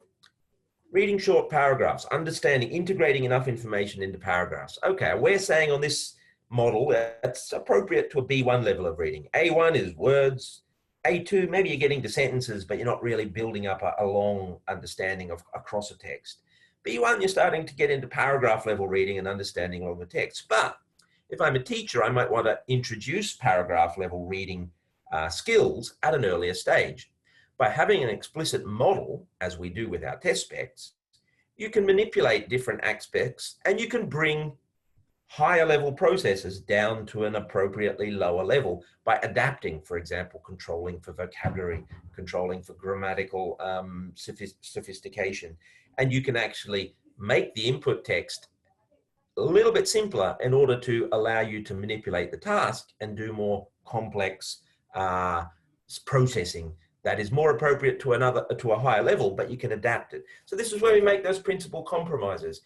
reading short paragraphs, understanding, integrating enough information into paragraphs. Okay, we're saying on this model that's appropriate to a B1 level of reading. A1 is words. A2, maybe you're getting to sentences, but you're not really building up a long understanding of across a text. B1, you're starting to get into paragraph level reading and understanding along the text. But if I'm a teacher, I might want to introduce paragraph level reading skills at an earlier stage. By having an explicit model, as we do with our test specs, you can manipulate different aspects and you can bring higher level processes down to an appropriately lower level by adapting, for example, controlling for vocabulary, controlling for grammatical sophistication. And you can actually make the input text a little bit simpler in order to allow you to manipulate the task and do more complex processing that is more appropriate to a higher level, but you can adapt it. So this is where we make those principal compromises.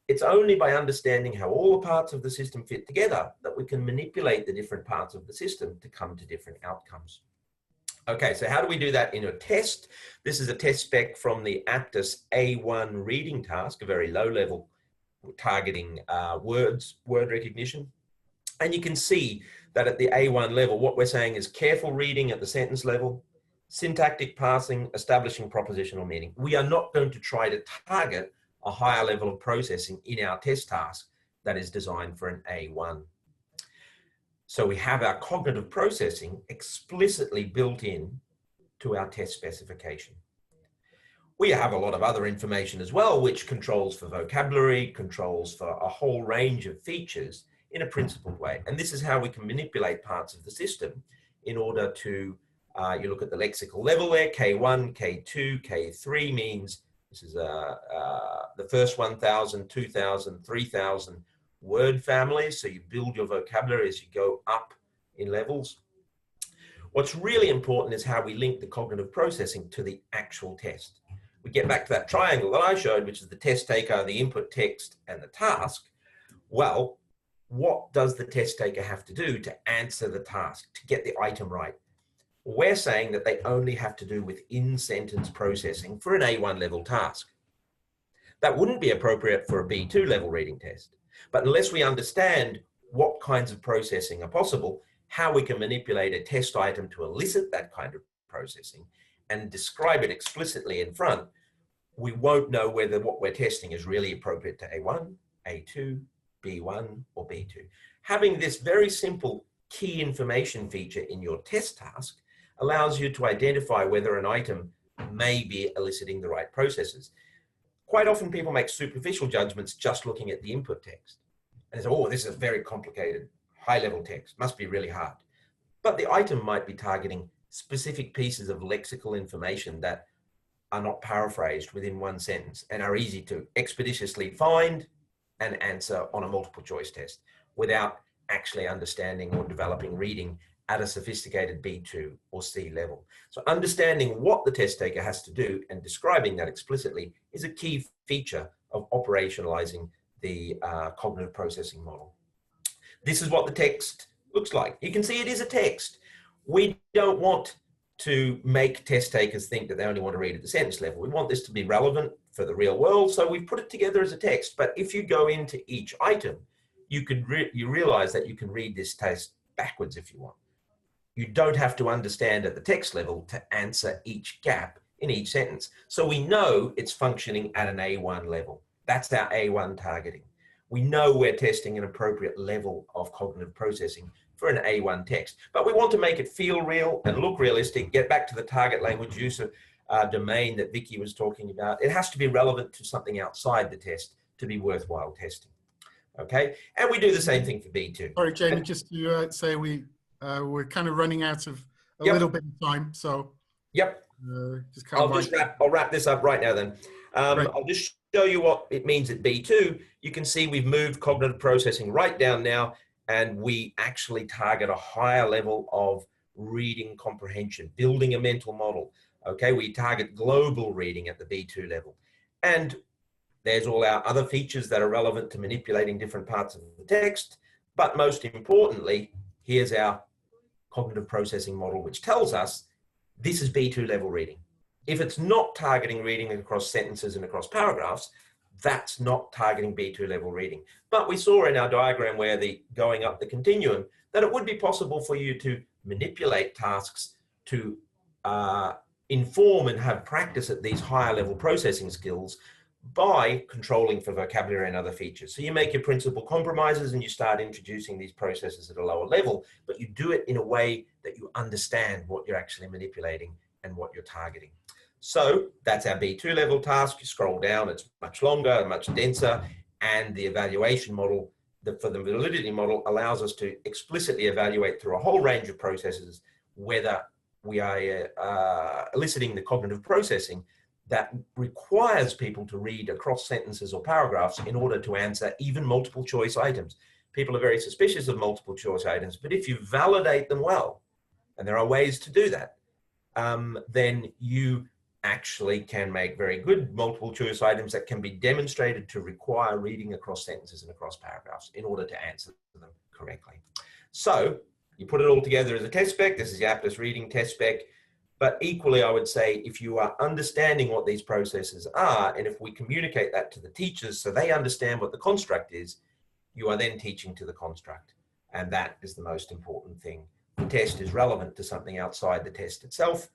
It's only by understanding how all the parts of the system fit together that we can manipulate the different parts of the system to come to different outcomes. Okay, so how do we do that in a test? This is a test spec from the Aptus A1 reading task, a very low level targeting word recognition. And you can see that at the A1 level, what we're saying is careful reading at the sentence level, syntactic parsing, establishing propositional meaning. We are not going to try to target a higher level of processing in our test task that is designed for an A1. So we have our cognitive processing explicitly built in to our test specification. We have a lot of other information as well, which controls for vocabulary, controls for a whole range of features in a principled way. And this is how we can manipulate parts of the system in order to, you look at the lexical level there, K1, K2, K3 means this is the first 1,000, 2,000, 3,000 word families. So you build your vocabulary as you go up in levels. What's really important is how we link the cognitive processing to the actual test. We get back to that triangle that I showed, which is the test taker, the input text, and the task. Well, what does the test taker have to do to answer the task, to get the item right? We're saying that they only have to do with in-sentence processing for an A1 level task. That wouldn't be appropriate for a B2 level reading test. But unless we understand what kinds of processing are possible, how we can manipulate a test item to elicit that kind of processing and describe it explicitly in front, we won't know whether what we're testing is really appropriate to A1, A2, B1, or B2. Having this very simple key information feature in your test task allows you to identify whether an item may be eliciting the right processes. Quite often people make superficial judgments just looking at the input text. And they say, oh, this is a very complicated, high-level text, must be really hard. But the item might be targeting specific pieces of lexical information that are not paraphrased within one sentence and are easy to expeditiously find and answer on a multiple choice test without actually understanding or developing reading at a sophisticated B2 or C level. So understanding what the test taker has to do and describing that explicitly is a key feature of operationalizing the cognitive processing model. This is what the text looks like. You can see it is a text. We don't want to make test takers think that they only want to read at the sentence level. We want this to be relevant for the real world, so we've put it together as a text. But if you go into each item, you realize that you can read this test backwards if you want. You don't have to understand at the text level to answer each gap in each sentence. So we know it's functioning at an A1 level. That's our A1 targeting. We know we're testing an appropriate level of cognitive processing for an A1 text, but we want to make it feel real and look realistic, get back to the target language use domain that Vicky was talking about. It has to be relevant to something outside the test to be worthwhile testing. Okay, and we do the same thing for B2. Sorry, Jamie, just to say we're kind of running out of a little bit of time, so just kind I'll wrap this up right now then. I'll just show you what it means at B2. You can see we've moved cognitive processing right down now, and we actually target a higher level of reading comprehension, building a mental model. Okay, we target global reading at the B2 level. And there's all our other features that are relevant to manipulating different parts of the text. But most importantly, here's our cognitive processing model, which tells us this is B2 level reading. If it's not targeting reading across sentences and across paragraphs, that's not targeting B2 level reading. But we saw in our diagram where going up the continuum that it would be possible for you to manipulate tasks to inform and have practice at these higher level processing skills by controlling for vocabulary and other features. So you make your principal compromises and you start introducing these processes at a lower level, but you do it in a way that you understand what you're actually manipulating and what you're targeting. So that's our B2 level task. You scroll down, it's much longer and much denser, and the evaluation model for the validity model allows us to explicitly evaluate through a whole range of processes whether we are eliciting the cognitive processing that requires people to read across sentences or paragraphs in order to answer even multiple choice items. People are very suspicious of multiple choice items, but if you validate them well, and there are ways to do that, then you actually can make very good multiple choice items that can be demonstrated to require reading across sentences and across paragraphs in order to answer them correctly. So you put it all together as a test spec. This is the aptness reading test spec. But equally, I would say if you are understanding what these processes are, and if we communicate that to the teachers so they understand what the construct is, you are then teaching to the construct. And that is the most important thing. The test is relevant to something outside the test itself.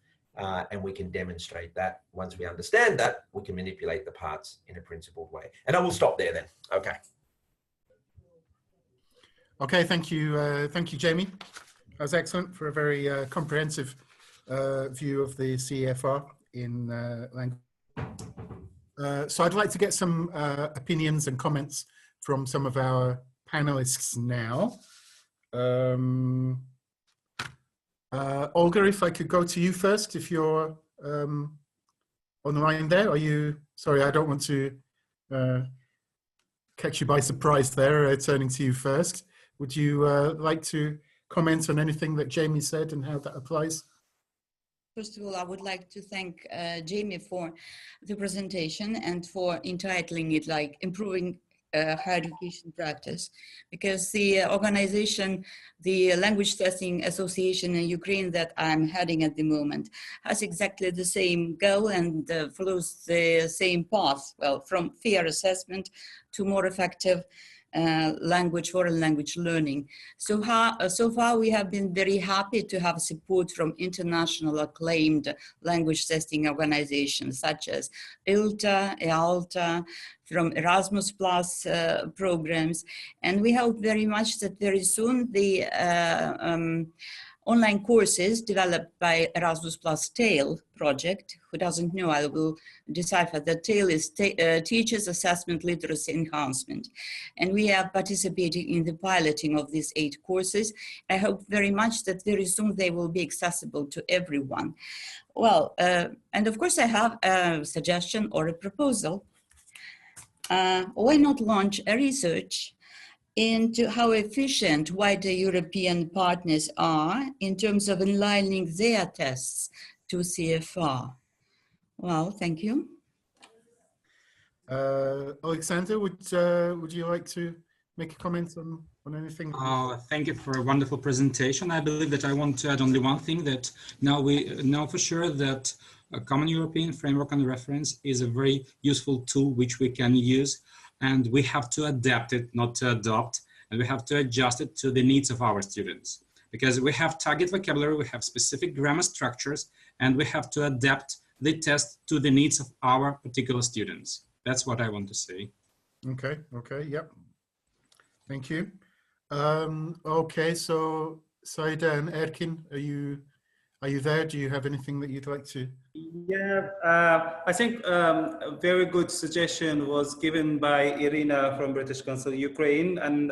And we can demonstrate that. Once we understand that, we can manipulate the parts in a principled way. And I will stop there then. Okay. Okay, thank you, Jamie. That was excellent for a very comprehensive view of the CEFR in language. So I'd like to get some opinions and comments from some of our panelists now. Olga, if I could go to you first, if you're on the line there. Are you, sorry, I don't want to catch you by surprise there, turning to you first. Would you like to comment on anything that Jamie said and how that applies? First of all, I would like to thank Jamie for the presentation and for entitling it like improving higher education practice, because the organization, the Language Testing Association in Ukraine that I'm heading at the moment, has exactly the same goal and follows the same path, well, from fair assessment to more effective foreign language learning. So far we have been very happy to have support from international acclaimed language testing organizations such as ILTA, EALTA, from Erasmus Plus programs. And we hope very much that very soon the online courses developed by Erasmus Plus TAIL project. Who doesn't know, I will decipher that TAIL is Teachers Assessment Literacy Enhancement. And we are participating in the piloting of these 8 courses. I hope very much that very soon they will be accessible to everyone. Well, and of course I have a suggestion or a proposal. Why not launch a research into how efficient wider European partners are in terms of aligning their tests to CFR? Well, thank you. Alexander, would you like to make a comment on anything? Thank you for a wonderful presentation. I believe that I want to add only one thing, that now we know for sure that a common European framework and reference is a very useful tool which we can use, and we have to adapt it, not to adopt, and we have to adjust it to the needs of our students. Because we have target vocabulary, we have specific grammar structures, and we have to adapt the test to the needs of our particular students. That's what I want to say. Okay, yep. Thank you. Okay, so Saida and Erkin, are you there? Do you have anything that you'd like to? Yeah, I think a very good suggestion was given by Irina from British Council Ukraine, and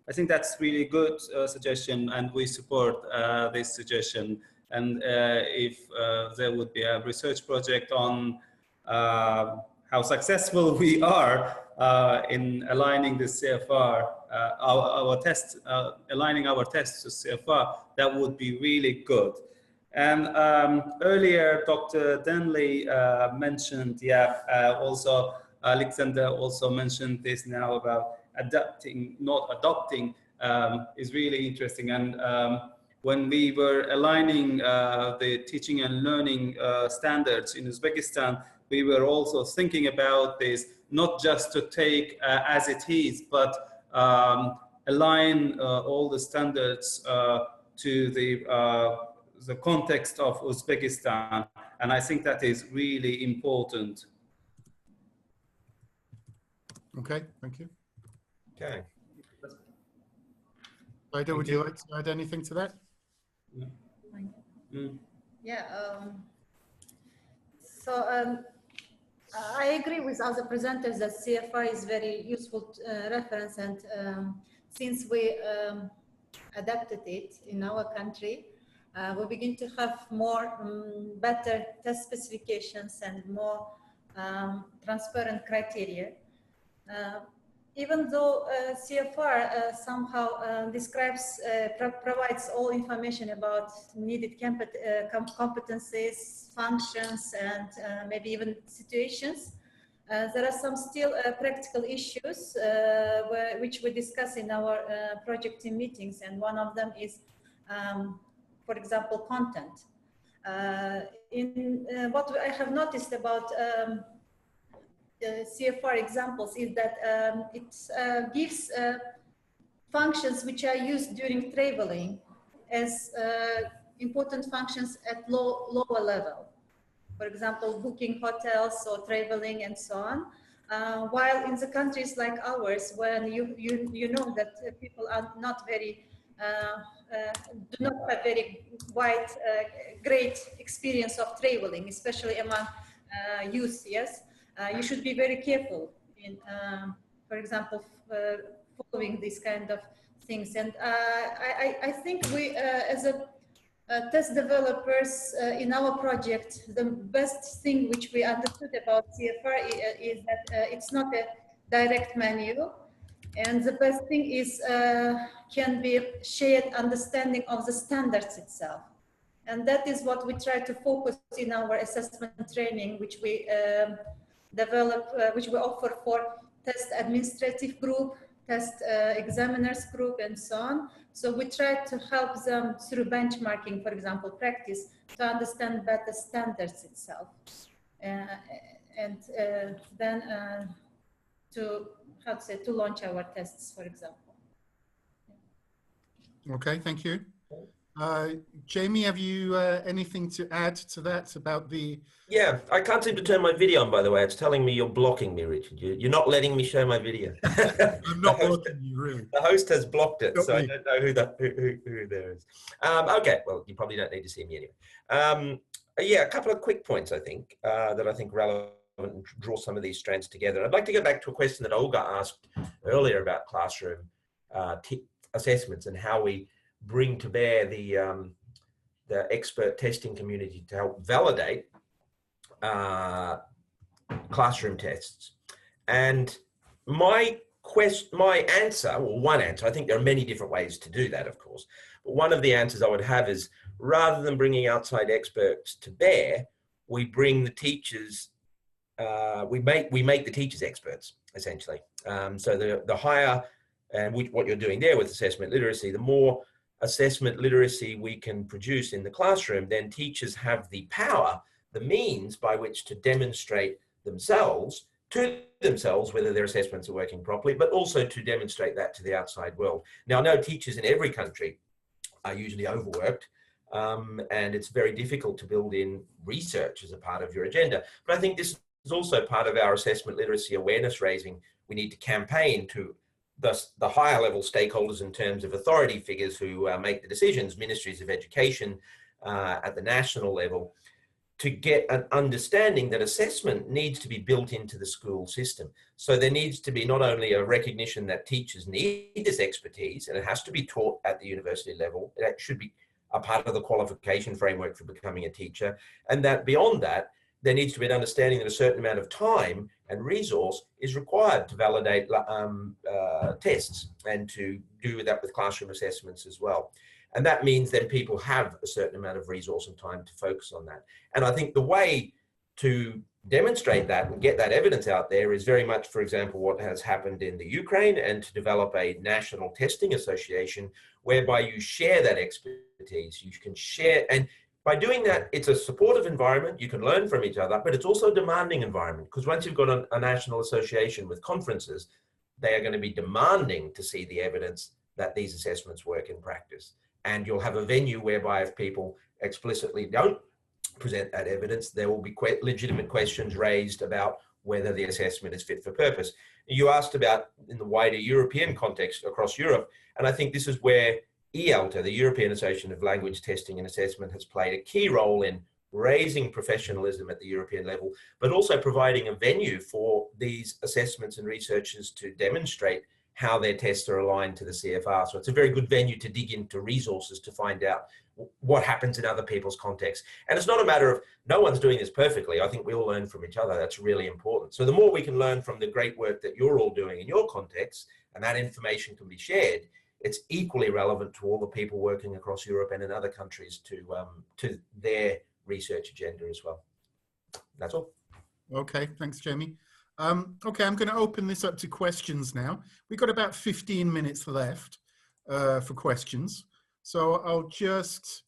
I think that's really good suggestion, and we support this suggestion. And if there would be a research project on how successful we are in aligning the CFR, our tests, aligning our tests to CFR, that would be really good. And earlier, Dr. Denley mentioned, also Alexander also mentioned this now about adapting, not adopting, is really interesting. And when we were aligning the teaching and learning standards in Uzbekistan, we were also thinking about this, not just to take as it is, but align all the standards to the context of Uzbekistan. And I think that is really important. Okay, thank you. Okay. Saida, would you like to add anything to that? Yeah. I agree with other presenters that CFR is very useful reference, and since we adapted it in our country, we begin to have more better test specifications and more transparent criteria. Even though CFR somehow describes, provides all information about needed competencies, functions, and maybe even situations, there are some still practical issues which we discuss in our project team meetings, and one of them is, for example, content. What I have noticed about CFR examples is that it gives functions which are used during traveling as important functions at lower level. For example, booking hotels or traveling and so on. While in the countries like ours, when you know that people are not very do not have very wide, great experience of traveling, especially among youth. Yes. You should be very careful in, for example, following these kind of things. And I think we, as a test developers in our project, the best thing which we understood about CFR is that it's not a direct manual. And the best thing is can be shared understanding of the standards itself. And that is what we try to focus in our assessment training, which we develop, which we offer for test administrative group, test examiners group, and so on. So we try to help them through benchmarking, for example, practice, to understand better standards itself. And then to, how to say, to launch our tests, for example. Okay, thank you. Jamie, have you anything to add to that about the... Yeah, I can't seem to turn my video on, by the way. It's telling me you're blocking me, Richard. You're not letting me show my video. I'm not blocking you, really. The host has blocked it, so me. I don't know who there is. Okay, well, you probably don't need to see me anyway. Yeah, a couple of quick points, I think, that I think relevant and draw some of these strands together. I'd like to go back to a question that Olga asked earlier about classroom assessments and how we bring to bear the expert testing community to help validate classroom tests. And my answer, or one answer, I think there are many different ways to do that, of course, but one of the answers I would have is, rather than bringing outside experts to bear, we bring the teachers, we make the teachers experts, essentially. So the higher, and what you're doing there with assessment literacy, the more assessment literacy we can produce in the classroom, then teachers have the power, the means by which to demonstrate themselves to themselves whether their assessments are working properly, but also to demonstrate that to the outside world. Now, I know teachers in every country are usually overworked, and it's very difficult to build in research as a part of your agenda. But I think this is also part of our assessment literacy awareness raising. We need to campaign to the higher level stakeholders in terms of authority figures who make the decisions, ministries of education at the national level, to get an understanding that assessment needs to be built into the school system. So there needs to be not only a recognition that teachers need this expertise, and it has to be taught at the university level, that should be a part of the qualification framework for becoming a teacher, and that beyond that, there needs to be an understanding that a certain amount of time and resource is required to validate tests and to do that with classroom assessments as well. And that means then people have a certain amount of resource and time to focus on that. And I think the way to demonstrate that and get that evidence out there is very much, for example, what has happened in the Ukraine, and to develop a national testing association whereby you share that expertise. You can share, and by doing that, it's a supportive environment. You can learn from each other, but it's also a demanding environment, because once you've got a national association with conferences, they are going to be demanding to see the evidence that these assessments work in practice. And you'll have a venue whereby if people explicitly don't present that evidence, there will be legitimate questions raised about whether the assessment is fit for purpose. You asked about in the wider European context across Europe, and I think this is where EALTA, the European Association of Language Testing and Assessment, has played a key role in raising professionalism at the European level, but also providing a venue for these assessments and researchers to demonstrate how their tests are aligned to the CFR. So it's a very good venue to dig into resources to find out what happens in other people's contexts. And it's not a matter of no one's doing this perfectly. I think we all learn from each other. That's really important. So the more we can learn from the great work that you're all doing in your context, and that information can be shared, it's equally relevant to all the people working across Europe and in other countries to their research agenda as well. That's all. Okay, thanks, Jamie. Okay, I'm going to open this up to questions now. We've got about 15 minutes left for questions. So I'll just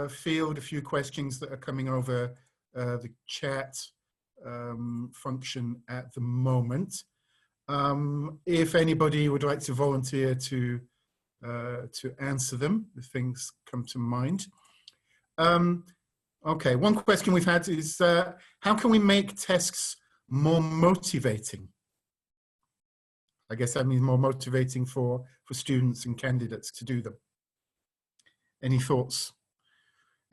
field a few questions that are coming over the chat function at the moment. If anybody would like to volunteer to answer them, if things come to mind. Okay, one question we've had is, how can we make tests more motivating? I guess that means more motivating for students and candidates to do them. Any thoughts?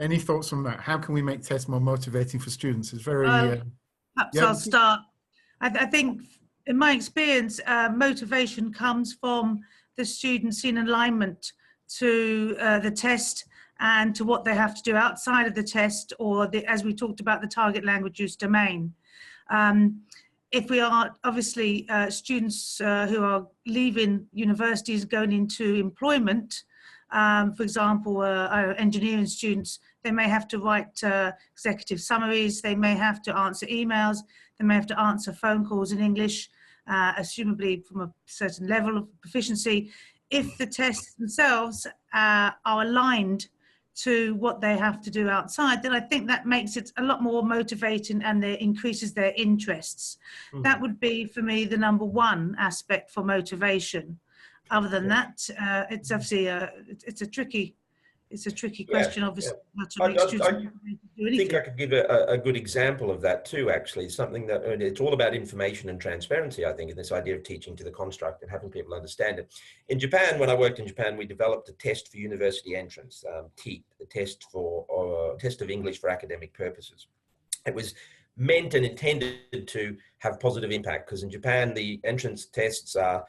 Any thoughts on that? How can we make tests more motivating for students? It's very... perhaps yeah. I'll start. I think, in my experience, motivation comes from the students in alignment to the test and to what they have to do outside of the test, or as we talked about, the target language use domain. if we are obviously students who are leaving universities going into employment, for example, engineering students, they may have to write executive summaries, they may have to answer emails, they may have to answer phone calls in English, assumably from a certain level of proficiency. If the tests themselves are aligned to what they have to do outside, then I think that makes it a lot more motivating and it increases their interests. That would be, for me, the number one aspect for motivation. Other than that, it's obviously it's a tricky question, obviously. I think I could give a good example of that too, actually. Something that it's all about information and transparency, I think, in this idea of teaching to the construct and having people understand it. In Japan, when I worked in Japan, we developed a test for university entrance, TEEP, the test of English for academic purposes. It was meant and intended to have positive impact, because in Japan, the entrance tests are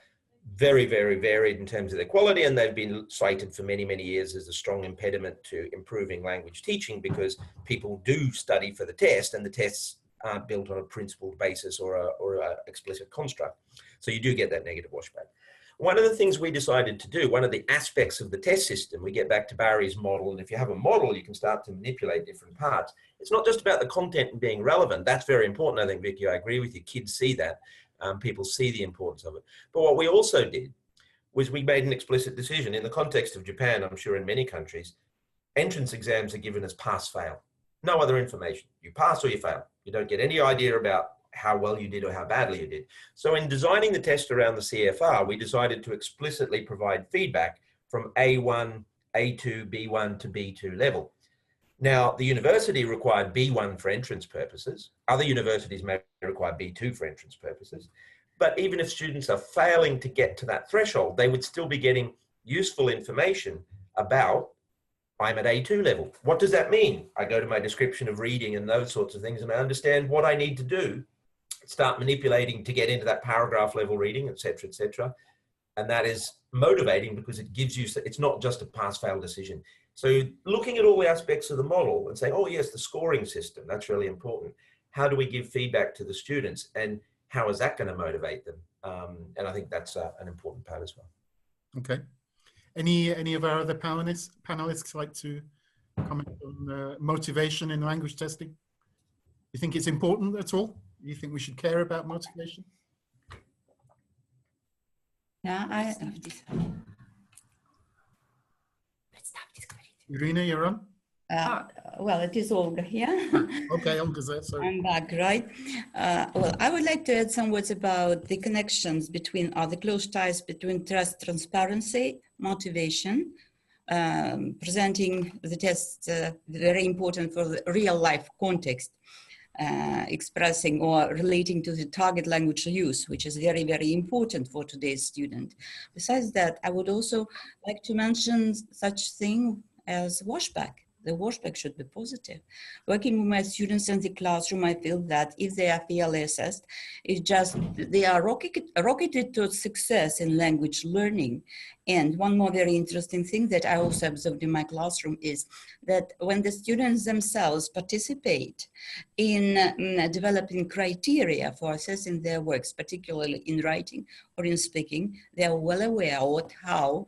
very, very varied in terms of their quality, and they've been cited for many, many years as a strong impediment to improving language teaching, because people do study for the test and the tests aren't built on a principled basis or a explicit construct. So you do get that negative washback. One of the things we decided to do, one of the aspects of the test system, we get back to Barry's model, and if you have a model, you can start to manipulate different parts. It's not just about the content and being relevant. That's very important, I think, Vicky. I agree with you. Kids see that. People see the importance of it. But what we also did was we made an explicit decision in the context of Japan, I'm sure in many countries, entrance exams are given as pass-fail. No other information. You pass or you fail. You don't get any idea about how well you did or how badly you did. So in designing the test around the CFR, we decided to explicitly provide feedback from A1, A2, B1 to B2 level. Now, the university required B1 for entrance purposes. Other universities may require B2 for entrance purposes. But even if students are failing to get to that threshold, they would still be getting useful information about, I'm at A2 level. What does that mean? I go to my description of reading and those sorts of things, and I understand what I need to do, start manipulating to get into that paragraph level reading, et cetera, and that is motivating because it gives you, it's not just a pass-fail decision. So looking at all the aspects of the model and saying, oh yes, the scoring system, that's really important. How do we give feedback to the students, and how is that going to motivate them? And I think that's an important part as well. Okay. Any of our other panelists like to comment on motivation in language testing? You think it's important at all? You think we should care about motivation? Yeah, Irina, you're on. Well, it is Olga here. Okay, Olga's there, sorry. I'm back, right? Well, I would like to add some words about the connections between, the close ties between test transparency, motivation, presenting the tests very important for the real life context, expressing or relating to the target language use, which is very, very important for today's student. Besides that, I would also like to mention such thing as washback. The washback should be positive. Working with my students in the classroom, I feel that if they are fairly assessed, it's just they are rocketed to success in language learning. And one more very interesting thing that I also observed in my classroom is that when the students themselves participate in developing criteria for assessing their works, particularly in writing or in speaking, they are well aware of how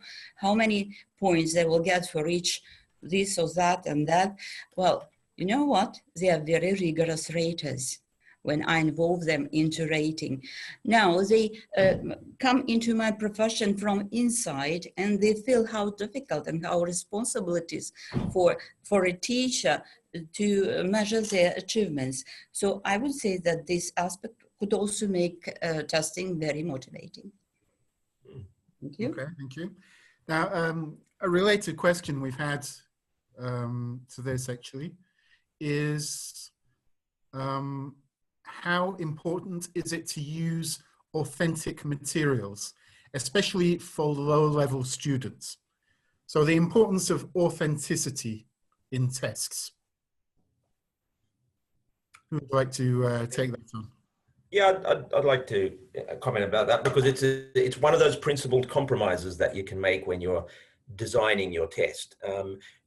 many points they will get for each this or that and that. Well, you know what? They are very rigorous raters when I involve them into rating. Now they come into my profession from inside, and they feel how difficult and how responsible it is for a teacher to measure their achievements. So I would say that this aspect could also make testing very motivating. Thank you. Okay, thank you. Now, a related question we've had to this actually is how important is it to use authentic materials, especially for low-level students? So the importance of authenticity in tests. Who would like to take that on? Yeah, I'd like to comment about that, because it's one of those principled compromises that you can make when you're designing your test.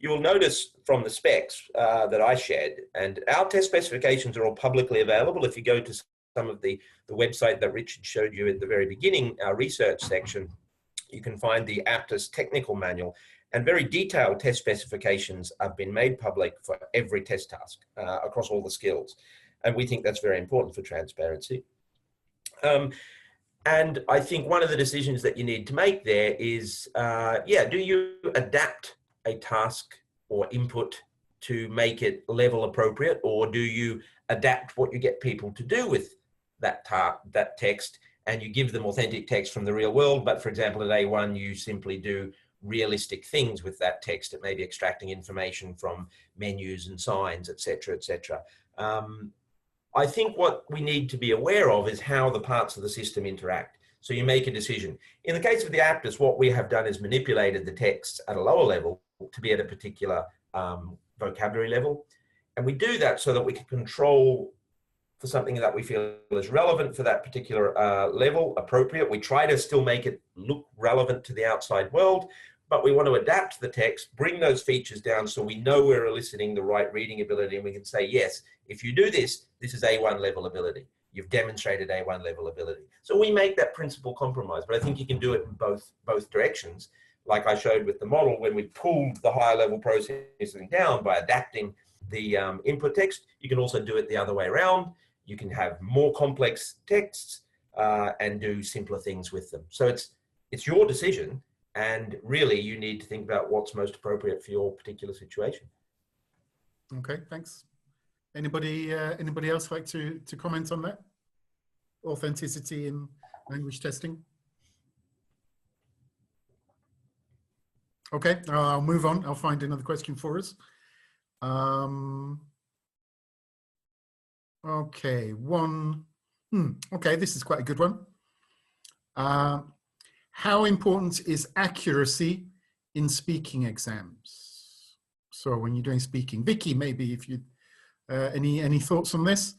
You'll notice from the specs that I shared, and our test specifications are all publicly available. If you go to some of the website that Richard showed you at the very beginning, our research section, you can find the APTIS technical manual, and very detailed test specifications have been made public for every test task across all the skills. And we think that's very important for transparency. And I think one of the decisions that you need to make there is, do you adapt a task or input to make it level appropriate, or do you adapt what you get people to do with that text, and you give them authentic text from the real world, but for example at A1 you simply do realistic things with that text. It may be extracting information from menus and signs, etc., etc. I think what we need to be aware of is how the parts of the system interact. So you make a decision. In the case of the APTIS, what we have done is manipulated the texts at a lower level to be at a particular vocabulary level. And we do that so that we can control for something that we feel is relevant for that particular level, appropriate. We try to still make it look relevant to the outside world, but we want to adapt the text, bring those features down so we know we're eliciting the right reading ability, and we can say, yes, if you do this, this is A1 level ability. You've demonstrated A1 level ability. So we make that principal compromise, but I think you can do it in both directions. Like I showed with the model, when we pulled the higher level processing down by adapting the input text, you can also do it the other way around. You can have more complex texts and do simpler things with them. So it's your decision, and really you need to think about what's most appropriate for your particular situation. Okay, thanks. Anybody else like to comment on that? Authenticity in language testing? Okay, I'll move on. I'll find another question for us. Okay, okay, this is quite a good one. How important is accuracy in speaking exams? So when you're doing speaking, Vicky, maybe if you any thoughts on this?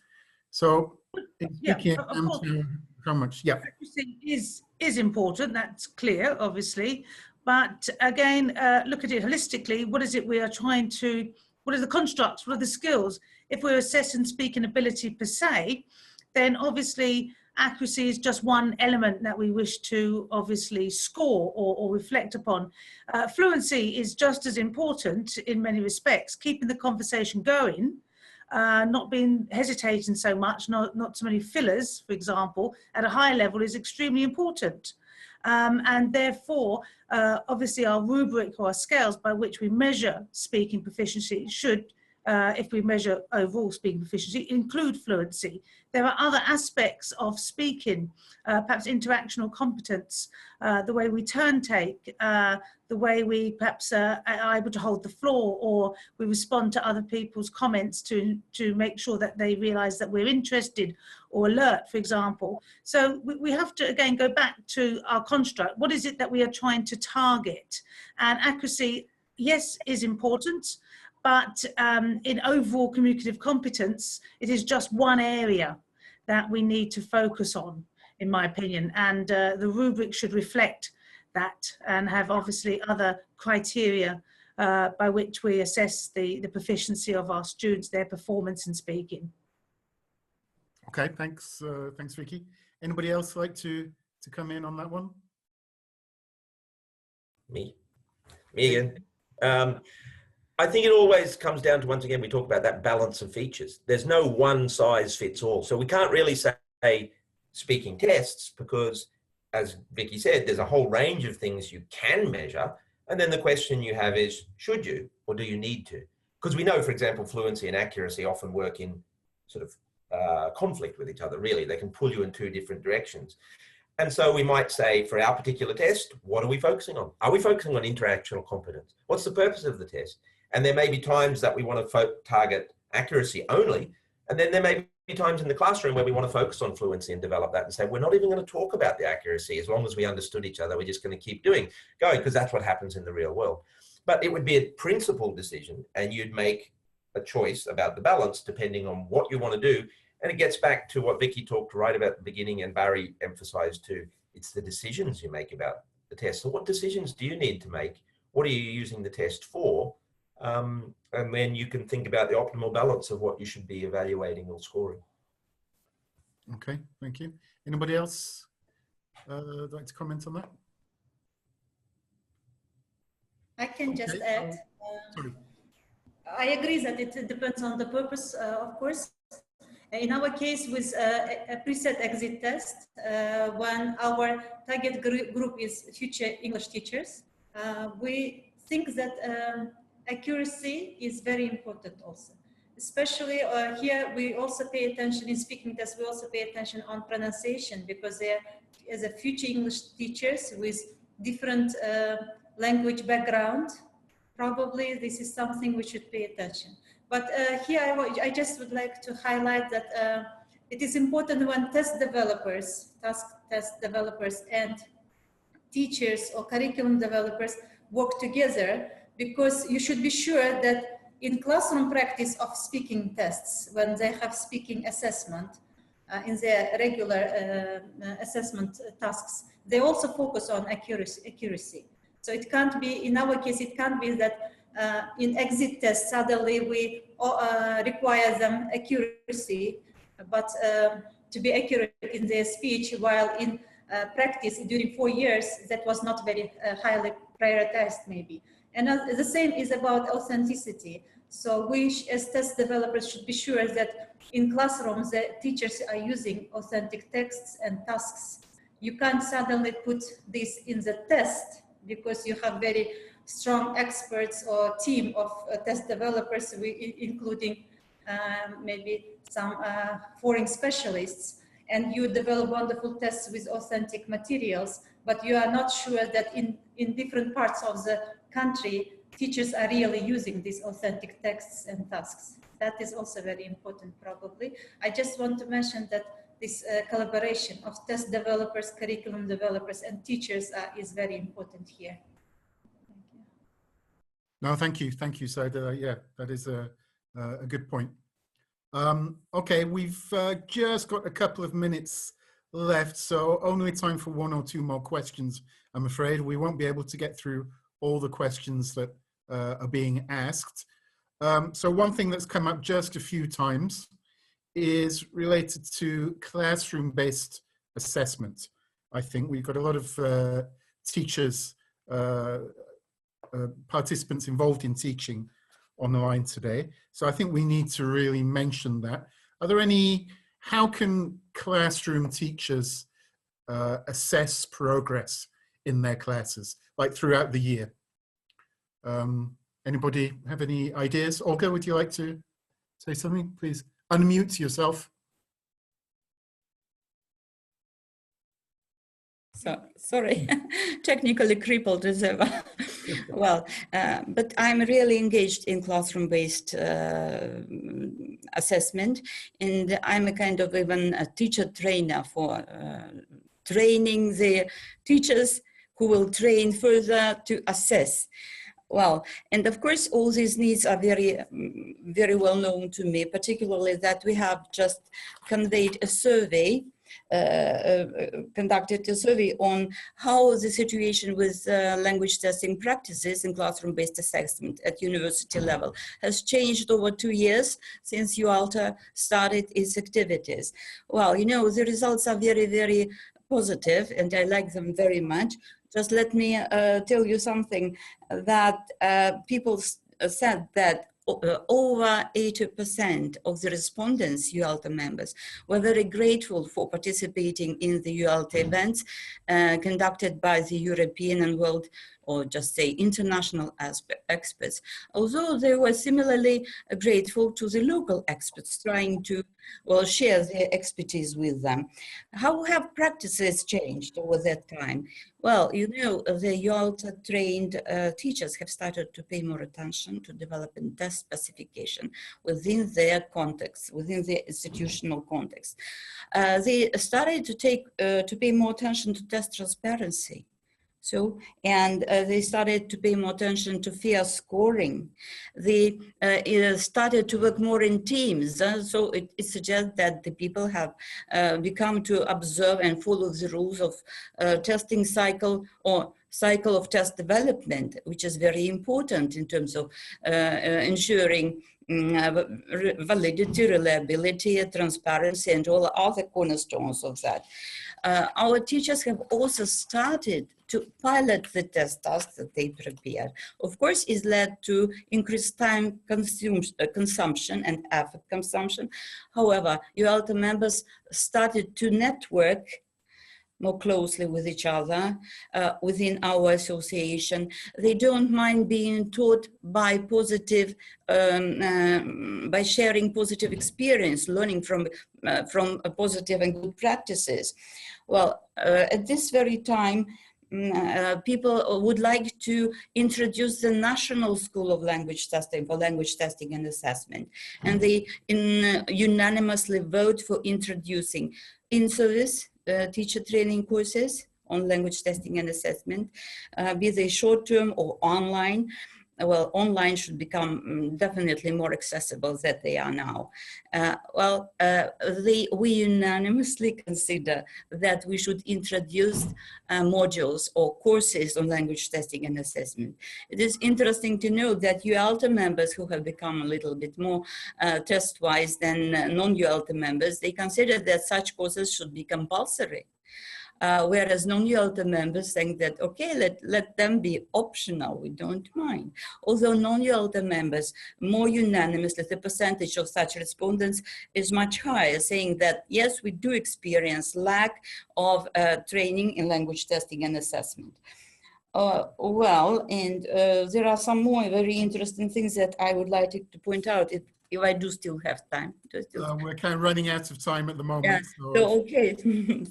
So in speaking exams, how much? Yeah, accuracy is important. That's clear, obviously. But again, look at it holistically. What is it we are trying to? What are the constructs? What are the skills? If we're assessing speaking ability per se, then obviously accuracy is just one element that we wish to obviously score or reflect upon. Fluency is just as important in many respects, keeping the conversation going, not being hesitating so much, not so many fillers, for example, at a high level is extremely important. And therefore, obviously our rubric or our scales by which we measure speaking proficiency should, if we measure overall speaking proficiency, include fluency. There are other aspects of speaking, perhaps interactional competence, the way we turn take, the way we perhaps are able to hold the floor, or we respond to other people's comments to make sure that they realize that we're interested or alert, for example. So we have to, again, go back to our construct. What is it that we are trying to target? And accuracy, yes, is important, but in overall communicative competence, it is just one area that we need to focus on, in my opinion. And the rubric should reflect that and have obviously other criteria by which we assess the proficiency of our students, their performance in speaking. Okay, thanks, thanks, Vicky. Anybody else like to come in on that one? Me again. I think it always comes down to, once again, we talk about that balance of features. There's no one size fits all. So we can't really say speaking tests because, as Vicky said, there's a whole range of things you can measure. And then the question you have is, should you or do you need to? Because we know, for example, fluency and accuracy often work in sort of conflict with each other, really. They can pull you in two different directions. And so we might say, for our particular test, what are we focusing on? Are we focusing on interactional competence? What's the purpose of the test? And there may be times that we want to target accuracy only. And then there may be times in the classroom where we want to focus on fluency and develop that and say, we're not even going to talk about the accuracy. As long as we understood each other, we're just going to keep going, because that's what happens in the real world. But it would be a principled decision, and you'd make a choice about the balance depending on what you want to do. And it gets back to what Vicky talked right about at the beginning and Barry emphasized too. It's the decisions you make about the test. So what decisions do you need to make? What are you using the test for? And then you can think about the optimal balance of what you should be evaluating or scoring. Okay, thank you. Anybody else like to comment on that? I can just Okay, add. sorry. I agree that it depends on the purpose, of course. In our case, with a preset exit test, when our target group is future English teachers, we think that accuracy is very important also. Especially here, we also pay attention in speaking tests, we also pay attention on pronunciation, because they're as a future English teachers with different language background. Probably this is something we should pay attention. But here I just would like to highlight that it is important when task test developers and teachers or curriculum developers work together, because you should be sure that in classroom practice of speaking tests, when they have speaking assessment in their regular assessment tasks, they also focus on accuracy. So it can't be, in our case, it can't be that in exit tests, suddenly we require them accuracy, but to be accurate in their speech, while in practice during 4 years, that was not very highly prioritized maybe. And the same is about authenticity. So we, as test developers, should be sure that in classrooms, the teachers are using authentic texts and tasks. You can't suddenly put this in the test, because you have very strong experts or team of test developers, including maybe some foreign specialists, and you develop wonderful tests with authentic materials, but you are not sure that in different parts of the country, teachers are really using these authentic texts and tasks. That is also very important, probably. I just want to mention that this collaboration of test developers, curriculum developers, and teachers is very important here. Thank you. No, thank you, Saida. Yeah, that is a good point. Okay, we've just got a couple of minutes left, so only time for 1 or 2 more questions. I'm afraid we won't be able to get through all the questions that are being asked. So one thing that's come up just a few times is related to classroom-based assessment. I think we've got a lot of teachers, participants involved in teaching on the line today. So I think we need to really mention that. Are there any, how can classroom teachers assess progress in their classes, like throughout the year? Anybody have any ideas? Olga, would you like to say something? Please unmute yourself. So, sorry, technically crippled as ever. Well, but I'm really engaged in classroom-based assessment, and I'm a kind of even a teacher trainer for training the teachers who will train further to assess. Well, and of course, all these needs are very, very well known to me, particularly that we have just conveyed a survey, conducted a survey on how the situation with language testing practices in classroom-based assessment at university level has changed over 2 years since UALTA started its activities. Well, you know, the results are very, very positive, and I like them very much. Just let me tell you something, that people said that over 80% of the respondents, UALTA members, were very grateful for participating in the UALTA events conducted by the European and world, or just say international experts, although they were similarly grateful to the local experts trying to, well, share their expertise with them. How have practices changed over that time? Well, you know, the UALTA trained teachers have started to pay more attention to developing test specification within their context, within their institutional context. They started to pay more attention to test transparency. So, and they started to pay more attention to fair scoring. They started to work more in teams. So it suggests that the people have become to observe and follow the rules of testing cycle or cycle of test development, which is very important in terms of ensuring validity, reliability, transparency, and all other cornerstones of that. Our teachers have also started to pilot the test tasks that they prepare. Of course, it's led to increased time consumption and effort consumption. However, UALTA members started to network more closely with each other within our association. They don't mind being taught by positive, by sharing positive experience, learning from positive and good practices. Well, at this very time, people would like to introduce the National School of Language Testing for language testing and assessment. And they unanimously vote for introducing in-service teacher training courses on language testing and assessment, be they short-term or online. Well, online should become definitely more accessible than they are now. We unanimously consider that we should introduce modules or courses on language testing and assessment. It is interesting to note that UALTA members who have become a little bit more test-wise than non-UALTA members, they consider that such courses should be compulsory. Whereas non-UALTA members think that, okay, let them be optional, we don't mind. Although non-UALTA members, more unanimously, the percentage of such respondents is much higher, saying that, yes, we do experience lack of training in language testing and assessment. There are some more very interesting things that I would like to point out if I do still have time. We're kind of running out of time at the moment. Yeah. So okay,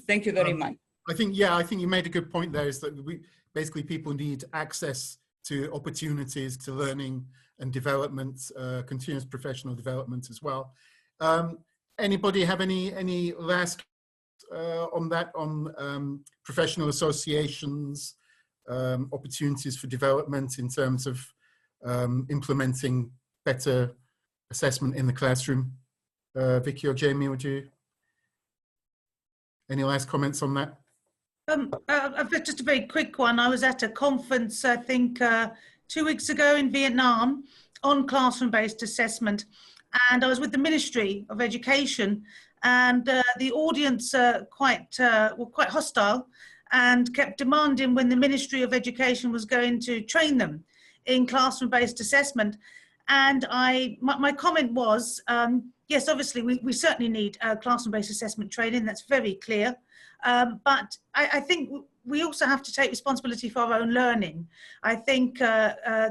thank you very much. I think you made a good point there, is that basically people need access to opportunities to learning and development, continuous professional development as well. Anybody have any last on that, on professional associations, opportunities for development in terms of implementing better assessment in the classroom? Vicky or Jamie, would you? Any last comments on that? Just a very quick one. I was at a conference, I think 2 weeks ago in Vietnam on classroom-based assessment, and I was with the Ministry of Education, and the audience were quite hostile and kept demanding when the Ministry of Education was going to train them in classroom-based assessment. And my comment was, yes, obviously we certainly need classroom-based assessment training, that's very clear. But I think we also have to take responsibility for our own learning. I think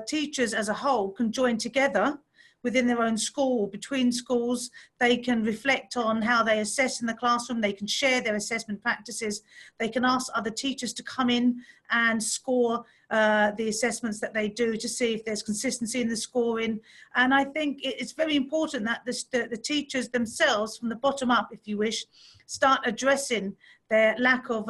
teachers as a whole can join together within their own school, between schools. They can reflect on how they assess in the classroom. They can share their assessment practices. They can ask other teachers to come in and score the assessments that they do to see if there's consistency in the scoring. And I think it's very important that the teachers themselves, from the bottom up, if you wish, start addressing their lack of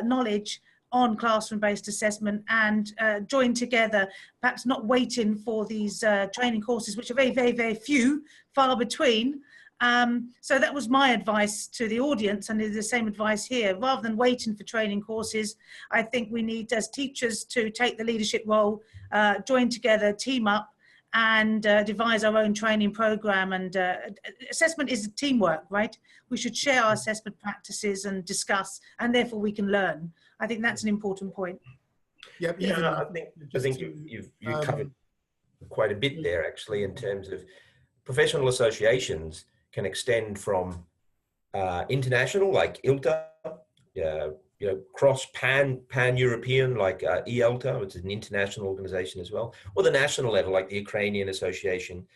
knowledge on classroom-based assessment and join together, perhaps not waiting for these training courses, which are very, very, very few, far between. So that was my advice to the audience, and it's the same advice here. Rather than waiting for training courses, I think we need, as teachers, to take the leadership role, join together, team up, and devise our own training program. And assessment is teamwork, right? We should share our assessment practices and discuss, and therefore we can learn. I think that's an important point. Yep, I think you've covered quite a bit there, actually, in terms of professional associations can extend from international, like ILTA, cross pan-European, like ELTA, which is an international organization as well, or the national level, like the Ukrainian Association.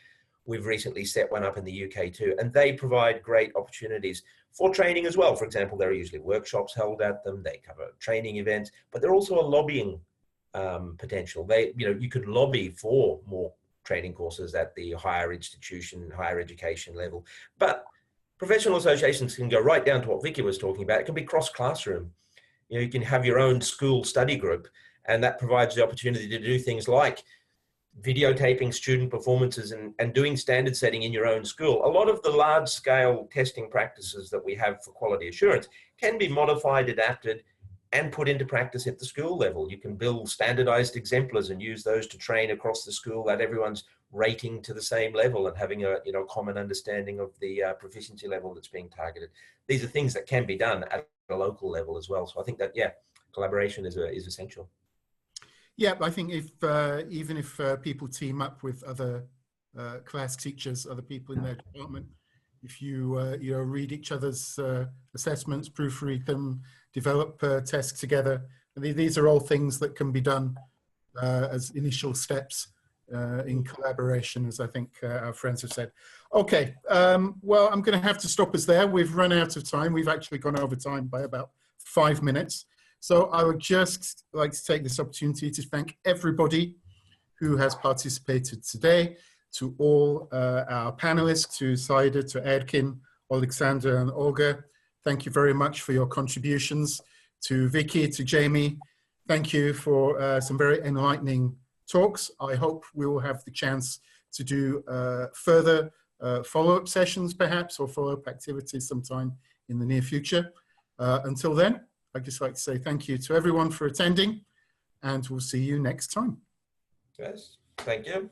We've recently set one up in the UK too, and they provide great opportunities for training as well. For example, there are usually workshops held at them. They cover training events, but they're also a lobbying potential. You could lobby for more training courses at the higher institution, higher education level. But professional associations can go right down to what Vicky was talking about. It can be cross-classroom. You can have your own school study group, and that provides the opportunity to do things like videotaping student performances and doing standard setting in your own school. A lot of the large-scale testing practices that we have for quality assurance can be modified, adapted, and put into practice at the school level. You can build standardized exemplars and use those to train across the school that everyone's rating to the same level and having a common understanding of the proficiency level that's being targeted. These are things that can be done at a local level as well. So I think that, yeah, collaboration is essential. Yeah, I think if even if people team up with other class teachers, other people in their department, if you read each other's assessments, proofread them, develop tests together, these are all things that can be done as initial steps in collaboration, as I think our friends have said. Okay, well, I'm going to have to stop us there. We've run out of time. We've actually gone over time by about 5 minutes. So I would just like to take this opportunity to thank everybody who has participated today, to all our panelists, to Saida, to Erkin, Alexander and Olga. Thank you very much for your contributions. To Vicky, to Jamie, thank you for some very enlightening talks. I hope we will have the chance to do further follow-up sessions perhaps, or follow-up activities sometime in the near future. Until then, I'd just like to say thank you to everyone for attending, and we'll see you next time. Yes, thank you.